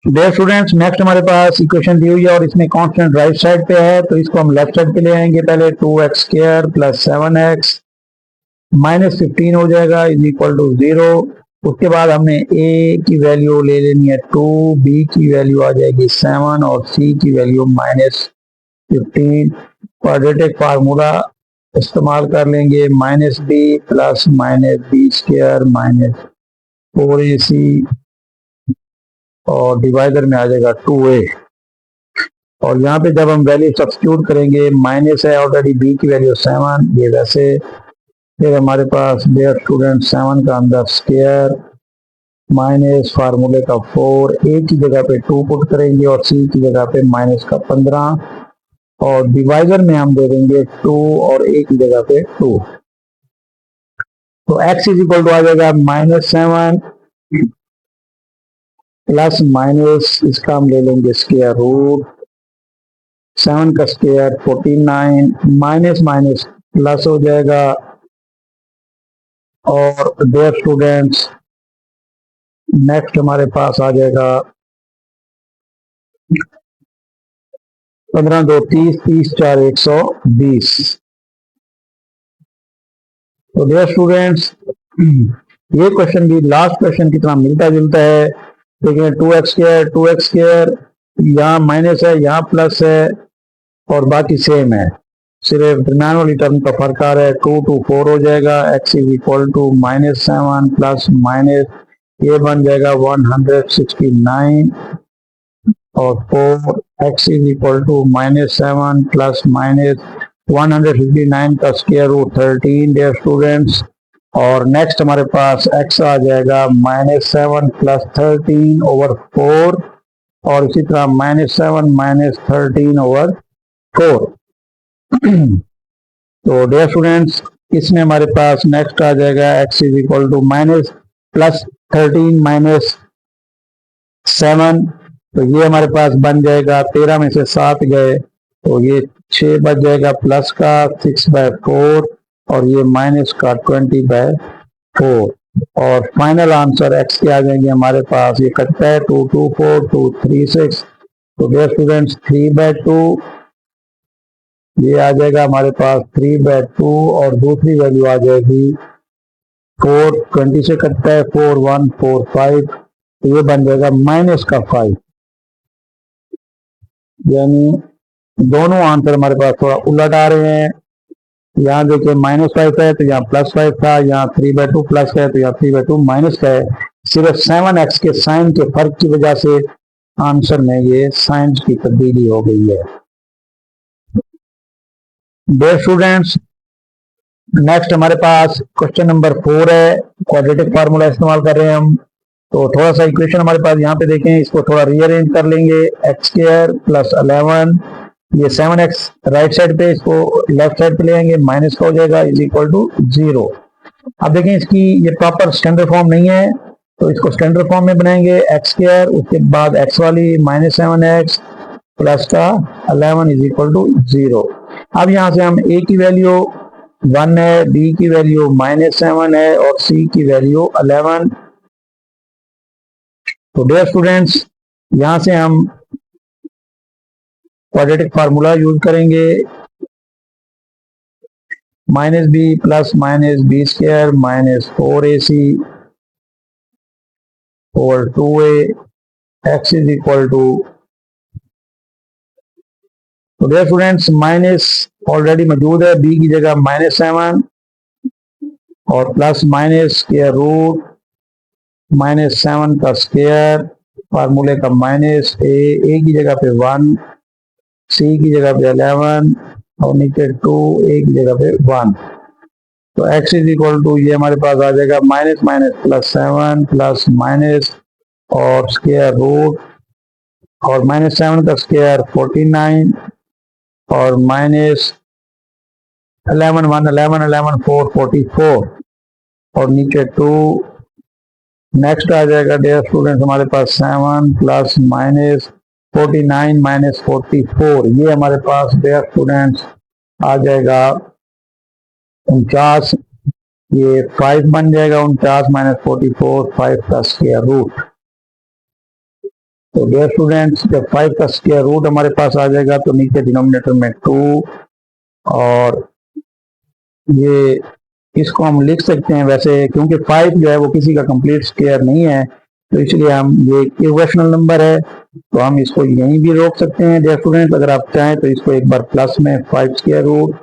डियर स्टूडेंट्स नेक्स्ट हमारे पास इक्वेशन दी हुई है और इसमें कांस्टेंट राइट साइड पे है, तो इसको हम लेफ्ट साइड पे ले आएंगे। पहले 2x² प्लस 7x -15 हो जाएगा इज इक्वल टू 0। उसके बाद हमने a की वैल्यू ले लेनी है 2, b की वैल्यू आ जाएगी 7 और c की वैल्यू -15। क्वाड्रेटिक फार्मूला इस्तेमाल कर लेंगे, -b प्लस -b² -4ac, और डिवाइडर में आ जाएगा 2a, और यहाँ पे जब हम वैल्यू सब्स्टिट्यूट करेंगे, माइनस है ऑलरेडी, b की वैल्यू 7, ये वैसे, फिर हमारे पास डियर स्टूडेंट 7 का अंदर स्क्वायर माइनस फार्मूले का 4, a की जगह पे 2 पुट करेंगे और c की जगह पे -15, और डिवाइडर में हम दे देंगे 2 और a की जगह पे 2। तो x इज इक्वल टू आ जाएगा -7 प्लस माइनस, इसका हम ले लेंगे स्क्वायर रूट, 7 का स्क्वायर 49, माइनस माइनस प्लस हो जाएगा, और डियर स्टूडेंट्स नेक्स्ट हमारे पास आ जाएगा 15 2 30, 30 4 120। तो डियर स्टूडेंट्स ये क्वेश्चन भी लास्ट क्वेश्चन की तरह मिलता जुलता है, देखिए 2x², यहाँ माइनस है, यहाँ प्लस है, और बाकी सेम है, सिर्फ दरम्यान वाली टर्म का फर्क आ रहा है। 2 to 4 हो जाएगा, x is equal to -7 plus minus, ये बन जाएगा 169, और 4x is equal to -7 plus minus 159 का स्क्वायर रूट 13 डियर स्टूडेंट्स, और नेक्स्ट हमारे पास x आ जाएगा -7 प्लस 13/4, और इसी तरह -7 माइनस 13/4। तो डियर स्टूडेंट्स इसमें हमारे पास नेक्स्ट आ जाएगा x is equal to -+13 minus 7, तो ये हमारे पास बन जाएगा 13 में से 7 गए तो ये 6 बच जाएगा, प्लस का 6/4 और ये माइनस का 20/4, और फाइनल आंसर x के आ जाएंगे हमारे पास, ये कटता है 224 236। तो डियर स्टूडेंट्स 3/2 ये आ जाएगा हमारे पास 3/2 और दूसरी वैल्यू आ जाएगी 4, 20 से कटता है 4, 1, 4, 5, तो ये बन जाएगा माइनस का 5। यानी दोनों आंसर हमारे पास थोड़ा उलट आ रहे हैं। यहाँ देखिए -5 है तो यहाँ +5 था, यहाँ 3/2 प्लस है तो यहाँ 3/2 माइनस का है। सिर्फ 7x के साइन के फर्क की वजह से आंसर में ये साइन की तब्दीली हो गई है। डियर स्टूडेंट्स, नेक्स्ट हमारे पास क्वेश्चन नंबर 4 है। क्वाड्रेटिक फार्मूला इस्तेमाल कर रहे हैं हम। तो थोड़ा सा इक्वेशन हमारे पास यहाँ पे देखें, इसको थोड़ा रीअरेंज कर लेंगे। x² + 11, ये 7x राइट साइड पे, इसको लेफ्ट साइड पे ले आएंगे, माइनस का हो जाएगा = 0। अब देखें इसकी ये प्रॉपर स्टैंडर्ड फॉर्म नहीं है, तो इसको स्टैंडर्ड फॉर्म में बनाएंगे। x², उसके बाद x वाली -7x प्लस का 11 = 0। अब यहाँ से हम a की वैल्यू 1 है, b की वैल्यू -7 है और c की वैल्यू 11। तो डियर स्टूडेंट्स, यहां से हम क्वाड्रेटिक फार्मूला यूज करेंगे। -b + -b² -4ac over 2a x तो डियर स्टूडेंट्स, माइनस ऑलरेडी मौजूद है, b की जगह -7 और प्लस माइनस स्क्वायर रूट -7 का स्क्वायर, फार्मूले का माइनस a की जगह पे 1, c की जगह पे 11 और नीचे 2, a की जगह पे 1। तो x ये हमारे पास आ जाएगा -+7 प्लस माइनस और स्क्वायर रूट और -7 का स्क्वायर 49 और -11 1 11 11 4 44 और नीचे 2। नेक्स्ट आ जाएगा डियर स्टूडेंट्स हमारे पास 7 प्लस -49 -44, ये हमारे पास डियर स्टूडेंट्स आ जाएगा 49। ये 5 बन जाएगा, 49 - 44 5 का स्क्वायर रूट। तो डियर स्टूडेंट्स, जब 5 का स्क्वायर रूट हमारे पास आ जाएगा तो नीचे डिनोमिनेटर में 2 और ये इसको हम लिख सकते हैं वैसे, क्योंकि 5 जो है वो किसी का कंप्लीट स्क्वायर नहीं है, तो इसलिए हम ये इक्वेशनल नंबर है तो हम इसको यहीं भी रोक सकते हैं। डियर स्टूडेंट्स, अगर आप चाहें तो इसको एक बार प्लस में 5 स्क्वायर रूट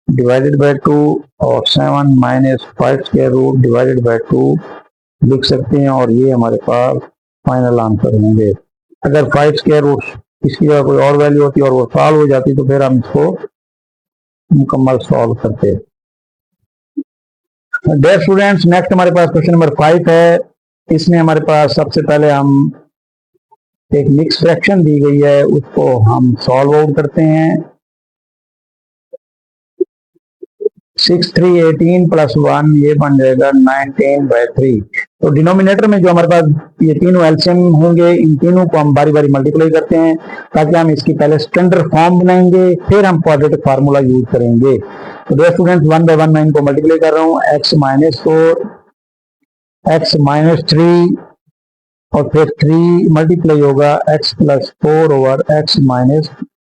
डिवाइडेड बाय 2 और 7 minus 5 square root divided by 2 लिख सकते हैं और ये हमारे पास फाइनल आंसर होंगे। अगर 5 स्क्वायर रूट इसकी जगह कोई और वैल्यू होती और वो सॉल्व हो जाती तो फिर हम इसको मुकम्मल सॉल्व करते। डियर स्टूडेंट्स, नेक्स्ट हमारे पास क्वेश्चन नंबर 5 है। इसमें हमारे पास सबसे पहले हम एक मिक्स फ्रैक्शन दी गई है, उसको हम सॉल्व आउट करते हैं। 6 3 18 + 1 ये बन जाएगा 19/3। तो डिनोमिनेटर में जो हमारे पास ये तीनों एलसीएम होंगे, इन तीनों को हम बारी बारी मल्टीप्लाई करते हैं ताकि हम इसकी पहले स्टैंडर्ड फॉर्म बनाएंगे, फिर हम क्वाड्रेटिक फार्मूला यूज करेंगे। तो डियर स्टूडेंट्स, 1 बाय 1 मैं इनको मल्टीप्लाई कर रहा हूँ। x - 4 x - 3 और फिर 3 मल्टीप्लाई होगा x + 4 ओवर x -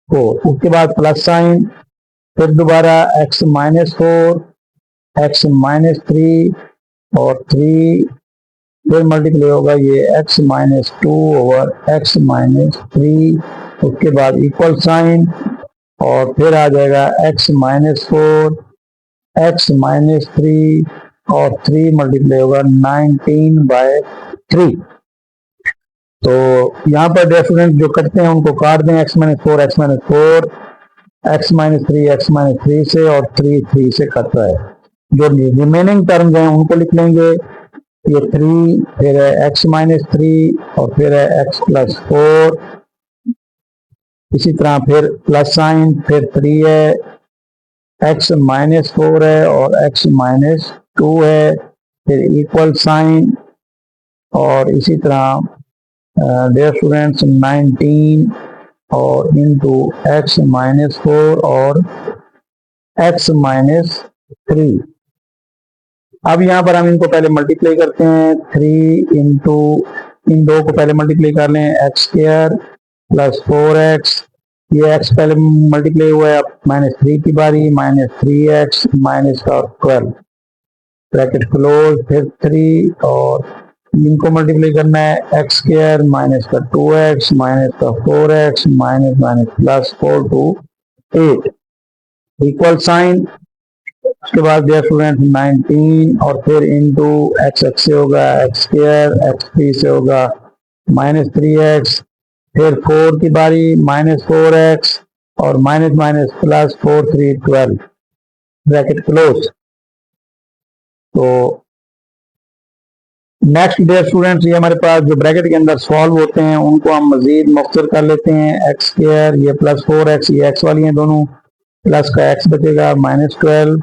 4, उसके बाद प्लस साइन, फिर दोबारा x - 4 x - 3 और 3 फिर मल्टीप्लाई होगा ये x - 2 ओवर x - 3, उसके बाद इक्वल साइन और फिर आ जाएगा x - 4 x - 3 और 3 मल्टीप्लाई होगा 19/3। तो यहाँ पर डियर स्टूडेंट जो करते हैं उनको काट दें, x - 4 x - 4 x - 3 x - 3 से और 3 3 से कट रहा है। जो रिमेनिंग टर्म्स हैं उनको लिख लेंगे। ये 3 फिर है x - 3 और फिर है x + 4, इसी तरह फिर प्लस साइन, फिर 3 है, x - 4 है और x - 2 है, फिर इक्वल साइन और इसी तरह डियर स्टूडेंट्स 19 और इंटू x - 4 और x - 3। अब यहाँ पर हम इनको पहले मल्टीप्लाई करते हैं। 3 इंटू इन दो को पहले मल्टीप्लाई कर लें, x² + 4x ये x पहले मल्टीप्लाई हुआ है, अब -3 की बारी, -3x माइनस का 12 ब्रैकेट क्लोज, फिर 3 और इनको मल्टीप्लाई करना है, एक्स स्क्वायर माइनस का 2x माइनस का 4x minus minus plus 4 to 8 equal sign. उसके बाद डियर स्टूडेंट 19 और फिर इंटू एक्स एक्स से होगा एक्स स्क्वायर, एक्स 3 से होगा -3x, फिर 4 की बारी -4x और minus minus plus 4 3 12 bracket close. तो नेक्स्ट डियर स्टूडेंट्स, ये हमारे पास जो ब्रैकेट के अंदर सॉल्व होते हैं उनको हम मजीद मुख्तर कर लेते हैं। एक्स स्क्वायर ये +4x, ये एक्स वाली हैं दोनों, प्लस का एक्स बचेगा -12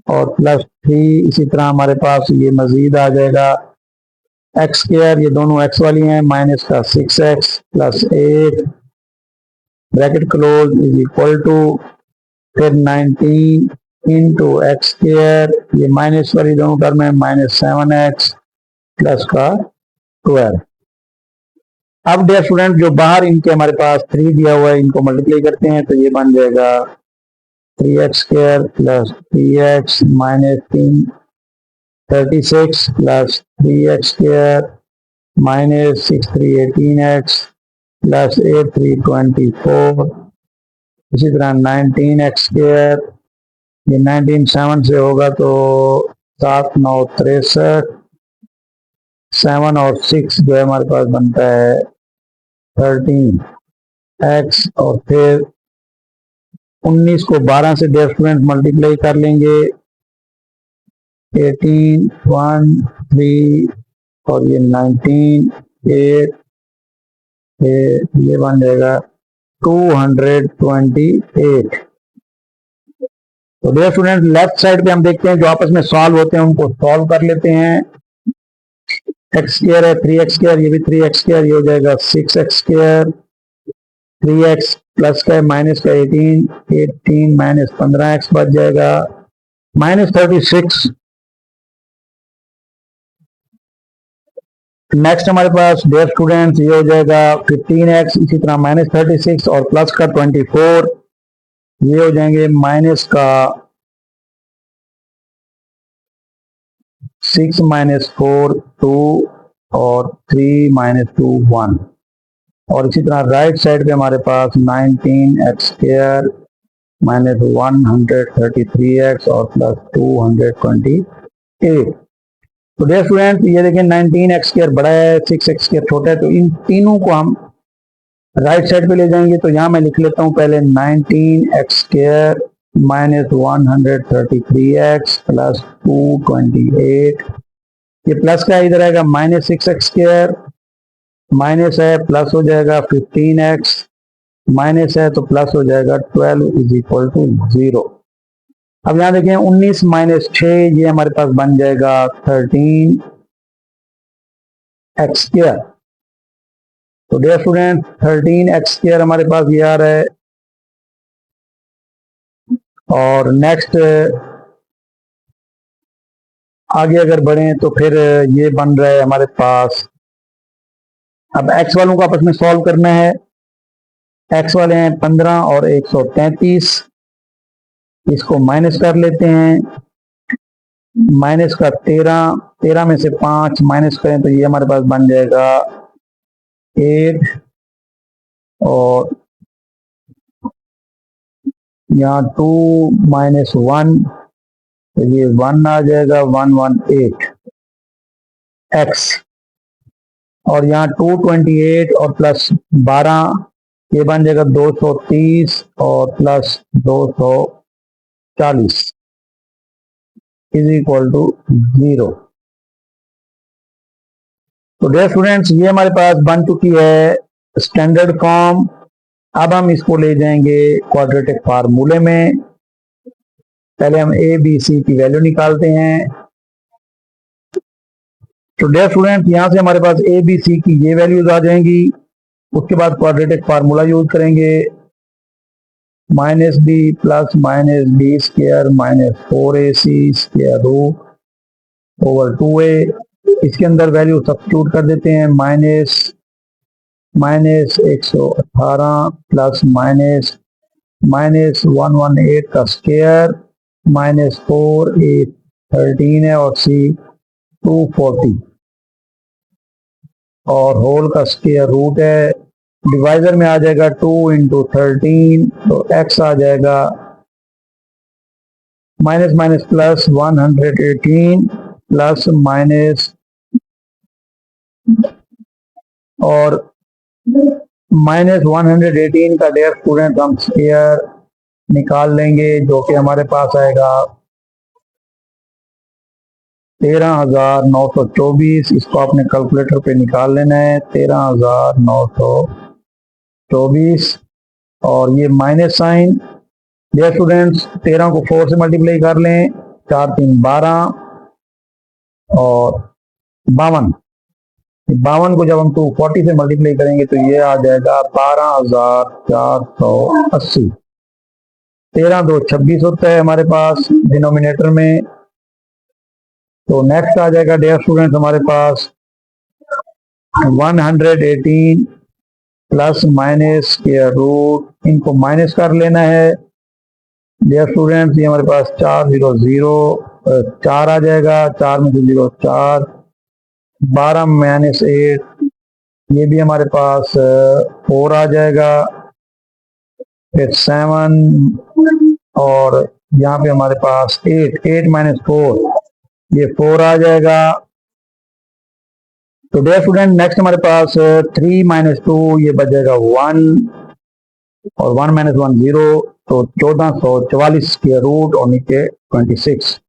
और +3, इसी तरह हमारे पास ये मजीद आ जाएगा एक्स स्क्वायर, ये दोनों एक्स वाली हैं, माइनस का 6x +8 bracket close is equal to फिर 19 इंटू एक्स स्क्वायर, ये माइनस वाली दोनों टर्म है, -7x प्लस का 12। अब डियर स्टूडेंट जो बाहर इनके हमारे पास 3 दिया हुआ है इनको मल्टीप्लाई करते हैं तो ये बन जाएगा 3x square plus 3x minus 36 plus 3x square minus 6 3 18x plus 8 3 24। इसी तरह 19x स्क्वायर, ये 19 7 से होगा तो 7 9 63, 7 और 6 जो है हमारे पास बनता है 13x और फिर 19 को 12 से डियर स्टूडेंट मल्टीप्लाई कर लेंगे, 18 1 3 और ये 19 8, ये बन जाएगा 228। तो डियर स्टूडेंट लेफ्ट साइड पे हम देखते हैं जो आपस में सॉल्व होते हैं उनको सॉल्व कर लेते हैं। एक्स स्क्वायर है 3x स्क्वायर, ये भी 3x स्क्वायर, ये हो जाएगा 6x स्क्वायर, 3x प्लस का माइनस का 18 माइनस 15x बच जाएगा -36। नेक्स्ट हमारे पास डियर स्टूडेंट्स ये हो जाएगा 15x, इसी तरह -36 और प्लस का 24, ये हो जाएंगे माइनस का 6 -4 2 और 3 -2 1 और इसी तरह राइट साइड पे हमारे पास 19x स्क्वायर माइनस 133x और प्लस 228। तो डियर स्टूडेंट ये देखें 19x स्क्वायर बड़ा है, 6x स्क्वायर छोटा है, तो इन तीनों को हम राइट साइड पे ले जाएंगे। तो यहाँ मैं लिख लेता हूँ पहले 19x square minus 133x plus 228, ये प्लस का इधर आएगा -6x स्क्वायर, माइनस है प्लस हो जाएगा 15x, माइनस है तो प्लस हो जाएगा 12 इज इक्वल टू 0। अब यहां देखें 19 माइनस 6 ये हमारे पास बन जाएगा 13x स्क्वायर। तो डियर स्टूडेंट 13x स्क्वायर हमारे पास ये आ रहा है। और नेक्स्ट आगे अगर बढ़े तो फिर ये बन रहा है हमारे पास, अब x वालों को आपस में सॉल्व करना है। x वाले हैं 15 और 133, इसको माइनस कर लेते हैं, माइनस का 13 में से 5 माइनस करें तो ये हमारे पास बन जाएगा 8 और यहाँ 2 माइनस 1 तो ये 1 आ जाएगा 118 x और यहाँ 228 और प्लस 12 ये बन जाएगा 230 और प्लस 240 इज इक्वल टू 0। तो डियर स्टूडेंट्स ये हमारे पास बन चुकी है स्टैंडर्ड फॉर्म। अब हम इसको ले जाएंगे क्वाड्रेटिक फार्मूले में। पहले हम ए बी सी की वैल्यू निकालते हैं। तो डियर स्टूडेंट यहां से हमारे पास ए बी सी की ये वैल्यूज आ जाएंगी। उसके बाद क्वाड्रेटिक फार्मूला यूज करेंगे, -b plus -b square -4ac square root over 2a। इसके अंदर वैल्यू सब्स्टिट्यूट कर देते हैं, माइनस 118 प्लस माइनस 118 का स्क्वायर माइनस 4 ए 13 है और सी 240 और होल का स्क्वायर रूट है। डिवाइजर में आ जाएगा 2 इंटू 13 तो x आ जाएगा minus minus plus 118 plus minus और माइनस 118 का डेयर स्टूडेंट हम स्क्वायर निकाल लेंगे जो कि हमारे पास आएगा 13,924। इसको आपने कैलकुलेटर पे निकाल लेना है 13,924 और ये माइनस साइन। डियर स्टूडेंट्स 13 को 4 से मल्टीप्लाई कर लें 4 3 12 और 52 को जब हम 240 से मल्टीप्लाई करेंगे तो ये आ जाएगा 12,480। 13 2 26 होता है हमारे पास डिनोमिनेटर में। तो नेक्स्ट आ जाएगा डियर स्टूडेंट्स हमारे पास 118 प्लस माइनस स्क्वायर रूट, इनको माइनस कर लेना है डियर स्टूडेंट्स। ये हमारे पास 4 आ जाएगा, 4 में से 0 4, 12 माइनस 8 ये भी हमारे पास 4 आ जाएगा, फिर 7 और यहाँ पे हमारे पास 8 माइनस 4 ये 4 आ जाएगा। तो डियर स्टूडेंट नेक्स्ट हमारे पास 3 माइनस 2 ये बच जाएगा 1 और 1 माइनस 1 0, तो 1444 स्क्वायर रूट और नीचे 26।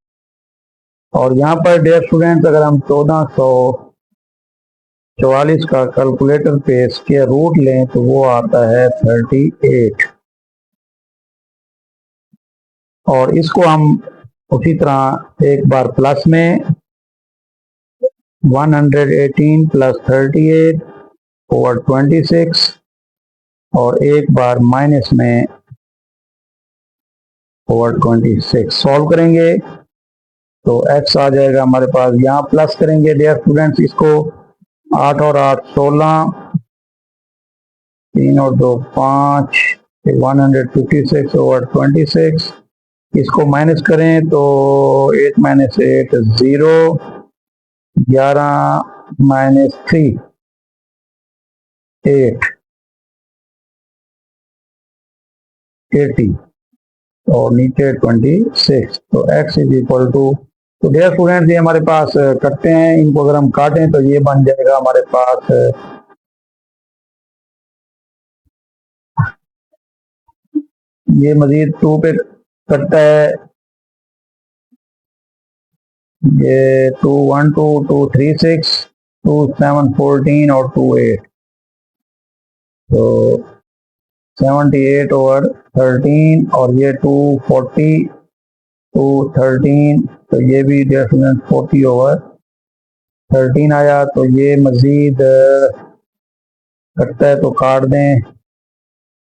और यहाँ पर डियर स्टूडेंट अगर हम 1444 का कैलकुलेटर पे स्क्वायर रूट लें तो वो आता है 38 और इसको हम उसी तरह एक बार प्लस में 118 प्लस 38 ओवर 26 और एक बार माइनस में ओवर 26 सॉल्व करेंगे तो x आ जाएगा हमारे पास। यहाँ प्लस करेंगे डियर स्टूडेंट्स इसको 8 और 8 16, 3 और 2 5, 156 ओवर 26। इसको माइनस करें तो 8 माइनस 8 0, 11 माइनस 3 8 80 और नीचे 26। तो x इज इक्वल टू, तो डियर स्टूडेंट्स ये हमारे पास करते हैं, इनको अगर हम काटें तो ये बन जाएगा हमारे पास ये मजीद 2 पे कटता है, ये 2 1 2 2 3 6 2 7 14 और 2 8, तो 78 ओवर 13 और ये 240 2 13, तो ये भी डियर स्टूडेंट 40 ओवर 13 आया। तो ये मजीद कटता है तो काट दें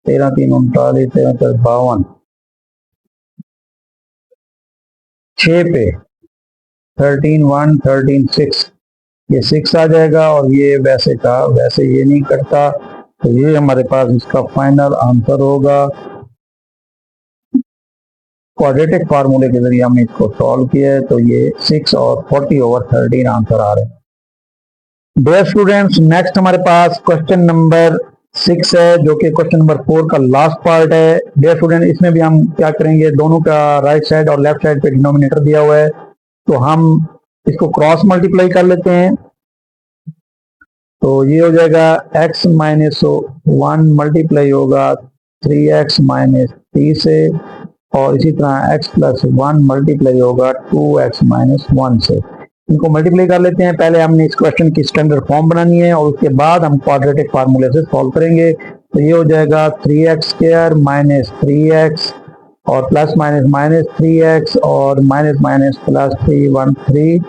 13 3 39 13 4 52, 6 पे 13 1 13 6 ये 6 आ जाएगा और ये वैसे का वैसे ये नहीं कटता, तो ये हमारे पास इसका फाइनल आंसर होगा। क्वाड्रेटिक फार्मूले के जरिए हमने इसको सॉल्व किया है तो ये 6 और 40 ओवर 13 आंसर आ रहे हैं। डियर स्टूडेंट्स नेक्स्ट हमारे पास क्वेश्चन नंबर 6 है जो कि क्वेश्चन नंबर 4 का लास्ट पार्ट है। डियर स्टूडेंट इसमें भी हम क्या करेंगे, दोनों का राइट साइड और लेफ्ट साइड पे डिनोमिनेटर दिया हुआ है तो हम इसको क्रॉस मल्टीप्लाई कर लेते हैं। तो ये हो जाएगा x माइनस 1 मल्टीप्लाई होगा 3x माइनस 3 से और इसी तरह x प्लस 1 मल्टीप्लाई होगा 2x माइनस 1 से। इनको मल्टीप्लाई कर लेते हैं। पहले हमने इस क्वेश्चन की स्टैंडर्ड फॉर्म बनानी है और उसके बाद हम क्वाड्रेटिक फार्मूले से सॉल्व करेंगे। तो ये हो जाएगा 3x स्क्वायर माइनस 3x और प्लस माइनस माइनस 3x और माइनस माइनस प्लस 3 1 3।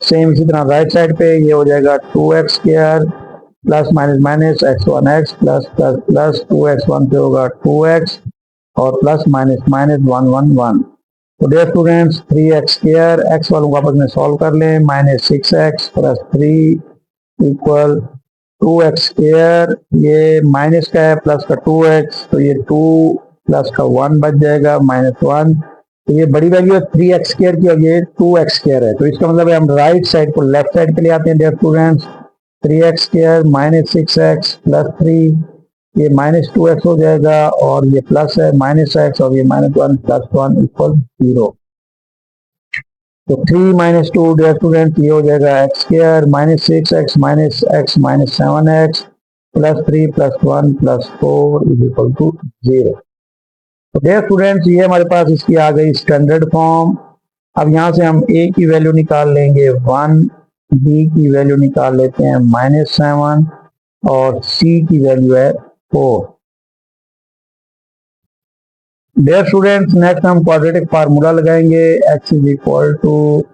सेम इसी तरह राइट साइड पे ये हो जाएगा 2x square plus minus minus x1x plus plus plus 2x1 से होगा 2x और प्लस माइनस माइनस 1 1 1। तो dear students 3x square x वालों को आपस में सॉल्व कर लें, minus 6x plus 3 equal 2 to x square, ये माइनस का है प्लस का 2x, तो ये 2 प्लस का 1 बच जाएगा -1। तो ये बड़ी वैल्यू है 3x² की और ये 2x² है। तो इसका मतलब है हम राइट साइड को लेफ्ट साइड पे ले आते हैं dear students. 3x² -6x plus 3, ये -2x हो जाएगा और ये प्लस है -x और ये -1 प्लस 1 इक्वल 0। तो 3 - 2 डियर स्टूडेंट ये हो जाएगा x² -6x -x -7x plus 3 plus 1 plus 4 is equal to 0। तो डियर स्टूडेंट्स ये हमारे पास इसकी आ गई स्टैंडर्ड फॉर्म। अब यहाँ से हम a की वैल्यू निकाल लेंगे 1, b की वैल्यू निकाल लेते हैं -7 और c की वैल्यू है 4। डियर स्टूडेंट्स नेक्स्ट हम क्वाड्रेटिक फार्मूला लगाएंगे। x is equal to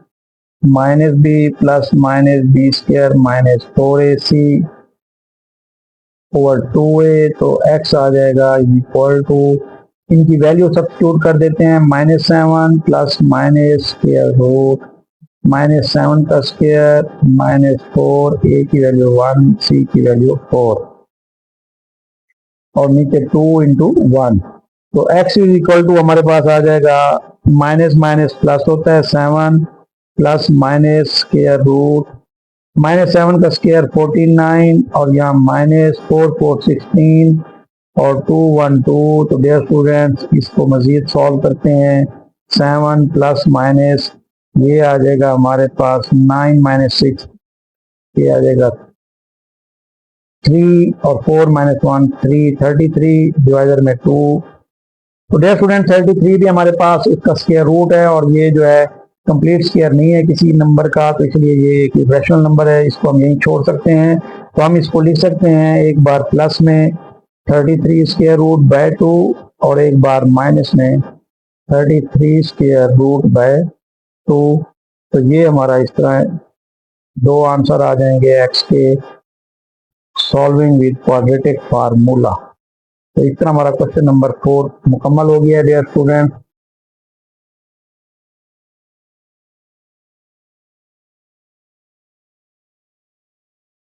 -b plus -b² -4ac over 2a। तो x आ जाएगा इक्वल टू, इनकी वैल्यू सब्स्टिट्यूट कर देते हैं -7 प्लस -7 का स्क्वायर -4, a की वैल्यू 1, c की वैल्यू 4 और नीचे 2 इंटू 1। तो x इज इक्वल टू हमारे पास आ जाएगा माइनस माइनस प्लस होता है 7 प्लस -7 का स्क्वायर 49 और यहाँ -4 4 16 और 2 1 2। तो डियर स्टूडेंट्स इसको मजीद सॉल्व करते हैं। 7 प्लस माइनस ये आ जाएगा हमारे पास 9 - 6, ये आ जाएगा 3 और 4 - 1 3, 33 डिवाइडर में 2। तो डियर स्टूडेंट 33 भी हमारे पास इसका स्क्वायर रूट है और ये जो है कंप्लीट स्क्वायर नहीं है किसी नंबर का, तो इसलिए ये एक रैशनल नंबर है, इसको हम यहीं छोड़ सकते हैं। तो हम इसको लिख सकते हैं एक बार प्लस में 33 स्क्वायर रूट बाय 2 और एक बार माइनस में 33 स्क्वायर रूट बाय 2। तो ये हमारा इस तरह दो आंसर आ जाएंगे x के सॉल्विंग विद क्वाड्रेटिक फार्मूला। तो इस तरह हमारा क्वेश्चन नंबर 4 मुकम्मल हो गया डियर स्टूडेंट।